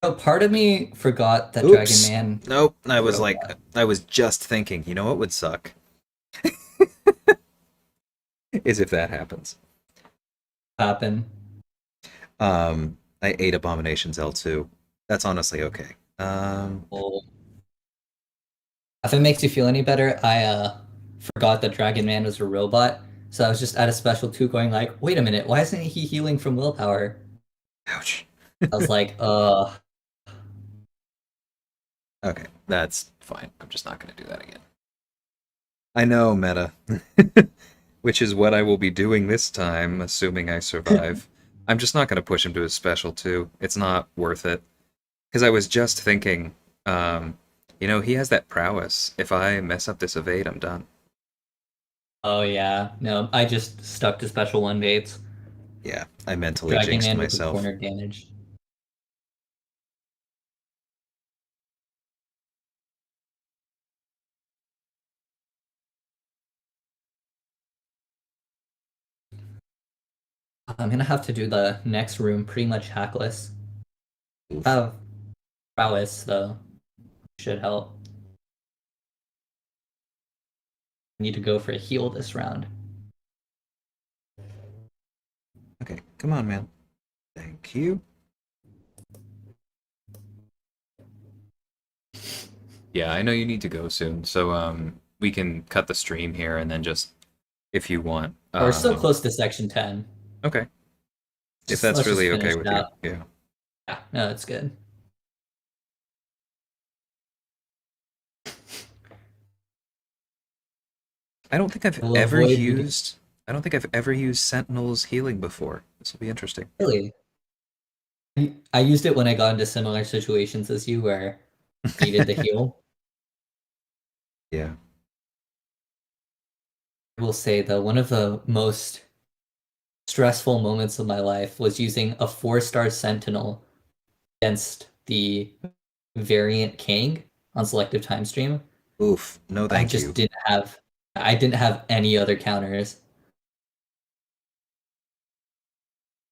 Oh, part of me forgot that Dragon Oops. Man Nope. I was wrote like that I was just thinking, you know what would suck? Is if that happens. happen. I ate Abominations L2. That's honestly okay. Oh, If it makes you feel any better, I forgot that Dragon Man was a robot. So I was just at a special 2 going like, wait a minute, why isn't he healing from willpower? Ouch. I was like, Okay, that's fine. I'm just not going to do that again. I know, meta. Which is what I will be doing this time, assuming I survive. I'm just not going to push him to his special, too. It's not worth it. Because I was just thinking, um, he has that prowess. If I mess up this evade, I'm done. oh yeah, no, I just stuck to special 1 baits. Yeah, I mentally Dragon jinxed Man with the myself. corner damage. I'm gonna have to do the next room pretty much hackless. Oof. Have prowess though, should help. Need to go for a heal this round. Okay, come on, man. Thank you. Yeah, I know you need to go soon, so we can cut the stream here and then just if you want. We're still close to section 10. Okay. If Just that's let's just really finish okay it with you. out. Yeah. Yeah, no, it's good. I don't think I've We'll ever avoid used I don't think I've ever used Sentinel's healing before. This will be interesting. really. I used it when I got into similar situations as you where needed the heal. Yeah. I will say though, one of the most stressful moments of my life was using a 4-star Sentinel against the variant King on selective time stream. Oof. No, I thank just you. didn't have any other counters.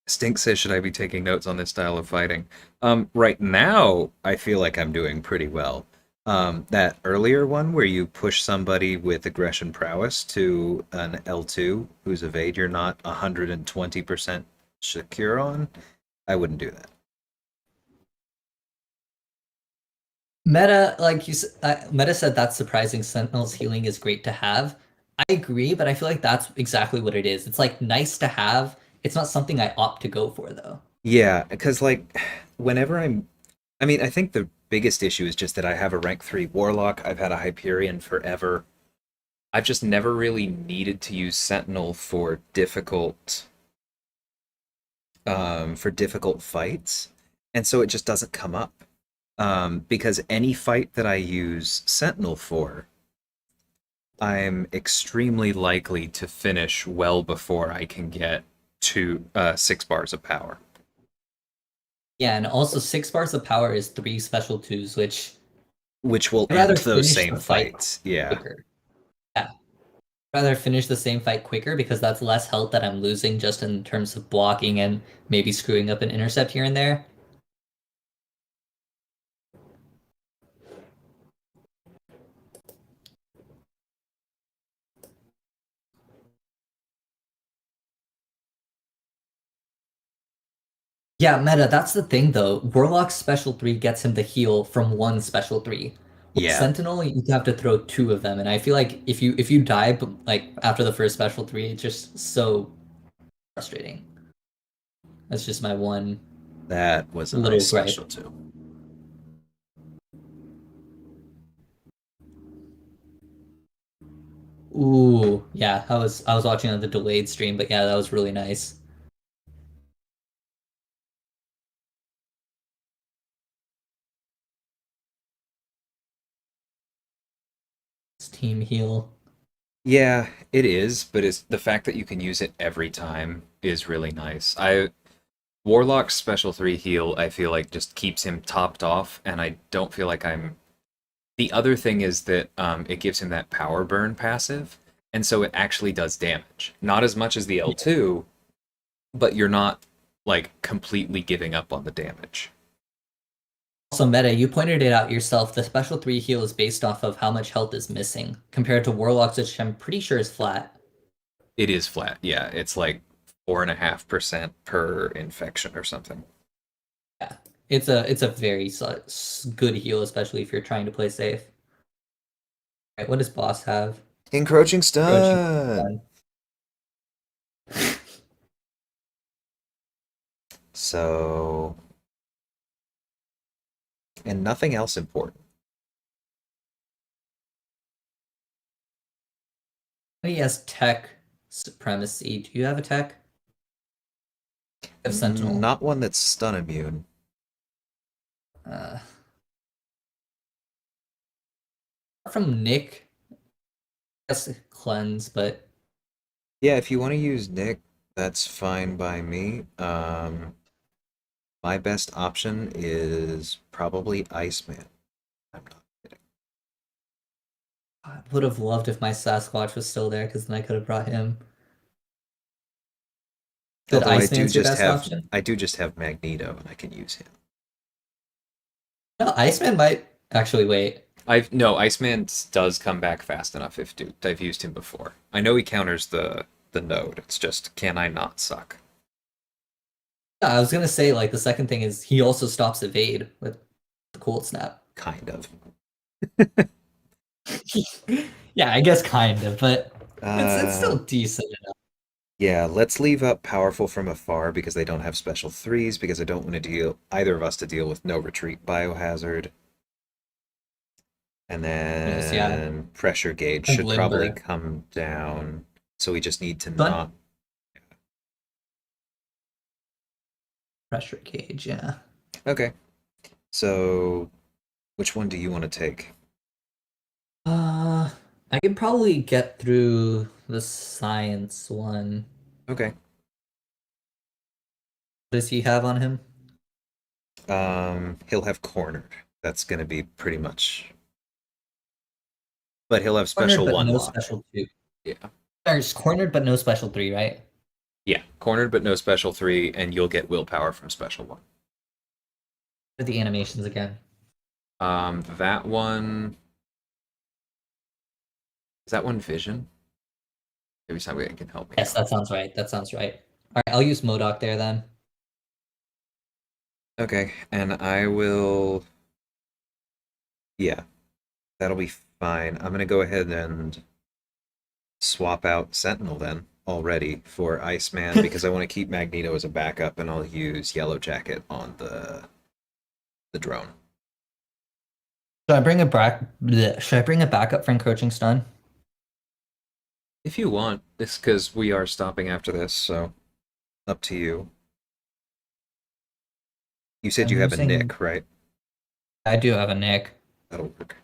Stink says, should I be taking notes on this style of fighting? Right now, I feel like I'm doing pretty well. That earlier one where you push somebody with aggression prowess to an L2 whose evade you're not 120% secure on, I wouldn't do that. Meta, like Meta said, that's surprising. Sentinel's healing is great to have. I agree, but I feel like that's exactly what it is. It's like nice to have. It's not something I opt to go for though. Yeah, because like whenever I mean, I think the biggest issue is just that I have a rank 3 warlock. I've had a Hyperion forever. I've just never really needed to use Sentinel for difficult fights, and so it just doesn't come up. Because any fight that I use Sentinel for, I'm extremely likely to finish well before I can get to 6 bars of power. Yeah, and also 6 bars of power is 3 special 2s, which Which will I'd end rather those finish same the fight fights. Yeah. quicker. Yeah, rather finish the same fight quicker because that's less health that I'm losing just in terms of blocking and maybe screwing up an intercept here and there. Yeah, meta, that's the thing though. Warlock's special 3 gets him the heal from 1 special 3. With Yeah, Sentinel, you have to throw 2 of them, and I feel like if you die like after the first special 3, it's just so frustrating. That's just my one that was a nice little gripe. special too. Ooh, yeah, I was watching on the delayed stream, but yeah, that was really nice. It's team heal. Yeah, it is, but it's the fact that you can use it every time is really nice. I Warlock's special 3 heal, I feel like just keeps him topped off, and I don't feel like I'm. The other thing is that it gives him that power burn passive, and so it actually does damage. Not as much as the L2, but you're not like completely giving up on the damage. Also, meta, you pointed it out yourself. The special 3 heal is based off of how much health is missing, compared to Warlock's, which I'm pretty sure is flat. It is flat, yeah. It's like 4.5% per infection or something. Yeah, it's a very good heal, especially if you're trying to play safe. Right, what does boss have? Encroaching Approaching stun. one. So, and nothing else important. He has tech supremacy. Do you have a tech? I have Sentinel. Not one that's stun immune. Uh, from Nick, that's cleanse, but Yeah, if you want to use Nick, that's fine by me. My best option is probably Iceman. I'm not kidding. I would have loved if my Sasquatch was still there because then I could have brought him. Good Although Iceman's your best option? I do just have Magneto and I can use him. No, Iceman might actually wait. I've no Iceman does come back fast enough if I've used him before. I know he counters the node. It's just can I not suck? Yeah, I was gonna say like the second thing is he also stops evade with the cold snap. Kind of. Yeah, I guess kind of, but it's Uh, still decent enough. yeah, let's leave up powerful from afar because they don't have special threes because I don't want to deal either of us to deal with no retreat biohazard. And Yeah, then pressure gauge and should probably limber. come down. So we just need to But not. pressure gauge, yeah. Okay. So which one do you want to take? Uh, I could probably get through the science one. Okay. What does he have on him? He'll have cornered. That's gonna be pretty much. But he'll have Cornered, special but one no lock. special two. Yeah. There's cornered, but no special three, right? Yeah. Cornered but no special three, and you'll get willpower from special one. What are the animations again? That one is that one vision? Maybe somebody can help me Yes, out. that sounds right. That sounds right. All right, I'll use Modoc there then. Okay, and I will. Yeah, that'll be fine. I'm gonna go ahead and swap out Sentinel then already for Iceman because I want to keep Magneto as a backup, and I'll use Yellow Jacket on the drone. Should I bring a Should I bring a backup for encroaching stun? If you want, it's because we are stopping after this, so up to you. You said I'm you have a using. Nick, right? I do have a Nick. That'll work.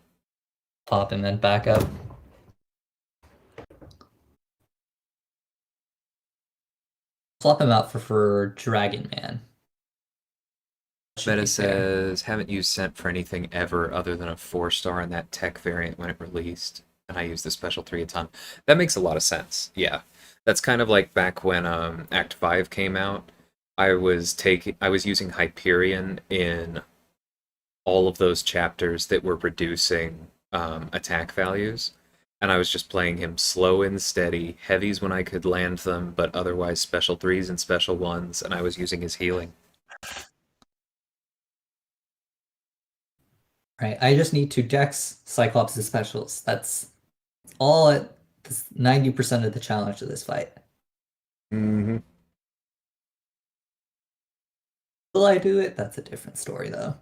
Pop him in backup. Swap him out for Dragon Man. Should Meta be fair. says, haven't used Scent for anything ever other than a 4-star in that tech variant when it released, and I used the special 3 a ton. That makes a lot of sense. Yeah. That's kind of like back when Act 5 came out. I was using Hyperion in all of those chapters that were reducing attack values. And I was just playing him slow and steady, heavies when I could land them, but otherwise special threes and special ones, and I was using his healing. Right. I just need to Dex Cyclops' specials. That's all. 90% of the challenge of this fight. Mm-hmm. Will I do it? That's a different story, though.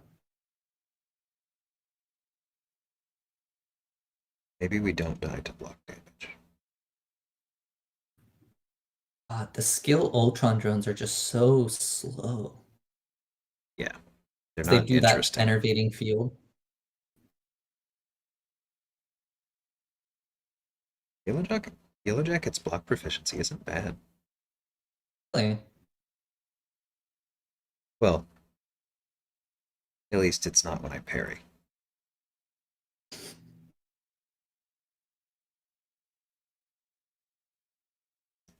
Maybe we don't die to block damage. The skill Ultron drones are just so slow. Yeah, they're They not do that interesting. enervating field. Yellow Jacket, Yellow Jacket's block proficiency isn't bad. Really. Well, at least it's not when I parry.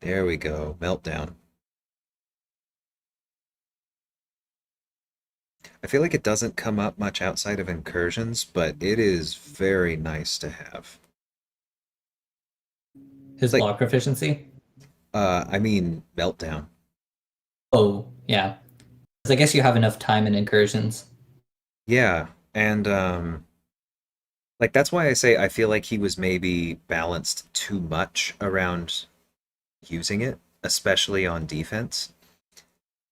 There we go, meltdown. I feel like it doesn't come up much outside of incursions, but it is very nice to have. His Like, block proficiency. I mean, meltdown. Oh, yeah. 'Cause I guess you have enough time in incursions. Yeah, and Like that's why I say I feel like he was maybe balanced too much around using it, especially on defense.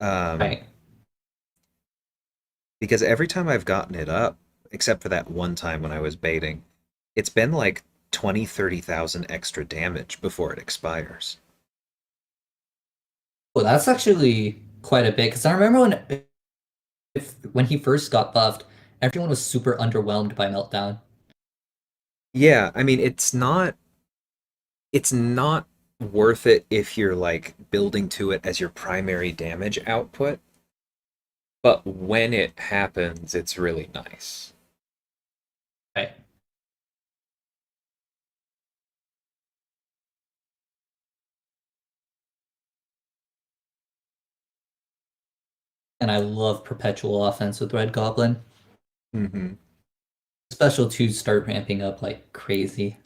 Um, Right. because every time I've gotten it up, except for that one time when I was baiting, it's been like 20, 30,000 extra damage before it expires. Well, that's actually quite a bit because I remember when he first got buffed, everyone was super underwhelmed by Meltdown. Yeah, I mean it's not worth it if you're like building to it as your primary damage output, but when it happens, it's really nice. Right. And I love perpetual offense with Red Goblin. Hmm. Special twos start ramping up like crazy.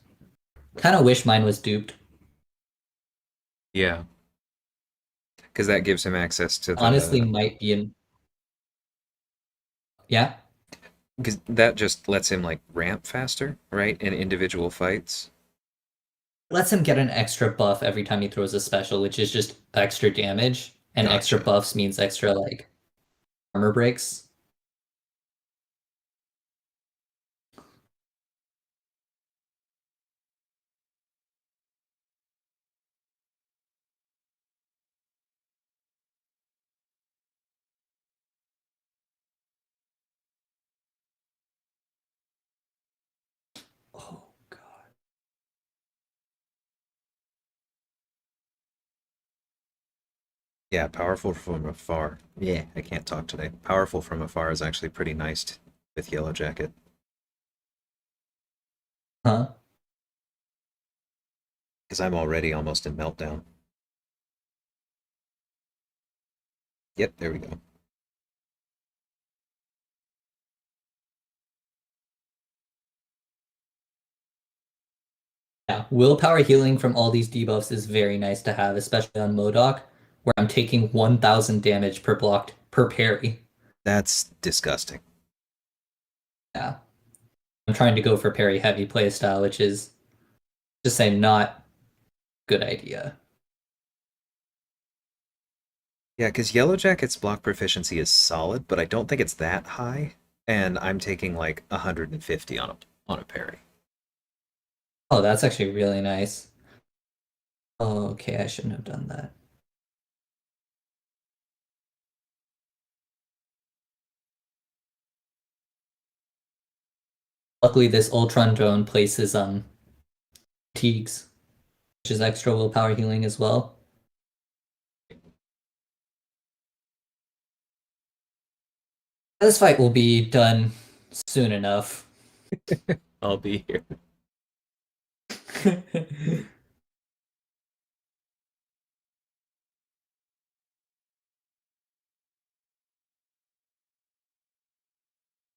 Kind of wish mine was duped. Yeah, because that gives him access to Honestly, the might be in. Yeah. because that just lets him like ramp faster, right? In individual fights. Lets him get an extra buff every time he throws a special, which is just extra damage. And extra Gotcha. buffs means extra like armor breaks. Oh god. Yeah, powerful from afar. Yeah, I can't talk today. Powerful from afar is actually pretty nice with Yellow Jacket Huh? because I'm already almost in meltdown. Yep, there we go. Yeah. Willpower healing from all these debuffs is very nice to have, especially on Modok, where I'm taking 1000 damage per blocked per parry. That's disgusting. Yeah. I'm trying to go for parry heavy playstyle, which is just say not good idea. Yeah, because Yellow Jacket's block proficiency is solid, but I don't think it's that high. And I'm taking like 150 on a parry. Oh, that's actually really nice. Oh, okay, I shouldn't have done that. Luckily, this Ultron drone places fatigues, which is extra willpower healing as well. This fight will be done soon enough. I'll be here.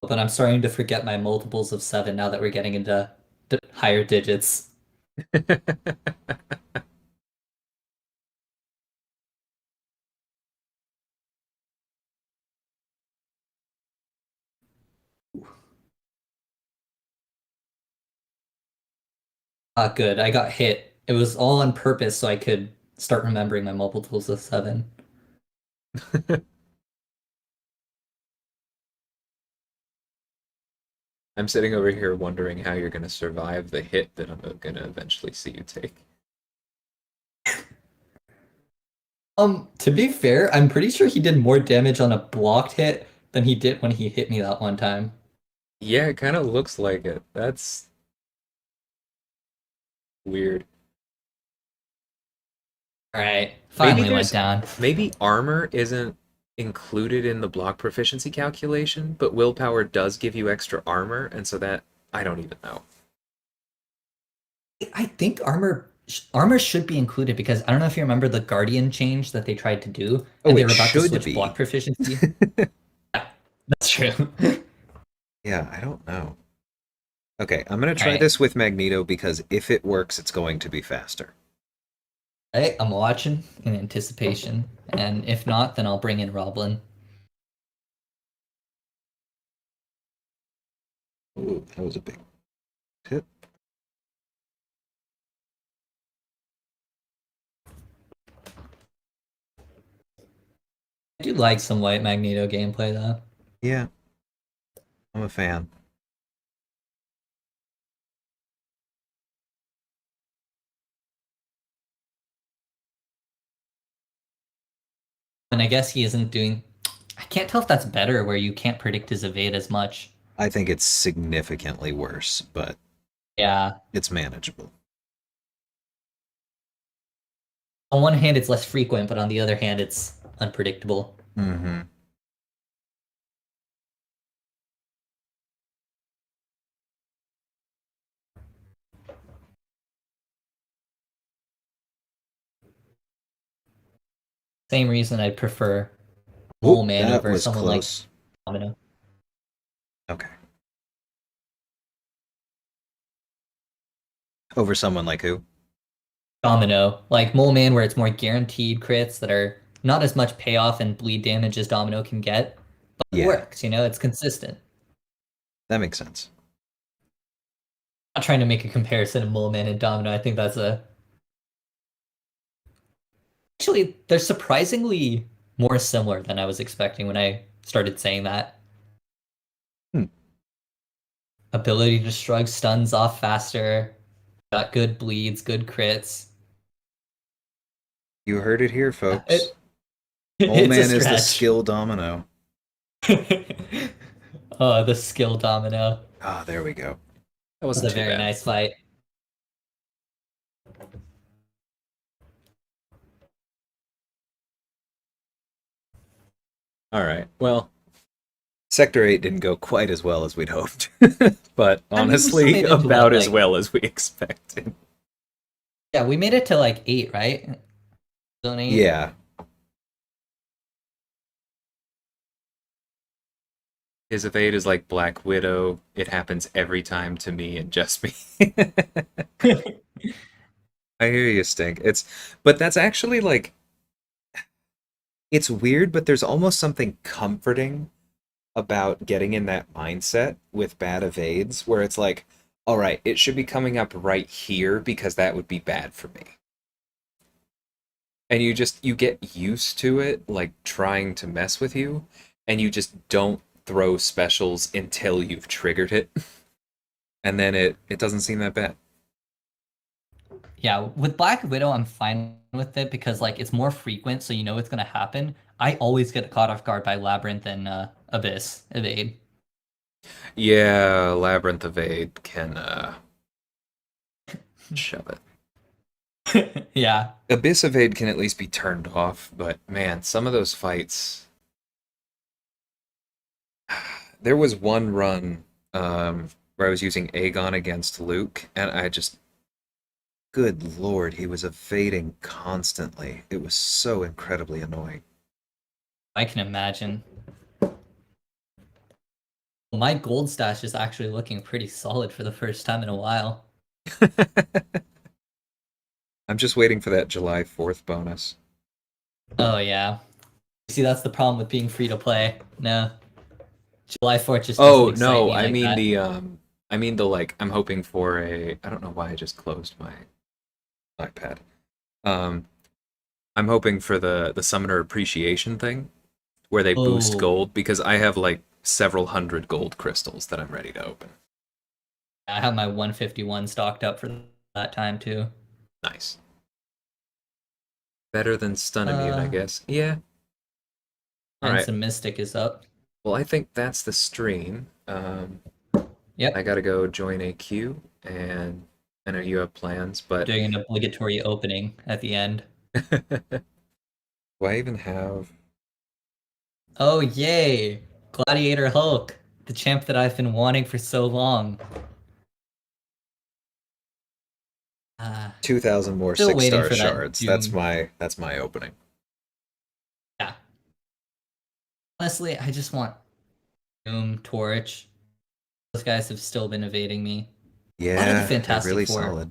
But I'm starting to forget my multiples of 7 now that we're getting into higher digits. Ah, good. I got hit. It was all on purpose so I could start remembering my multiples of 7. I'm sitting over here wondering how you're going to survive the hit that I'm going to eventually see you take. To be fair, I'm pretty sure he did more damage on a blocked hit than he did when he hit me that one time. Yeah, it kind of looks like it. That's weird. All right, Maybe finally went down. maybe armor isn't included in the block proficiency calculation, but willpower does give you extra armor, and so that I don't even know. I think armor should be included because I don't know if you remember the Guardian change that they tried to do, Oh, and they it were about to should switch block be. proficiency. Yeah, that's true. Yeah, I don't know. Okay, I'm gonna All try right. this with Magneto because if it works, it's going to be faster. Hey, I'm watching in anticipation, and if not, then I'll bring in Roblin. Ooh, that was a big Hit. I do like some White Magneto gameplay though. Yeah, I'm a fan. And I guess he isn't doing. I can't tell if that's better where you can't predict his evade as much. I think it's significantly worse, but Yeah. it's manageable. On one hand, it's less frequent, but on the other hand, it's unpredictable. Mm-hmm. Same reason I'd prefer Mole Oh, Man that over was someone like close. Domino. Okay. Over someone like who? Domino, like Mole Man, where it's more guaranteed crits that are not as much payoff and bleed damage as Domino can get, but it Yeah, works. It's consistent. that makes sense. I'm not trying to make a comparison of Mole Man and Domino. I think that's a actually they're surprisingly more similar than I was expecting when I started saying that. Hmm. Ability to shrug stuns off faster, got good bleeds, good crits. You heard it here, Yeah, folks. Mole it's a Man is the stretch. skill domino. Oh, the skill domino. Ah, there we go. That That's wasn't a too very bad. nice fight. All right. Well, Sector 8 didn't go quite as well as we'd hoped, but I mean, we still honestly, made it to what, about as like, well as we expected. yeah, we made it to like 8, right? Zone 8. Yeah, his evade is like Black Widow. It happens every time to me and just me. I hear you, Stink. But that's actually like, it's weird, but there's almost something comforting about getting in that mindset with bad evades where it's like, all right, it should be coming up right here because that would be bad for me. And you get used to it like trying to mess with you and you just don't throw specials until you've triggered it and then it doesn't seem that bad. Yeah, with Black Widow, I'm fine with it because like it's more frequent, so you know it's gonna happen. I always get caught off guard by Labyrinth and Abyss evade. Yeah, Labyrinth Evade can shove it. Yeah. Abyss Evade can at least be turned off, but man, some of those fights. There was one run where I was using Aegon against Luke, and I just, good lord, he was evading constantly. It was so incredibly annoying. I can imagine. My gold stash is actually looking pretty solid for the first time in a while. I'm just waiting for that July 4th bonus. Oh yeah. See, that's the problem with being free to play. No. July 4th just doesn't Oh excite no, me like that. I mean the like I'm hoping for a I don't know why I just closed my iPad. Um I'm hoping for the summoner appreciation thing where they boost Oh, gold because I have like several hundred gold crystals that I'm ready to open. I have my 151 stocked up for that time too. Nice. Better than stun immune, I Uh, guess. Yeah. All right. Ensign Mystic is up. Well, I think that's the stream. I Yep. gotta go join a queue, and I know you have plans, but Doing an obligatory opening at the end. do I even have? Oh, yay! Gladiator Hulk, the champ that I've been wanting for so long. Uh, 2,000 more Still waiting six-star for that shards. Doom. That's my opening. Yeah. Honestly, I just want Doom, Torch. Those guys have still been evading me. A lot of the Yeah, they're Fantastic really Four. solid.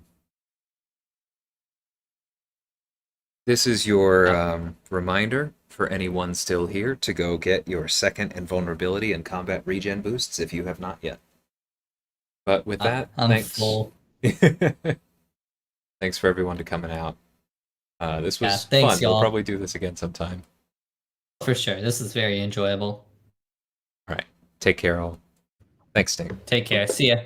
This is your Yeah. reminder for anyone still here to go get your second invulnerability and combat regen boosts if you have not yet. But with that, I'm thanks. full. Thanks for everyone to coming out. This Yeah, was thanks, fun. We'll y'all. probably do this again sometime. For sure. This is very enjoyable. All right. Take care, all. Thanks, Sting. Take care. See ya.